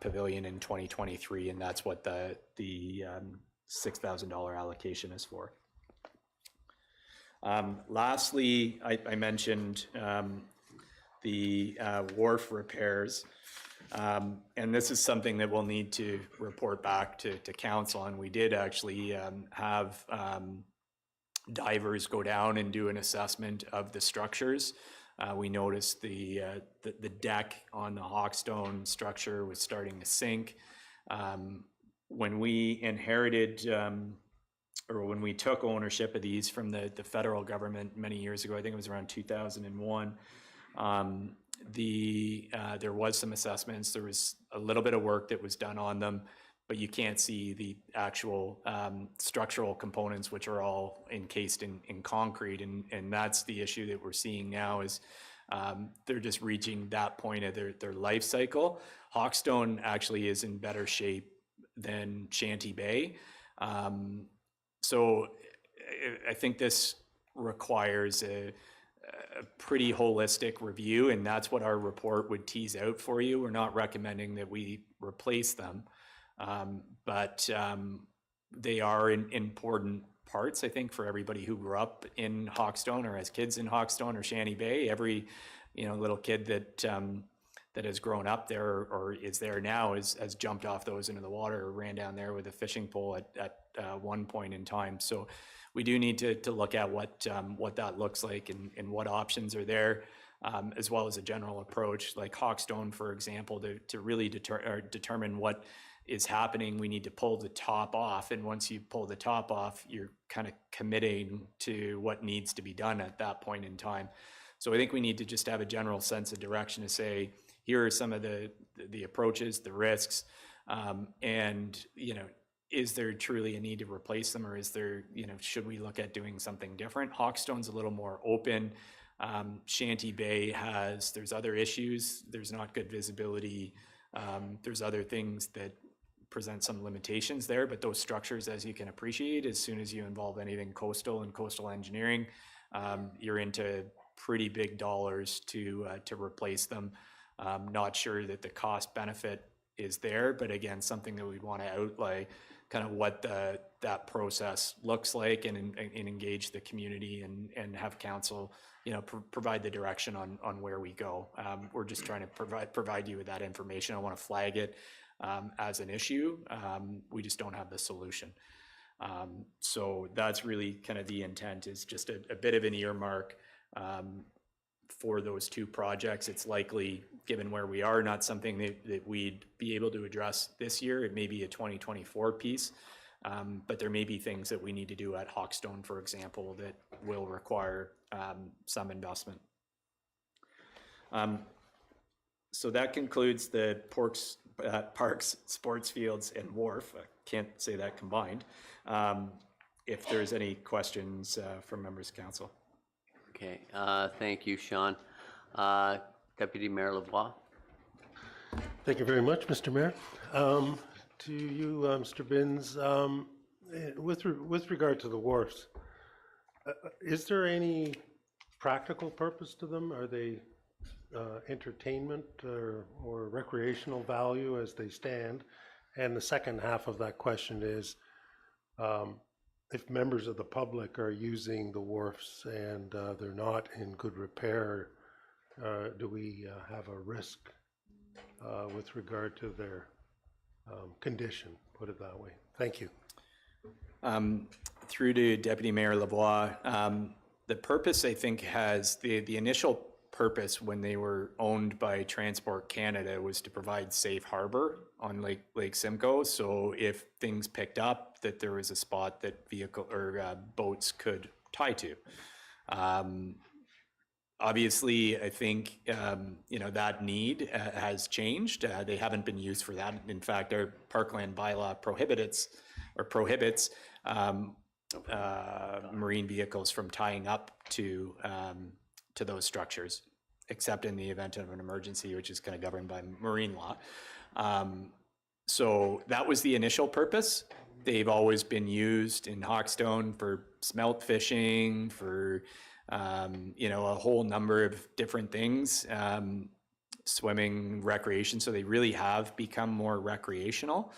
pavilion in 2023, and that's what the $6,000 allocation is for. Lastly, I mentioned the wharf repairs. And this is something that we'll need to report back to council on. We did actually have divers go down and do an assessment of the structures. We noticed the deck on the Hawkstone structure was starting to sink. When we inherited or when we took ownership of these from the federal government many years ago, I think it was around 2001, there was some assessments, there was a little bit of work that was done on them, but you can't see the actual structural components, which are all encased in concrete. And that's the issue that we're seeing now is they're just reaching that point of their life cycle. Hawkstone actually is in better shape than Shanty Bay. So I think this requires a pretty holistic review, and that's what our report would tease out for you. We're not recommending that we replace them, but they are important parts, I think, for everybody who grew up in Hawkstone or has kids in Hawkstone or Shanty Bay. Every little kid that has grown up there or is there now has jumped off those into the water or ran down there with a fishing pole at one point in time. So we do need to look at what that looks like and what options are there, as well as a general approach like Hawkstone, for example, to really determine what is happening. We need to pull the top off, and once you pull the top off, you're kind of committing to what needs to be done at that point in time. So I think we need to just have a general sense of direction to say, here are some of the approaches, the risks, and is there truly a need to replace them, or is there, should we look at doing something different? Hawkstone's a little more open. Shanty Bay there's other issues. There's not good visibility. There's other things that present some limitations there, but those structures, as you can appreciate, as soon as you involve anything coastal and coastal engineering, you're into pretty big dollars to replace them. Not sure that the cost benefit is there, but again, something that we'd want to outlay kind of what that process looks like and engage the community and have council provide the direction on where we go. We're just trying to provide you with that information. I want to flag it as an issue. We just don't have the solution. So that's really kind of the intent, is just a bit of an earmark for those two projects. It's likely, given where we are, not something that we'd be able to address this year. It may be a 2024 piece, but there may be things that we need to do at Hawkstone, for example, that will require some investment. So that concludes the parks, sports fields, and wharf. I can't say that combined. If there's any questions from members of council. Okay, thank you, Sean. Deputy Mayor Lavoie. Thank you very much, Mr. Mayor. To you, Mr. Binns, with regard to the wharfs, is there any practical purpose to them? Are they entertainment or recreational value as they stand? And the second half of that question is, if members of the public are using the wharfs and they're not in good repair, do we have a risk with regard to their condition, put it that way? Thank you. Through to Deputy Mayor Lavoie, the purpose, I think, has the initial purpose when they were owned by Transport Canada was to provide safe harbor on Lake Simcoe. So if things picked up, that there was a spot that vehicle or boats could tie to. Obviously, I think that need has changed. They haven't been used for that. In fact, our parkland bylaw prohibits marine vehicles from tying up to those structures, except in the event of an emergency, which is kind of governed by marine law. So that was the initial purpose. They've always been used in Hawkstone for smelt fishing, for a whole number of different things, swimming, recreation. So they really have become more recreational.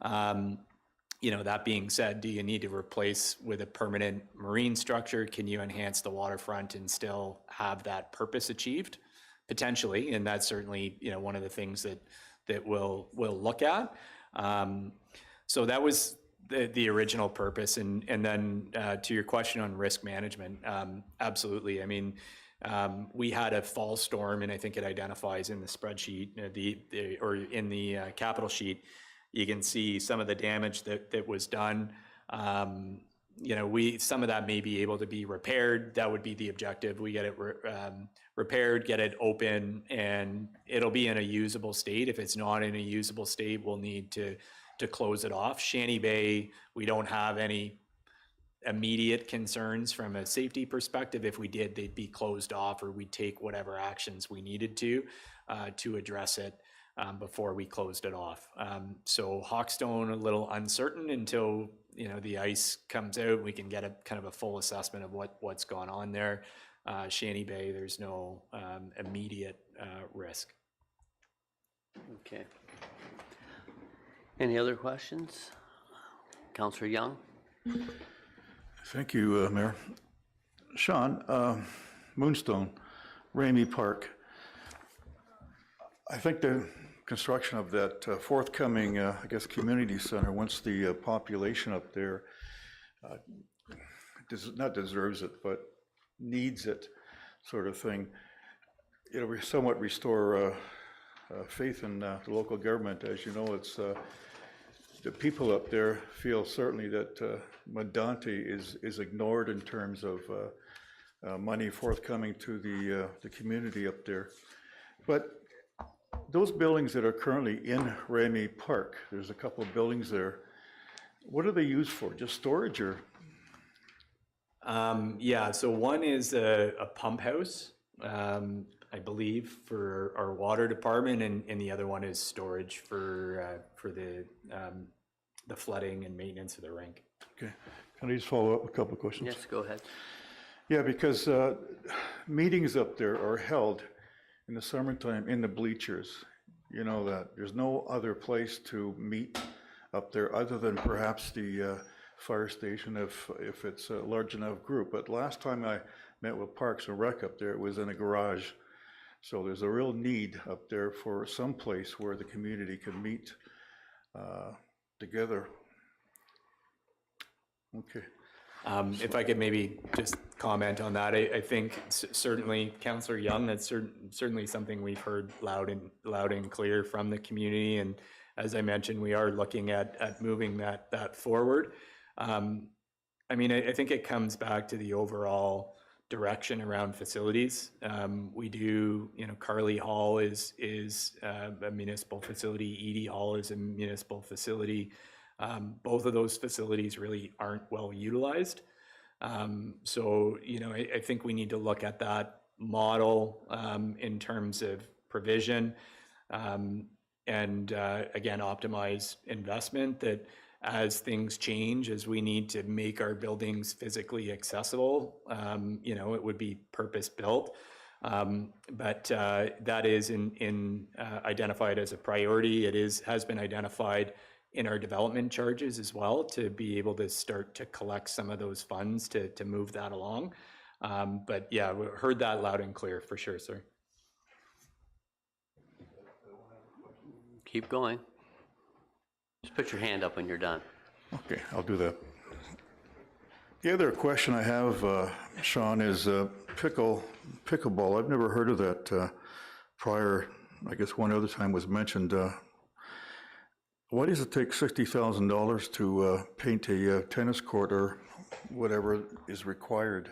That being said, do you need to replace with a permanent marine structure? Can you enhance the waterfront and still have that purpose achieved? Potentially, and that's certainly one of the things that we'll look at. So that was the original purpose, and then to your question on risk management, absolutely. I mean, we had a fall storm, and I think it identifies in the spreadsheet, or in the capital sheet. You can see some of the damage that was done. you know, some of that may be able to be repaired. That would be the objective. We get it repaired, get it open, and it'll be in a usable state. If it's not in a usable state, we'll need to close it off. Shanty Bay, we don't have any immediate concerns from a safety perspective. If we did, they'd be closed off, or we'd take whatever actions we needed to address it before we closed it off. So Hawkstone, a little uncertain until, you know, the ice comes out, we can get a kind of a full assessment of what's gone on there. Shanty Bay, there's no immediate risk. Okay. Any other questions? Councillor Young? Thank you, Mayor. Sean, Moonstone, Ramey Park. I think the construction of that forthcoming, I guess, community center, once the population up there not deserves it, but needs it, sort of thing, it'll somewhat restore faith in the local government. As you know, it's the people up there feel certainly that Medonte is ignored in terms of money forthcoming to the community up there. But those buildings that are currently in Ramey Park, there's a couple of buildings there. What are they used for? Just storage, or? Yeah, so one is a pump house, I believe, for our water department, and the other one is storage for the flooding and maintenance of the rink. Okay, can I just follow up with a couple of questions? Yes, go ahead. Yeah, because meetings up there are held in the summertime in the bleachers. You know that. There's no other place to meet up there other than perhaps the fire station if it's a large enough group. But last time I met with Parks and Rec up there, it was in a garage. So there's a real need up there for some place where the community can meet together. Okay. If I could maybe just comment on that, I think certainly, Councillor Young, that's certainly something we've heard loud and clear from the community. And as I mentioned, we are looking at moving that forward. I mean, I think it comes back to the overall direction around facilities. We do, you know, Carly Hall is a municipal facility, Edie Hall is a municipal facility. Both of those facilities really aren't well utilized. So, you know, I think we need to look at that model in terms of provision and again, optimize investment, that as things change, as we need to make our buildings physically accessible, you know, it would be purpose built. But that is identified as a priority. It has been identified in our development charges as well, to be able to start to collect some of those funds to move that along. But yeah, we heard that loud and clear for sure, sir. Keep going. Just put your hand up when you're done. Okay, I'll do that. The other question I have, Sean, is pickleball. I've never heard of that prior. I guess one other time was mentioned. Why does it take $60,000 to paint a tennis court or whatever is required?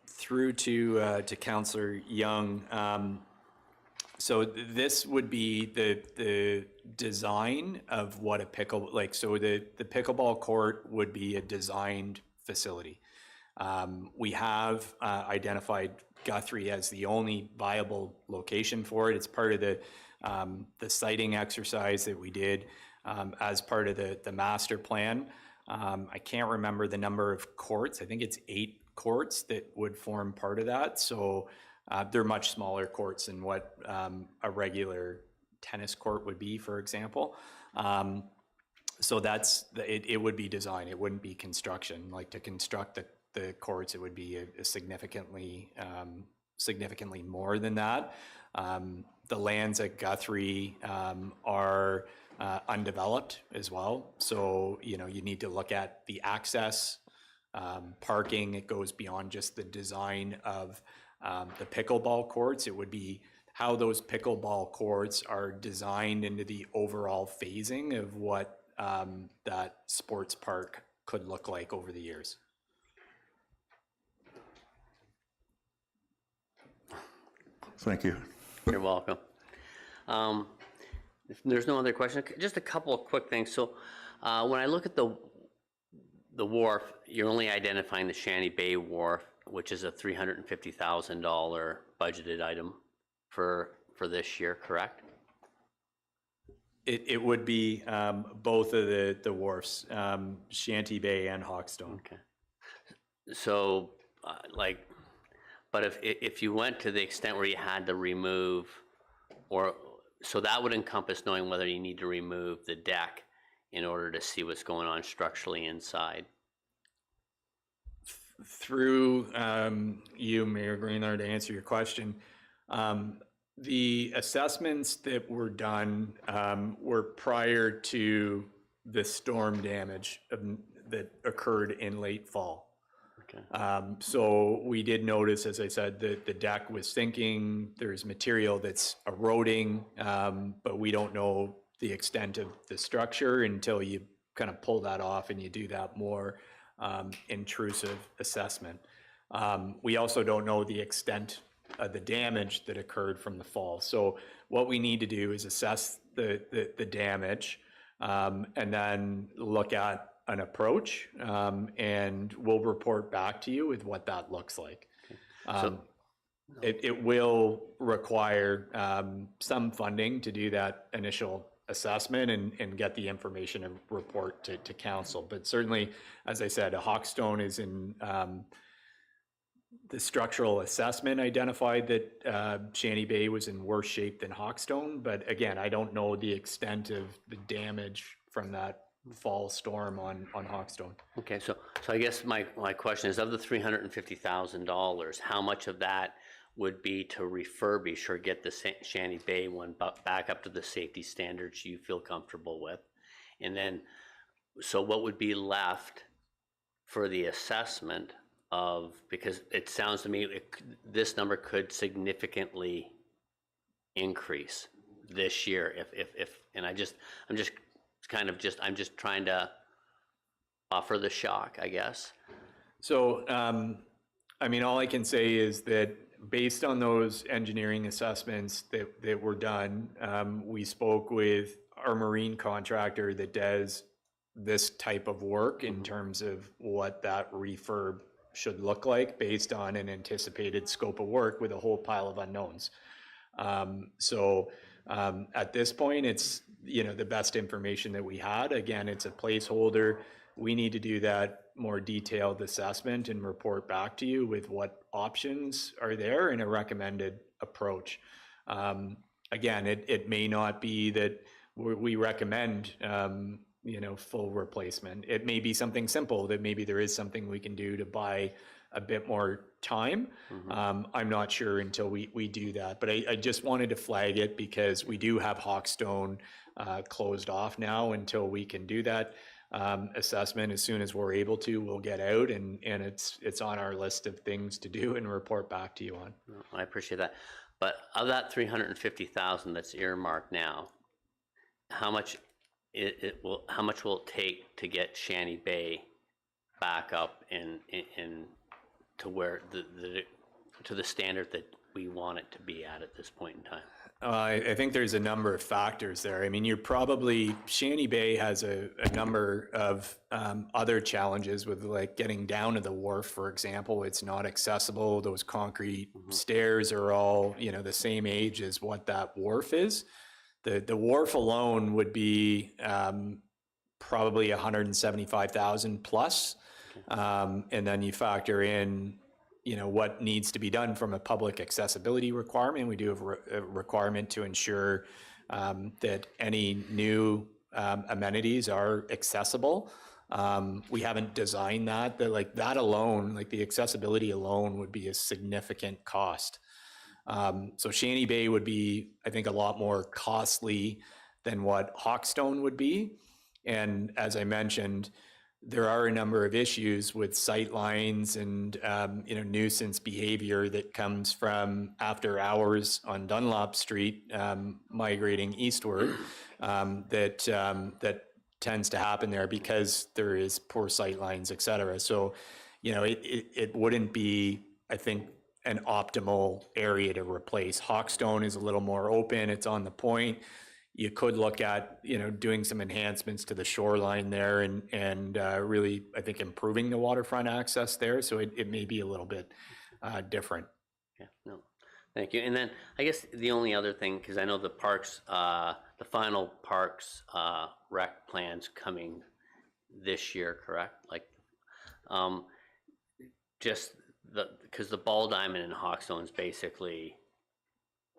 Through to Councillor Young. So this would be the design of what a so the pickleball court would be a designed facility. We have identified Guthrie as the only viable location for it. It's part of the siting exercise that we did as part of the master plan. I can't remember the number of courts. I think it's 8 courts that would form part of that. So they're much smaller courts than what a regular tennis court would be, for example. So it would be design. It wouldn't be construction. Like, to construct the courts, it would be a significantly more than that. The lands at Guthrie are undeveloped as well. So, you know, you need to look at the access, parking. It goes beyond just the design of the pickleball courts. It would be how those pickleball courts are designed into the overall phasing of what that sports park could look like over the years. Thank you. You're welcome. If there's no other question, just a couple of quick things. So when I look at the wharf, you're only identifying the Shanty Bay Wharf, which is a $350,000 budgeted item for this year, correct? It would be both of the wharfs, Shanty Bay and Hawkstone. Okay. So but if you went to the extent where you had to remove, so that would encompass knowing whether you need to remove the deck in order to see what's going on structurally inside. Through you, Mayor Greenlaw, to answer your question, the assessments that were done were prior to the storm damage that occurred in late fall. Okay. So we did notice, as I said, that the deck was sinking. There's material that's eroding, but we don't know the extent of the structure until you kind of pull that off and you do that more intrusive assessment. We also don't know the extent of the damage that occurred from the fall. So what we need to do is assess the damage and then look at an approach, and we'll report back to you with what that looks like. It will require some funding to do that initial assessment and get the information and report to council. But certainly, as I said, Hawkstone is in the structural assessment identified that Shanty Bay was in worse shape than Hawkstone. But again, I don't know the extent of the damage from that fall storm on Hawkstone. Okay, so I guess my question is, of the $350,000, how much of that would be to refurbish or get the Shanty Bay one back up to the safety standards you feel comfortable with? And then, so what would be left for the assessment of, because it sounds to me this number could significantly increase this year if and I'm just trying to offer the shock, I guess. So, I mean, all I can say is that based on those engineering assessments that were done, we spoke with our marine contractor that does this type of work in terms of what that refurb should look like based on an anticipated scope of work with a whole pile of unknowns. At this point, it's the best information that we had. Again, it's a placeholder. We need to do that more detailed assessment and report back to you with what options are there and a recommended approach. Again, it may not be that we recommend full replacement. It may be something simple that maybe there is something we can do to buy a bit more time. I'm not sure until we do that, but I just wanted to flag it because we do have Hawkstone closed off now until we can do that assessment. As soon as we're able to, we'll get out and it's on our list of things to do and report back to you on. I appreciate that. But of that $350,000 that's earmarked now, how much will it take to get Shanty Bay back up in to where to the standard that we want it to be at this point in time? I think there's a number of factors there. I mean, Shanty Bay has a number of other challenges with like getting down to the wharf, for example. It's not accessible. Those concrete stairs are all, the same age as what that wharf is. The wharf alone would be probably $175,000 plus. And then you factor in, what needs to be done from a public accessibility requirement. We do have a requirement to ensure that any new amenities are accessible. We haven't designed that alone, like the accessibility alone would be a significant cost. So Shanty Bay would be, I think, a lot more costly than what Hawkstone would be. And as I mentioned, there are a number of issues with sight lines and, you know, nuisance behavior that comes from after hours on Dunlop Street, migrating eastward, that tends to happen there because there is poor sight lines, et cetera. So, you know, it wouldn't be, I think, an optimal area to replace. Hawkstone is a little more open. It's on the point. You could look at, you know, doing some enhancements to the shoreline there and really, I think, improving the waterfront access there. So it may be a little bit different. Yeah, no, thank you. And then I guess the only other thing, because I know the parks, the final parks rec plan's coming this year, correct? Like, just because the ball diamond in Hawkstone is basically,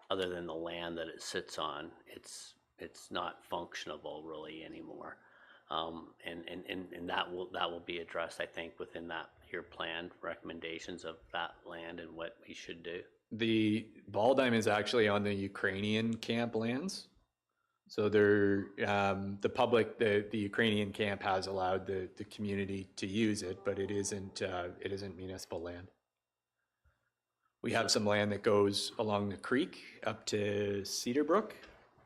other than the land that it sits on, it's not functionable really anymore, and that will be addressed, I think, within your planned recommendations of that land and what we should do. The ball diamond is actually on the Ukrainian camp lands. So they're, the public, the Ukrainian camp has allowed the community to use it, but it isn't municipal land. We have some land that goes along the creek up to Cedarbrook.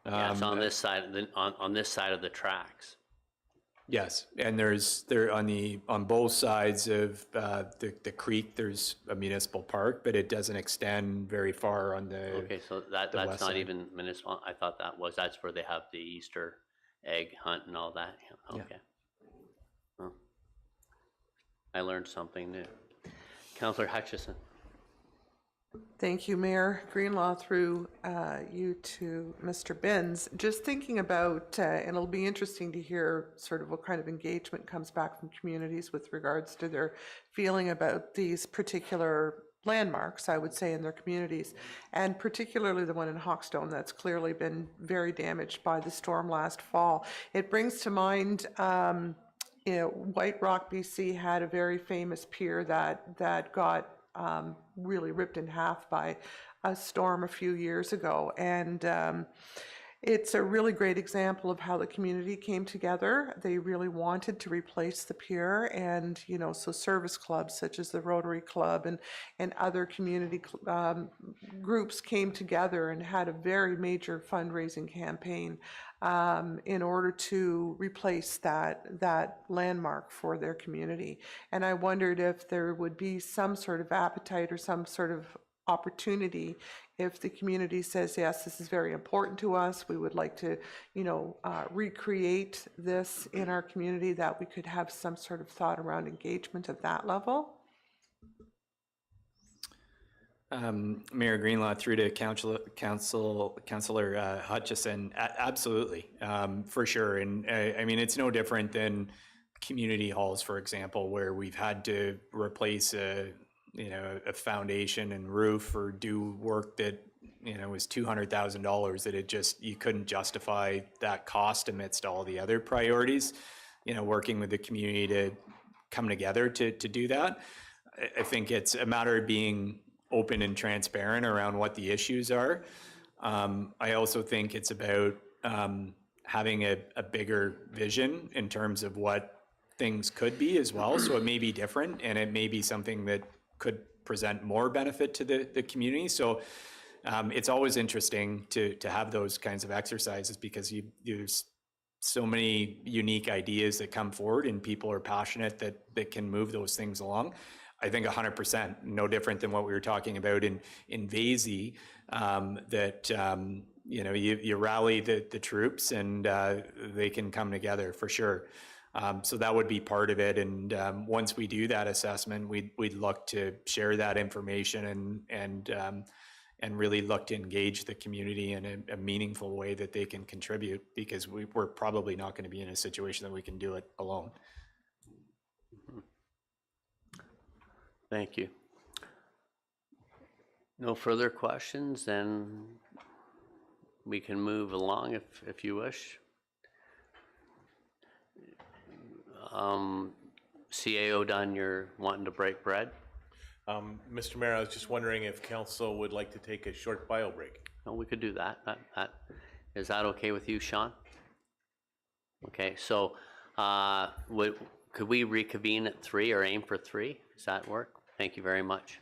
Yeah, it's on this side, on this side of the tracks. Yes, and on both sides of the creek, there's a municipal park, but it doesn't extend very far on the. Okay, so that's west not side. even municipal. I thought that's where they have the Easter egg hunt and all that. Yeah, okay. Well, I learned something new. Councillor Hutchison. Thank you, Mayor Greenlaw, through you to Mr. Binns. Just thinking about, and it'll be interesting to hear sort of what kind of engagement comes back from communities with regards to their feeling about these particular landmarks, I would say, in their communities, and particularly the one in Hawkstone that's clearly been very damaged by the storm last fall. It brings to mind, you know, White Rock, BC had a very famous pier that got really ripped in half by a storm a few years ago. And it's a really great example of how the community came together. They really wanted to replace the pier, and, you know, so service clubs such as the Rotary Club and other community groups came together and had a very major fundraising campaign in order to replace that landmark for their community. And I wondered if there would be some sort of appetite or some sort of opportunity if the community says, yes, this is very important to us, we would like to, you know, recreate this in our community, that we could have some sort of thought around engagement at that level. Mayor Greenlaw, through to Councillor Hutchison, absolutely, for sure. And I mean, it's no different than community halls, for example, where we've had to replace a foundation and roof or do work that, you know, was $200,000 that you couldn't justify that cost amidst all the other priorities. You know, working with the community to come together to do that. I think it's a matter of being open and transparent around what the issues are. I also think it's about having a bigger vision in terms of what things could be as well. So it may be different, and it may be something that could present more benefit to the community. So it's always interesting to have those kinds of exercises, because there's so many unique ideas that come forward, and people are passionate that can move those things along. I think 100%, no different than what we were talking about in Vasey, that you know, you rally the troops and they can come together for sure. So that would be part of it. And once we do that assessment, we'd look to share that information and really look to engage the community in a meaningful way that they can contribute, because we're probably not going to be in a situation that we can do it alone. Thank you. No further questions, then we can move along if you wish. CAO done, you're wanting to break bread? Mr. Mayor, I was just wondering if council would like to take a short bio break. No, we could do that. Is that okay with you, Sean? Okay, so could we reconvene at 3 or aim for 3? Does that work? Thank you very much.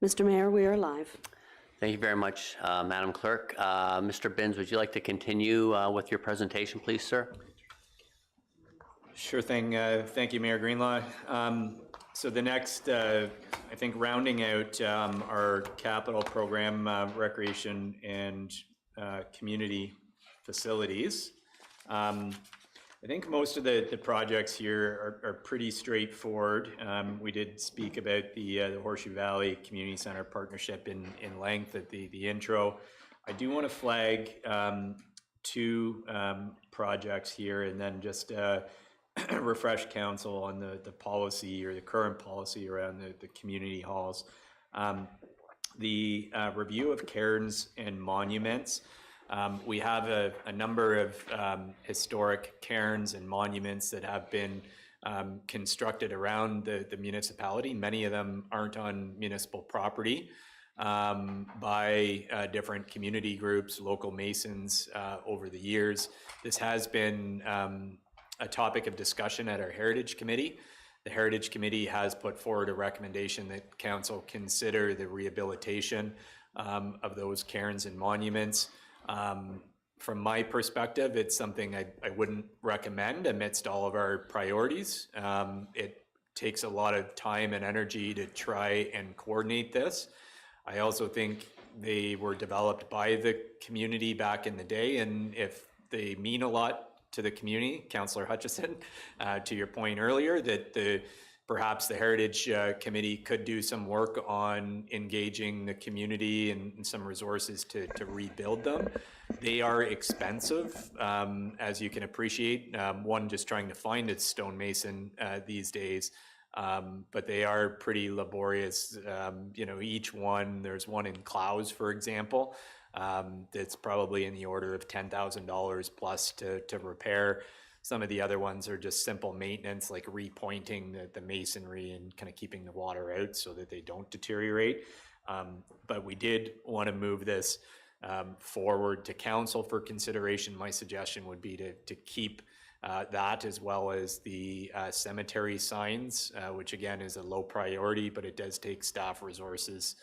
Mr. Mayor, we are live. Thank you very much, Madam Clerk. Mr. Binns, would you like to continue with your presentation, please, sir? Sure thing. Thank you, Mayor Greenlaw. So the next, I think, rounding out our capital program, recreation and community facilities. I think most of the projects here are pretty straightforward. We did speak about the Horseshoe Valley Community Center partnership in length at the intro. I do want to flag two projects here, and then just refresh council on the policy or the current policy around the community halls. The review of cairns and monuments. We have a number of historic cairns and monuments that have been constructed around the municipality. Many of them aren't on municipal property, by different community groups, local masons over the years. This has been a topic of discussion at our Heritage Committee. The Heritage Committee has put forward a recommendation that council consider the rehabilitation of those cairns and monuments. From my perspective, it's something I wouldn't recommend amidst all of our priorities. It takes a lot of time and energy to try and coordinate this. I also think they were developed by the community back in the day, and if they mean a lot to the community, Councillor Hutchison, to your point earlier, that perhaps the Heritage Committee could do some work on engaging the community and some resources to rebuild them. They are expensive, as you can appreciate. One, just trying to find a stonemason these days, but they are pretty laborious. You know, each one, there's one in Clowes, for example, that's probably in the order of $10,000 plus to repair. Some of the other ones are just simple maintenance, like repointing the masonry and kind of keeping the water out so that they don't deteriorate. But we did want to move this forward to council for consideration. My suggestion would be to keep that, as well as the cemetery signs, which again is a low priority, but it does take staff resources,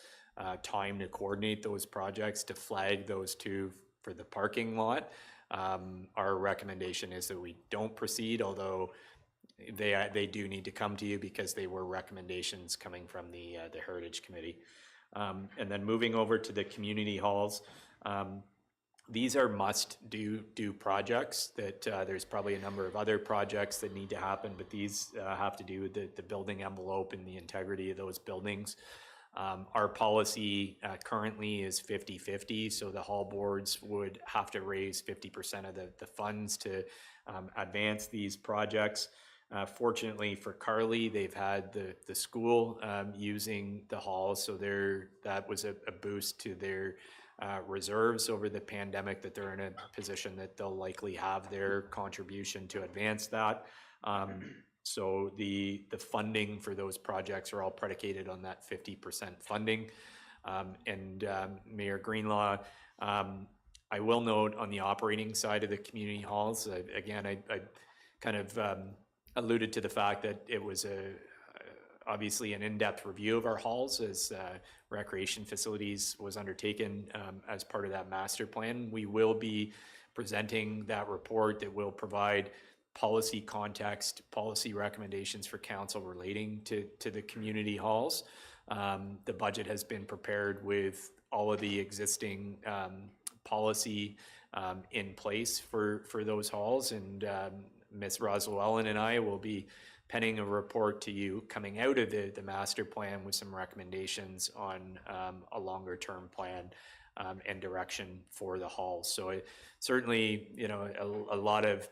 time to coordinate those projects, to flag those two for the parking lot. Our recommendation is that we don't proceed, although they do need to come to you because they were recommendations coming from the Heritage Committee. And then moving over to the community halls, these are must-do projects that there's probably a number of other projects that need to happen, but these have to do with the building envelope and the integrity of those buildings. Our policy currently is 50-50, so the hall boards would have to raise 50% of the funds to advance these projects. Fortunately for Carly, they've had the school using the halls, so that was a boost to their reserves over the pandemic, that they're in a position that they'll likely have their contribution to advance that. So the funding for those projects are all predicated on that 50% funding. Mayor Greenlaw, I will note on the operating side of the community halls, again, I kind of alluded to the fact that it was obviously an in-depth review of our halls as recreation facilities was undertaken as part of that master plan. We will be presenting that report that will provide policy context, policy recommendations for council relating to the community halls. The budget has been prepared with all of the existing policy in place for those halls, and Ms. Roswellen and I will be penning a report to you coming out of the master plan with some recommendations on a longer term plan and direction for the halls. So certainly, you know, a lot of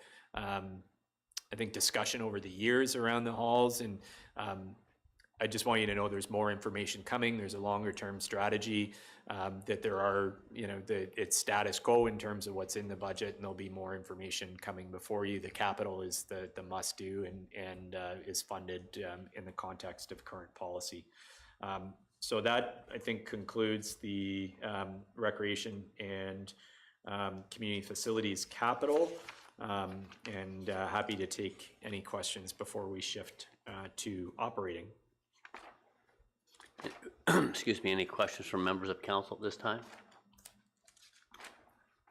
I think discussion over the years around the halls, and I just want you to know there's more information coming. There's a longer term strategy, that there are, you know, it's status quo in terms of what's in the budget, and there'll be more information coming before you. The capital is the must do and is funded in the context of current policy. So that, I think, concludes the recreation and community facilities capital. And happy to take any questions before we shift to operating. Excuse me, any questions from members of council at this time?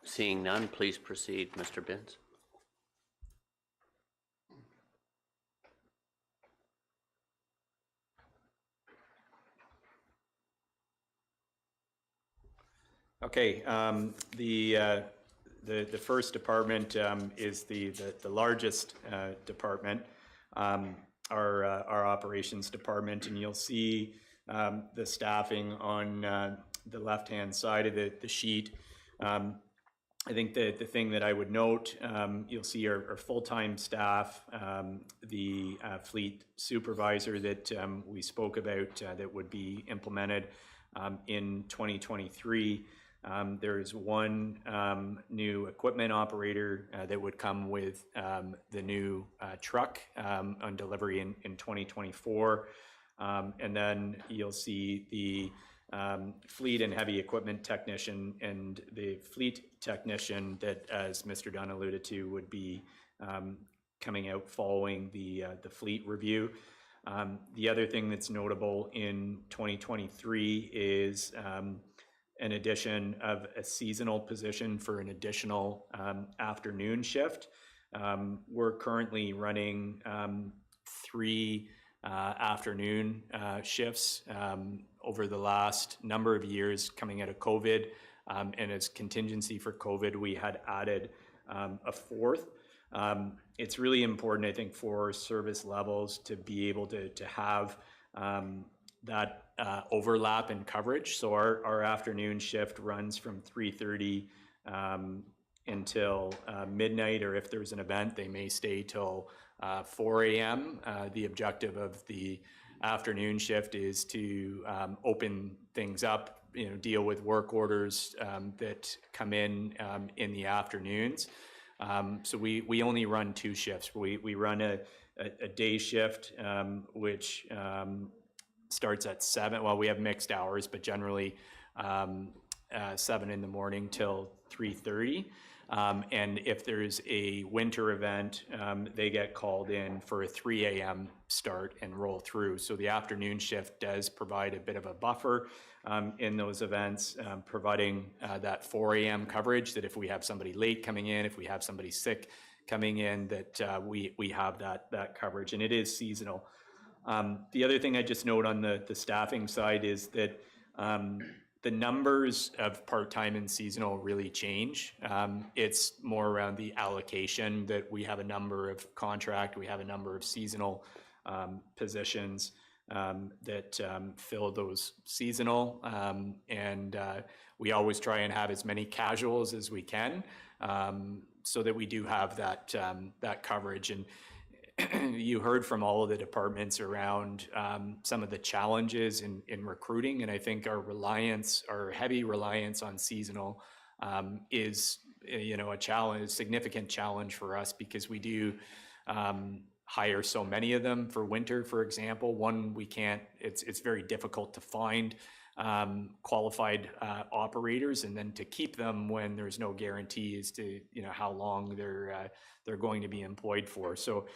Seeing none, please proceed, Mr. Binns. Okay, the first department is the largest department, our operations department, and you'll see the staffing on the left-hand side of the sheet. I think the thing that I would note, you'll see our full-time staff, the fleet supervisor that we spoke about that would be implemented in 2023. There's one new equipment operator that would come with the new truck on delivery in 2024. And then you'll see the fleet and heavy equipment technician, and the fleet technician that, as Mr. Dunn alluded to, would be coming out following the fleet review. The other thing that's notable in 2023 is an addition of a seasonal position for an additional afternoon shift. We're currently running 3 afternoon shifts over the last number of years coming out of COVID. And as contingency for COVID, we had added a 4th. It's really important, I think, for service levels to be able to have that overlap in coverage. So our afternoon shift runs from 3:30 until midnight, or if there's an event, they may stay till 4 a.m. The objective of the afternoon shift is to open things up, deal with work orders that come in the afternoons. So we only run 2 shifts. We run a day shift, which starts at 7. Well, we have mixed hours, but generally 7 in the morning till 3:30. And if there's a winter event, they get called in for a 3 a.m. start and roll through. So the afternoon shift does provide a bit of a buffer in those events, providing that 4 a.m. coverage, that if we have somebody late coming in, if we have somebody sick coming in, that we have that coverage, and it is seasonal. The other thing I just note on the staffing side is that the numbers of part-time and seasonal really change. It's more around the allocation, that we have a number of contract, we have a number of seasonal positions that fill those seasonal, and we always try and have as many casuals as we can, so that we do have that coverage. And you heard from all of the departments around some of the challenges in recruiting, and I think our heavy reliance on seasonal is a challenge, a significant challenge for us, because we do hire so many of them for winter, for example. One, it's very difficult to find qualified operators, and then to keep them when there's no guarantee as to how long they're going to be employed for. So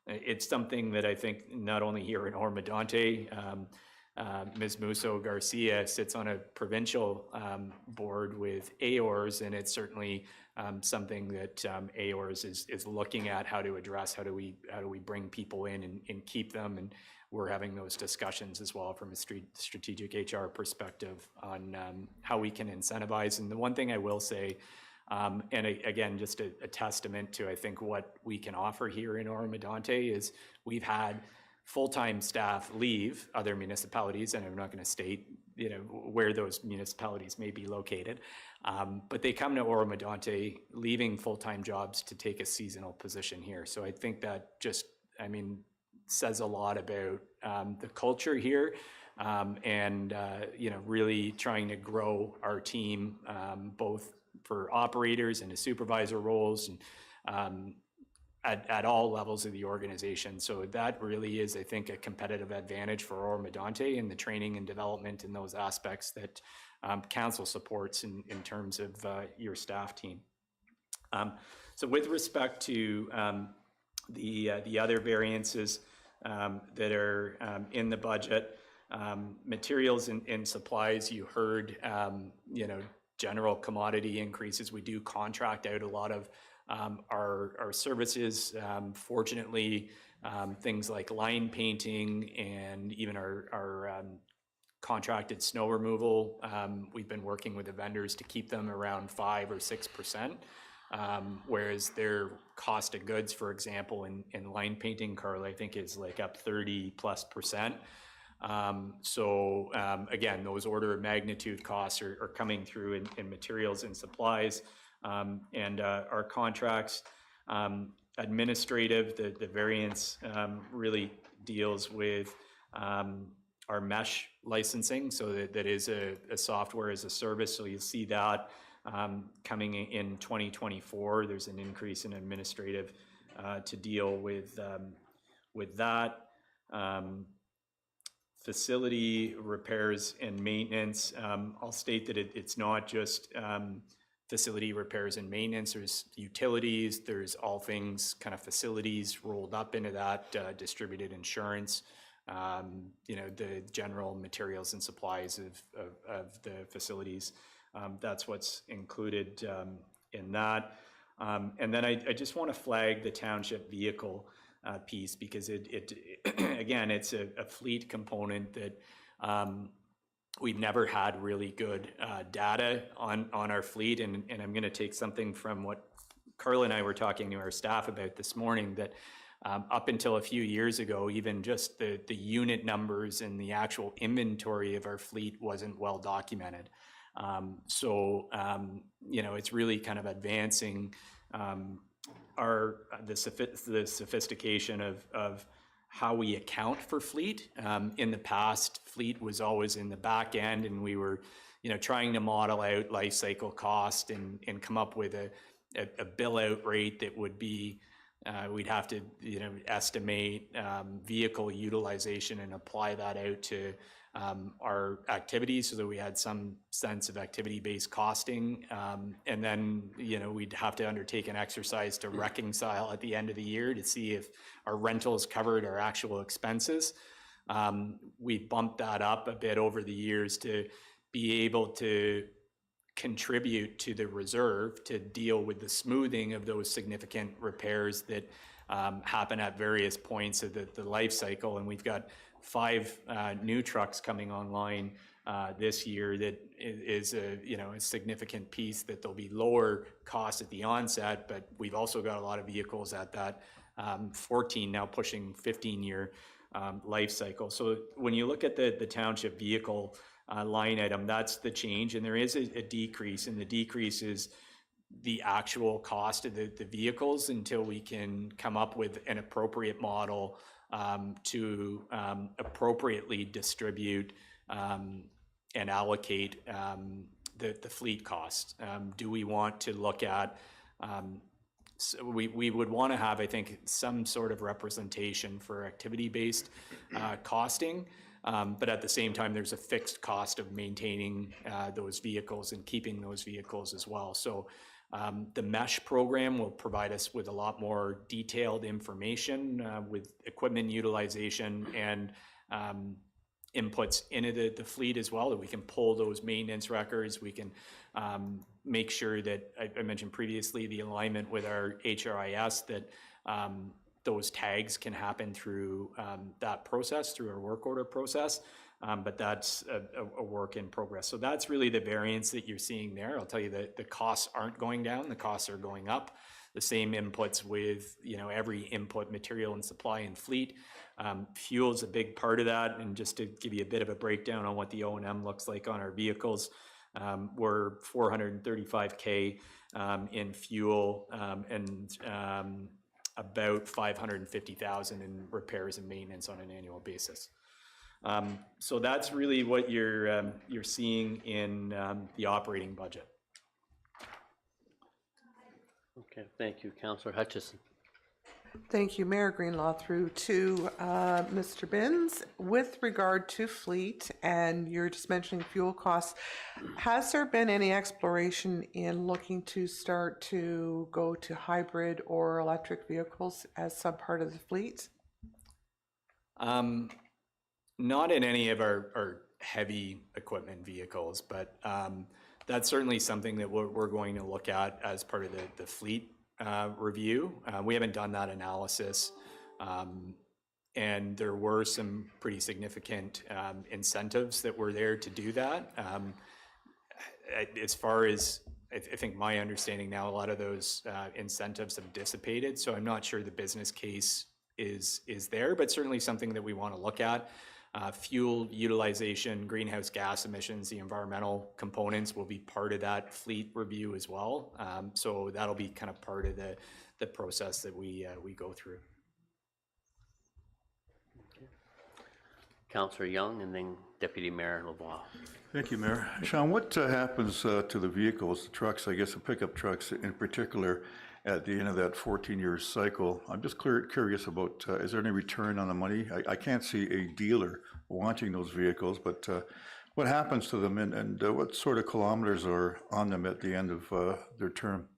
it's something that I think not only here in Oro-Medonte, Ms. Musso Garcia sits on a provincial board with AORS, and it's certainly something that AORS is looking at how to address. How do we bring people in and keep them? And we're having those discussions as well from a strategic HR perspective on how we can incentivize. And the one thing I will say, and again, just a testament to, I think, what we can offer here in Oro-Medonte, is we've had full-time staff leave other municipalities, and I'm not going to state where those municipalities may be located, but they come to Oro-Medonte leaving full-time jobs to take a seasonal position here. So I think that just, says a lot about the culture here, and really trying to grow our team, both for operators and the supervisor roles, and at all levels of the organization. So that really is, I think, a competitive advantage for Oro-Medonte, in the training and development in those aspects that council supports in terms of your staff team. So with respect to the other variances that are in the budget, Materials and supplies, you heard, you know, general commodity increases. We do contract out a lot of our services. Fortunately, things like line painting and even our contracted snow removal, we've been working with the vendors to keep them around 5 or 6%, whereas their cost of goods, for example, in line painting, Carl, I think is like up 30+%. Again, those order of magnitude costs are coming through in materials and supplies, and our contracts. Administrative, the variance really deals with our mesh licensing, so that is a software as a service. So you'll see that coming in 2024. There's an increase in administrative to deal with that. Facility repairs and maintenance. I'll state that it's not just facility repairs and maintenance. There's utilities, there's all things kind of facilities rolled up into that, distributed insurance, you know, the general materials and supplies of the facilities. That's what's included in that. And then I just want to flag the township vehicle piece, because it again, it's a fleet component that we've never had really good data on our fleet, and I'm going to take something from what Carla and I were talking to our staff about this morning, that up until a few years ago, even just the unit numbers and the actual inventory of our fleet wasn't well documented. You know, it's really kind of advancing the sophistication of how we account for fleet. In the past, fleet was always in the back end, and we were, you know, trying to model out life cycle cost and come up with a bill out rate that would be, we'd have to, you know, estimate vehicle utilization and apply that out to our activities, so that we had some sense of activity-based costing. And then, you know, we'd have to undertake an exercise to reconcile at the end of the year to see if our rentals covered our actual expenses. We bumped that up a bit over the years to be able to contribute to the reserve to deal with the smoothing of those significant repairs that happen at various points of the life cycle. And we've got 5 new trucks coming online this year that is a, you know, a significant piece that there'll be lower costs at the onset, but we've also got a lot of vehicles at that 14, now pushing 15-year life cycle. So when you look at the township vehicle line item, that's the change, and there is a decrease, and the decrease is the actual cost of the vehicles until we can come up with an appropriate model to appropriately distribute and allocate the fleet costs. Do we want to look at, so we would want to have, I think, some sort of representation for activity-based costing, but at the same time, there's a fixed cost of maintaining those vehicles and keeping those vehicles as well. So the mesh program will provide us with a lot more detailed information with equipment utilization and inputs into the fleet as well, that we can pull those maintenance records. We can make sure that, I mentioned previously, the alignment with our HRIS, that those tags can happen through that process, through our work order process. But that's a work in progress. So that's really the variance that you're seeing there. I'll tell you that the costs aren't going down, the costs are going up. The same inputs with, you know, every input, material and supply and fleet. Fuel is a big part of that. And just to give you a bit of a breakdown on what the O&M looks like on our vehicles, we're $435K in fuel and about $550,000 in repairs and maintenance on an annual basis. So that's really what you're seeing in the operating budget. Okay, thank you, Councillor Hutchison. Thank you, Mayor Greenlaw, through to Mr. Binns. With regard to fleet, and you're just mentioning fuel costs, has there been any exploration in looking to start to go to hybrid or electric vehicles as some part of the fleet? Not in any of our heavy equipment vehicles, but that's certainly something that we're going to look at as part of the fleet review. We haven't done that analysis, and there were some pretty significant incentives that were there to do that. As far as I think my understanding now, a lot of those incentives have dissipated, so I'm not sure the business case is there, but certainly something that we want to look at. Fuel utilization, greenhouse gas emissions, the environmental components will be part of that fleet review as well. So that'll be kind of part of the process that we go through. Councillor Young and then Deputy Mayor Lavoie. Thank you, Mayor. Sean, what happens to the vehicles, the trucks, I guess the pickup trucks in particular, at the end of that 14-year cycle? I'm just curious about, is there any return on the money? I can't see a dealer wanting those vehicles, but what happens to them, and what sort of kilometers are on them at the end of their term?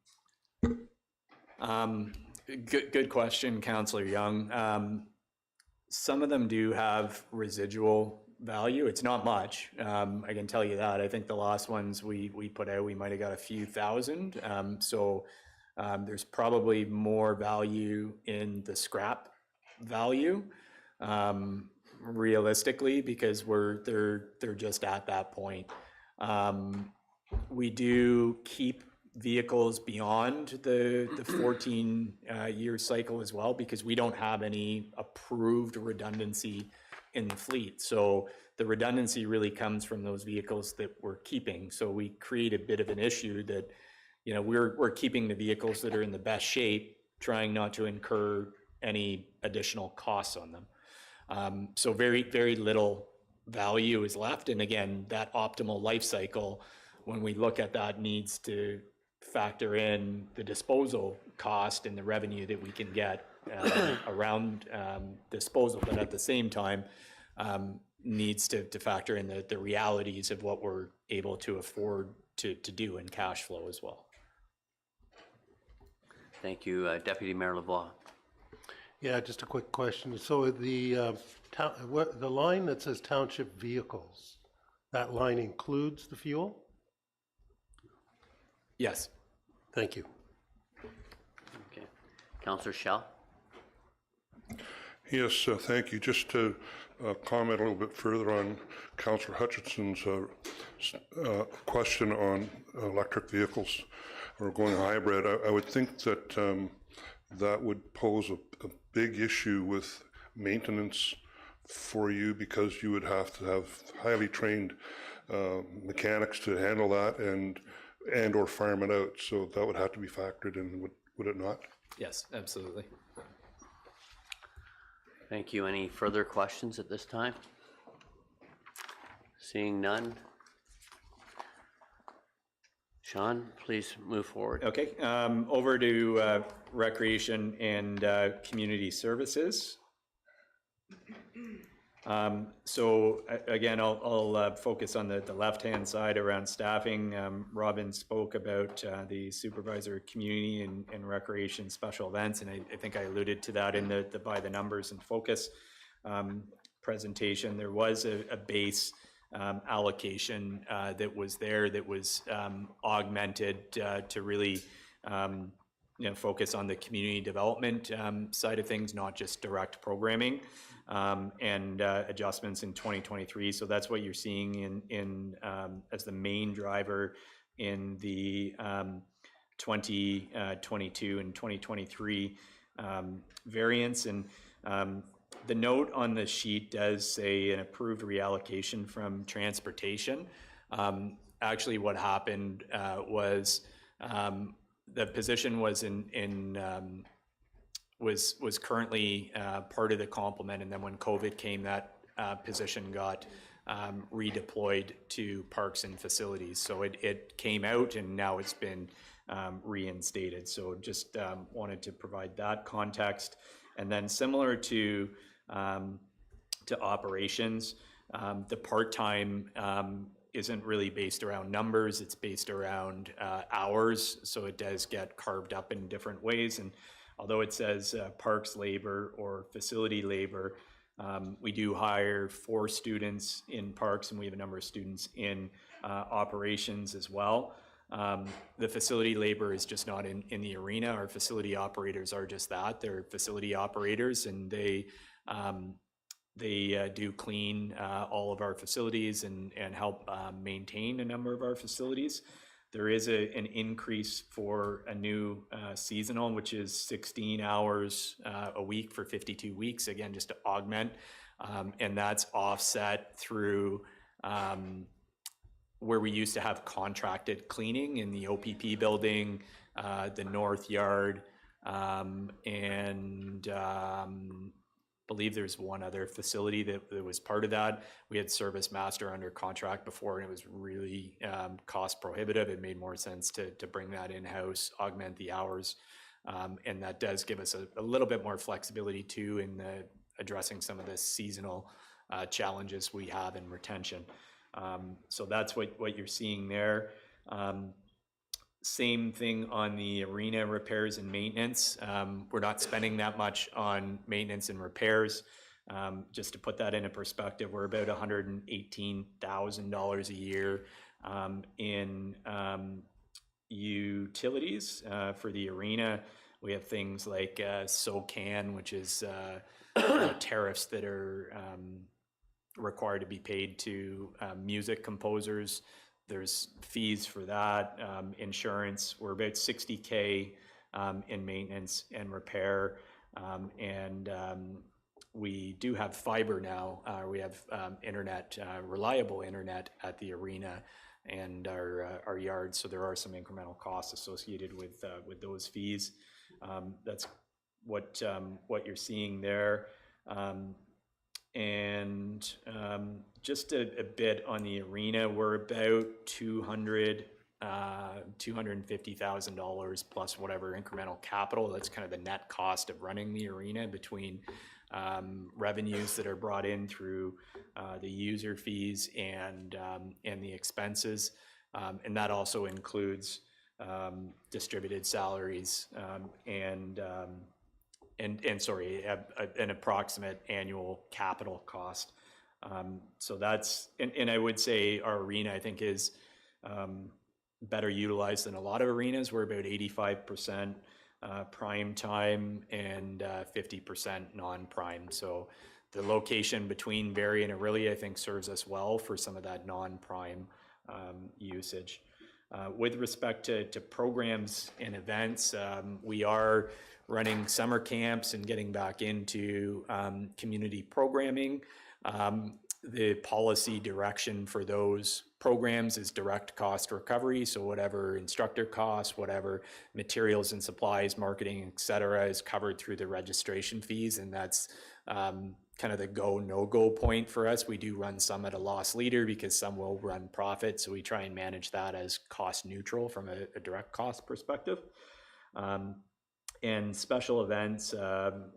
Good question, Councillor Young. Some of them do have residual value. It's not much, I can tell you that. I think the last ones we put out, we might have got a few thousand. So there's probably more value in the scrap value, realistically, because they're just at that point. We do keep vehicles beyond the 14-year cycle as well, because we don't have any approved redundancy in the fleet. So the redundancy really comes from those vehicles that we're keeping. So we create a bit of an issue that, you know, we're keeping the vehicles that are in the best shape, trying not to incur any additional costs on them. So very, very little value is left. And again, that optimal life cycle, when we look at that, needs to factor in the disposal cost and the revenue that we can get around disposal, but at the same time needs to factor in the realities of what we're able to afford to do in cash flow as well. Thank you. Deputy Mayor Lavoie. Yeah, just a quick question. So the the line that says township vehicles, that line includes the fuel? Yes. Thank you. Okay. Councillor Schell. Yes, thank you. Just to comment a little bit further on Councillor Hutchinson's question on electric vehicles or going hybrid. I would think that that would pose a big issue with maintenance for you, because you would have to have highly trained mechanics to handle that and or farm it out. So that would have to be factored in, would it not? Yes, absolutely. Thank you. Any further questions at this time? Seeing none. Sean, please move forward. Okay, over to Recreation and Community Services. So again, I'll focus on the left-hand side around staffing. Robin spoke about the supervisor community and recreation special events, and I think I alluded to that in the by the numbers and focus presentation. There was a base allocation that was there that was augmented to really focus on the community development side of things, not just direct programming. And adjustments in 2023. So that's what you're seeing in as the main driver in the 2022 and 2023 variance. And the note on the sheet does say an approved reallocation from transportation. Actually, what happened was the position was was currently part of the complement, and then when COVID came, that position got redeployed to parks and facilities. So it came out and now it's been reinstated. So just wanted to provide that context. And then similar to operations, the part-time isn't really based around numbers, it's based around hours. So it does get carved up in different ways. And although it says parks labor or facility labor, We do hire 4 students in parks, and we have a number of students in operations as well. The facility labor is just not in the arena. Our facility operators are just that. They're facility operators, and they do clean all of our facilities and help maintain a number of our facilities. There is an increase for a new seasonal, which is 16 hours a week for 52 weeks, again, just to augment. And that's offset through where we used to have contracted cleaning in the OPP building, the North Yard, and believe there's one other facility that was part of that. We had Service Master under contract before, and it was really cost prohibitive. It made more sense to bring that in-house, augment the hours, and that does give us a little bit more flexibility too in addressing some of the seasonal challenges we have in retention. So that's what you're seeing there. Same thing on the arena repairs and maintenance. We're not spending that much on maintenance and repairs. Just to put that into perspective, we're about $118,000 a year in utilities for the arena. We have things like SOCAN, which is tariffs that are required to be paid to music composers. There's fees for that, insurance. We're about $60K in maintenance and repair, and we do have fiber now. We have internet, reliable internet at the arena and our yard. So there are some incremental costs associated with those fees. That's what you're seeing there. And just a bit on the arena, we're about $250,000 plus whatever incremental capital. That's kind of the net cost of running the arena between revenues that are brought in through the user fees and the expenses, and that also includes distributed salaries and sorry, an approximate annual capital cost. So that's, and I would say our arena, I think, is better utilized than a lot of arenas. We're about 85% prime time and 50% non-prime. So the location between Barrie and Orillia, I think, serves us well for some of that non-prime usage. With respect to programs and events, we are running summer camps and getting back into community programming. The policy direction for those programs is direct cost recovery. So whatever instructor costs, whatever materials and supplies, marketing, et cetera, is covered through the registration fees. And that's kind of the go, no-go point for us. We do run some at a loss leader because some will run profit. So we try and manage that as cost neutral from a direct cost perspective. And special events,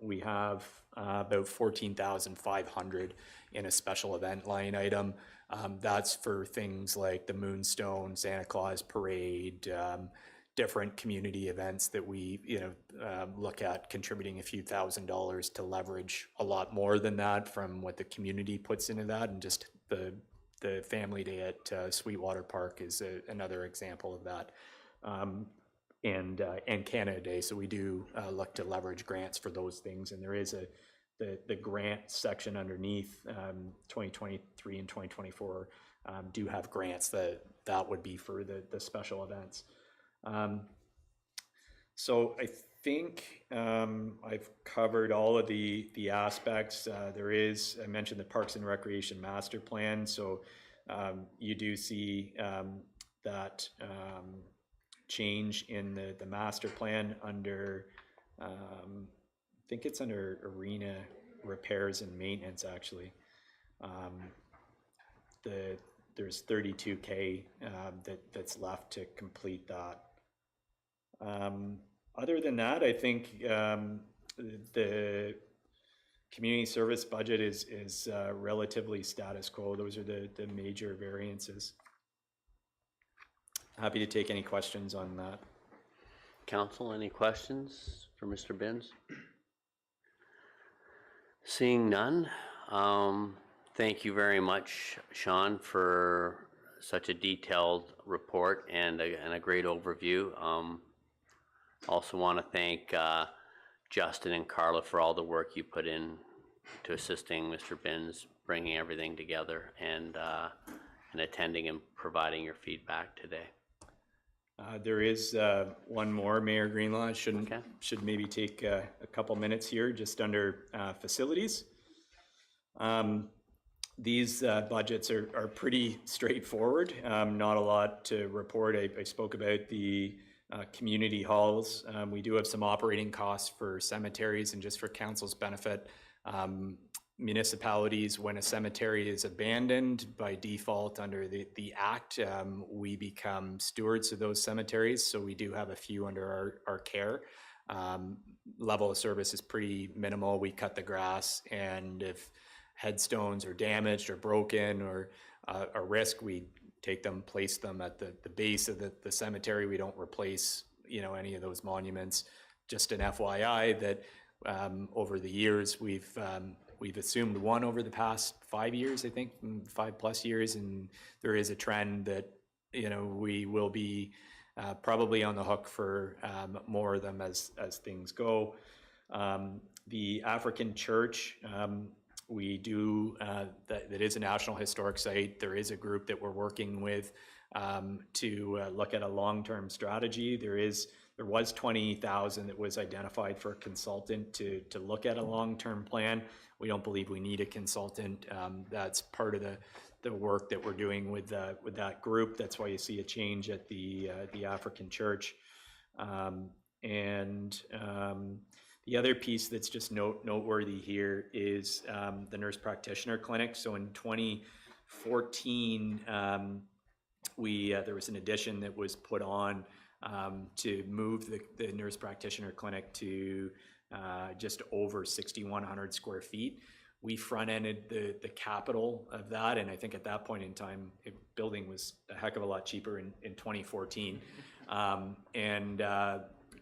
we have about 14,500 in a special event line item. That's for things like the Moonstone, Santa Claus Parade, different community events that we look at contributing a few $1,000s to leverage a lot more than that from what the community puts into that. And just the family day at Sweetwater Park is another example of that. And Canada Day. So we do look to leverage grants for those things. And there is the grant section underneath 2023 and 2024 do have grants that would be for the special events. So I think I've covered all of the aspects. There is, I mentioned the Parks and Recreation Master Plan. So you do see that change in the master plan under, I think it's under arena repairs and maintenance actually. There's $32K that's left to complete that. Other than that, I think the community service budget is relatively status quo. Those are the major variances. Happy to take any questions on that. Council, any questions for Mr. Binns? Seeing none, Thank you very much, Sean, for such a detailed report and a great overview. Also want to thank Justin and Carla for all the work you put in to assisting Mr. Binns, bringing everything together and attending and providing your feedback today. There is one more, Mayor Greenlaw. Should maybe take a couple minutes here, just under facilities. These budgets are pretty straightforward. Not a lot to report. I spoke about the community halls. We do have some operating costs for cemeteries, and just for council's benefit, municipalities, when a cemetery is abandoned by default under the act, we become stewards of those cemeteries. So we do have a few under our care. Level of service is pretty minimal. We cut the grass, and if headstones are damaged or broken or a risk, we take them, place them at the base of the cemetery. We don't replace, any of those monuments. Just an FYI that over the years, we've assumed one over the past 5 years, I think, 5+ years, and there is a trend that, we will be probably on the hook for more of them as things go. The African Church, we do, that is a National Historic Site. There is a group that we're working with to look at a long-term strategy. There was 20,000 that was identified for a consultant to look at a long-term plan. We don't believe we need a consultant. That's part of the work that we're doing with that group. That's why you see a change at the African Church. The other piece that's just noteworthy here is the nurse practitioner clinic. So in 2014, there was an addition that was put on to move the nurse practitioner clinic to just over 6,100 square feet. We front-ended the capital of that, and I think at that point in time, building was a heck of a lot cheaper in 2014.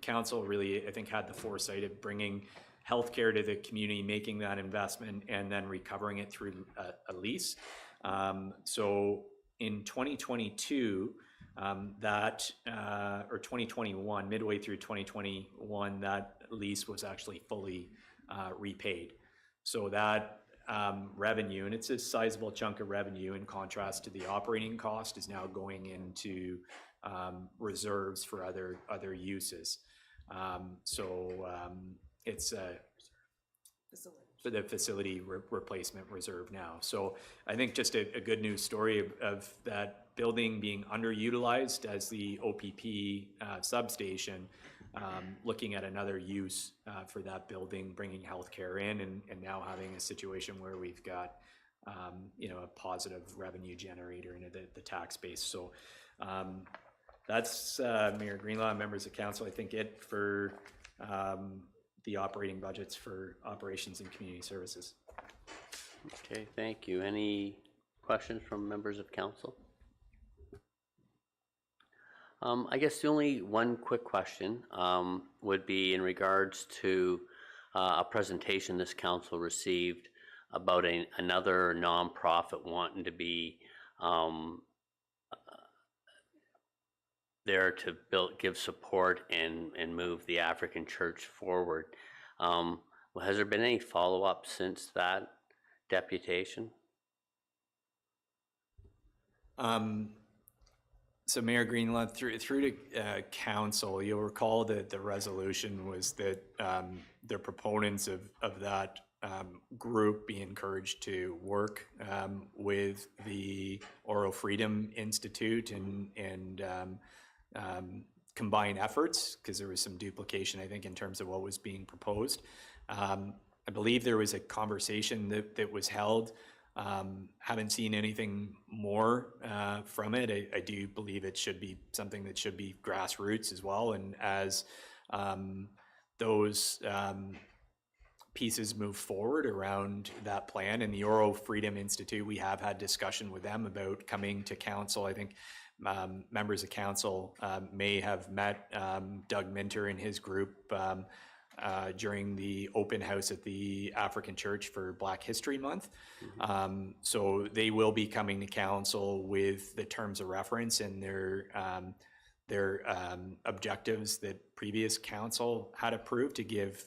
Council really, I think, had the foresight of bringing healthcare to the community, making that investment, and then recovering it through a lease. So in 2022, or 2021, midway through 2021, that lease was actually fully repaid. So that revenue, and it's a sizable chunk of revenue in contrast to the operating cost, is now going into reserves for other uses. It's for the facility replacement reserve now. So I think just a good news story of that building being underutilized as the OPP substation, looking at another use for that building, bringing healthcare in, and now having a situation where we've got a positive revenue generator into the tax base. So that's Mayor Greenlaw and members of council, I think, it for the operating budgets for operations and community services. Okay, thank you. Any questions from members of council? I guess the only one quick question would be in regards to a presentation this council received about another nonprofit wanting to be there to give support and move the African Church forward. Has there been any follow-up since that deputation? So Mayor Greenlaw, through to council, you'll recall that the resolution was that the proponents of that group be encouraged to work with the Oro Freedom Institute and combine efforts, because there was some duplication, I think, in terms of what was being proposed. I believe there was a conversation that was held. Haven't seen anything more from it. I do believe it should be something that should be grassroots as well. And as those pieces move forward around that plan, and the Oro Freedom Institute, we have had discussion with them about coming to council. I think members of council may have met Doug Minter and his group during the open house at the African Church for Black History Month. So they will be coming to council with the terms of reference and their objectives that previous council had approved to give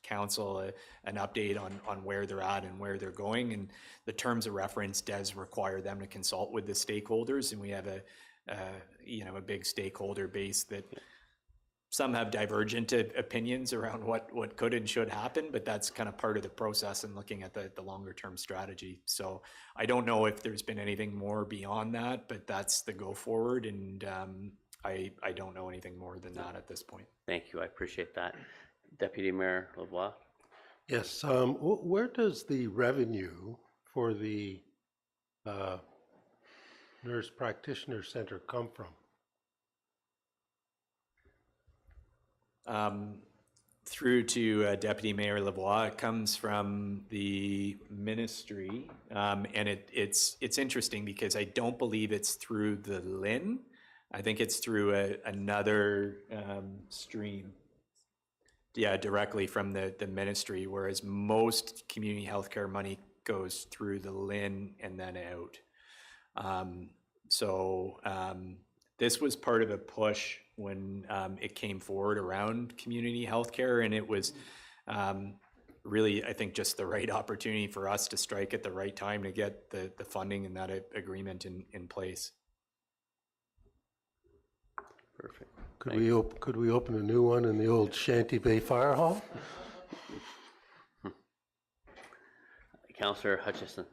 council an update on where they're at and where they're going. And the terms of reference does require them to consult with the stakeholders, and we have a big stakeholder base that some have divergent opinions around what could and should happen, but that's kind of part of the process in looking at the longer term strategy. So I don't know if there's been anything more beyond that, but that's the go forward, and I don't know anything more than that at this point. Thank you, I appreciate that. Deputy Mayor Lavoie? Yes, where does the revenue for the Nurse Practitioner Center come from? Through to Deputy Mayor Lavoie, it comes from the ministry, and it's interesting because I don't believe it's through the LIN. I think it's through another stream. Yeah, directly from the ministry, whereas most community healthcare money goes through the LIN and then out. This was part of a push when it came forward around community healthcare, and it was really, I think, just the right opportunity for us to strike at the right time to get the funding and that agreement in place. Perfect. Could we open a new one in the old Shanty Bay Fire Hall? Councillor Hutchison.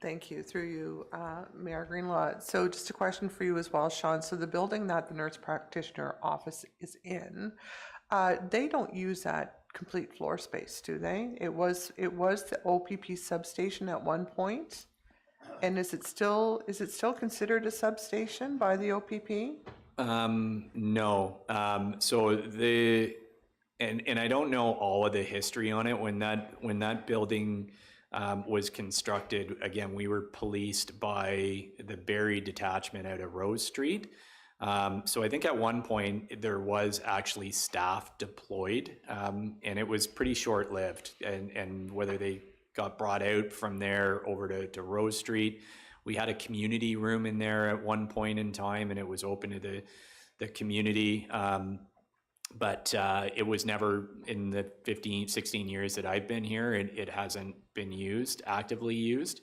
Thank you. Through you, Mayor Greenlaw. So just a question for you as well, Sean. So the building that the nurse practitioner office is in, they don't use that complete floor space, do they? It was the OPP substation at one point, and is it still considered a substation by the OPP? No. And I don't know all of the history on it. When that building was constructed, again, we were policed by the Barrie detachment out of Rose Street. So I think at one point there was actually staff deployed, and it was pretty short-lived. And whether they got brought out from there over to Rose Street, we had a community room in there at one point in time, and it was open to the community. But it was never, in the 16 years that I've been here, it hasn't been actively used.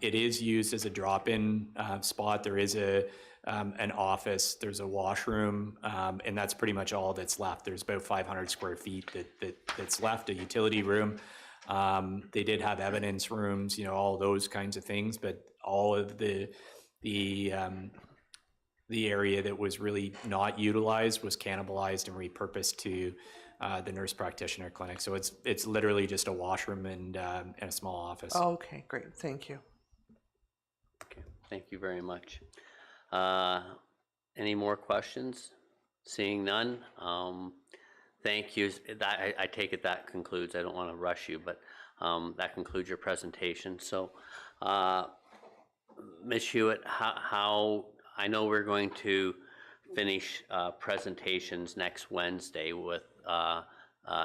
It is used as a drop-in spot. There is an office, there's a washroom, and that's pretty much all that's left. There's about 500 square feet that's left, a utility room. They did have evidence rooms, all those kinds of things, but all of the area that was really not utilized was cannibalized and repurposed to the nurse practitioner clinic. So it's literally just a washroom and a small office. Oh, okay, great, thank you. Okay, thank you very much. Any more questions? Seeing none, thank you. I take it that concludes, I don't want to rush you, but that concludes your presentation. So, Ms. Hewitt, how I know we're going to finish presentations next Wednesday with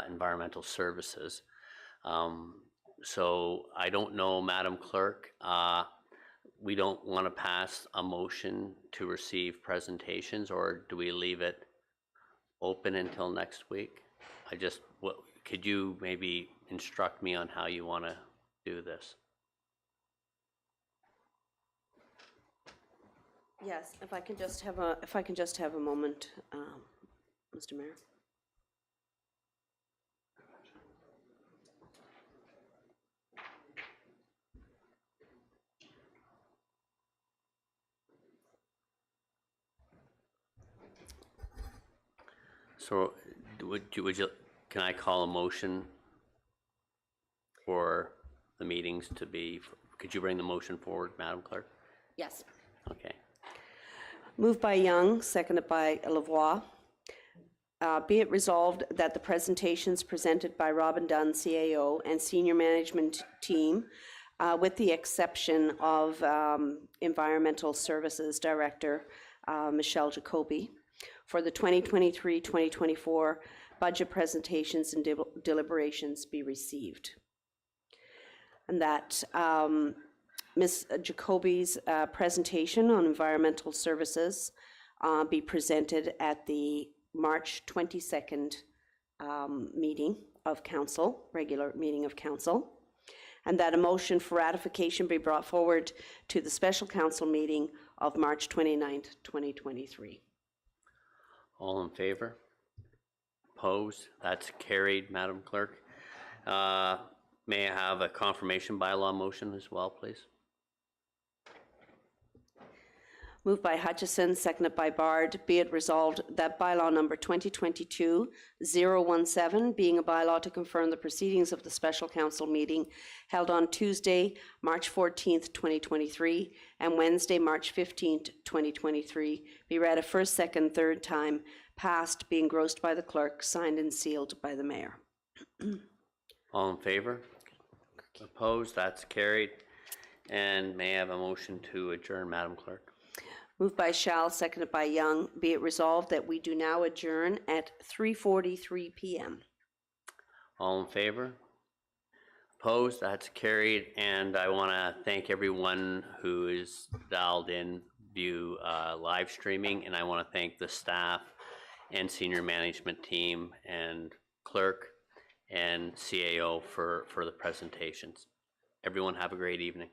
environmental services. So I don't know, Madam Clerk, we don't want to pass a motion to receive presentations, or do we leave it open until next week? Could you maybe instruct me on how you want to do this? Yes, if I can just have a moment, Mr. Mayor. So can I call a motion for the meetings to be, could you bring the motion forward, Madam Clerk? Yes. Okay. Moved by Young, seconded by Lavoie. Be it resolved that the presentations presented by Robin Dunn, CAO, and senior management team, with the exception of Environmental Services Director Michelle Jacoby, for the 2023-2024 budget presentations and deliberations be received. And that Ms. Jacoby's presentation on environmental services be presented at the March 22nd meeting of council, regular meeting of council, and that a motion for ratification be brought forward to the special council meeting of March 29th, 2023. All in favor? Opposed? That's carried, Madam Clerk. May I have a confirmation bylaw motion as well, please? Moved by Hutchison, seconded by Bard. Be it resolved that bylaw number 2022-017, being a bylaw to confirm the proceedings of the special council meeting held on Tuesday, March 14th, 2023, and Wednesday, March 15th, 2023, be read a first, second, third time, passed, be engrossed by the clerk, signed and sealed by the mayor. All in favor? Opposed? That's carried. And may I have a motion to adjourn, Madam Clerk? Moved by Shall, seconded by Young. Be it resolved that we do now adjourn at 3:43 p.m. All in favor? Opposed? That's carried. And I want to thank everyone who is dialed in via live streaming, and I want to thank the staff and senior management team and clerk and CAO for the presentations. Everyone have a great evening.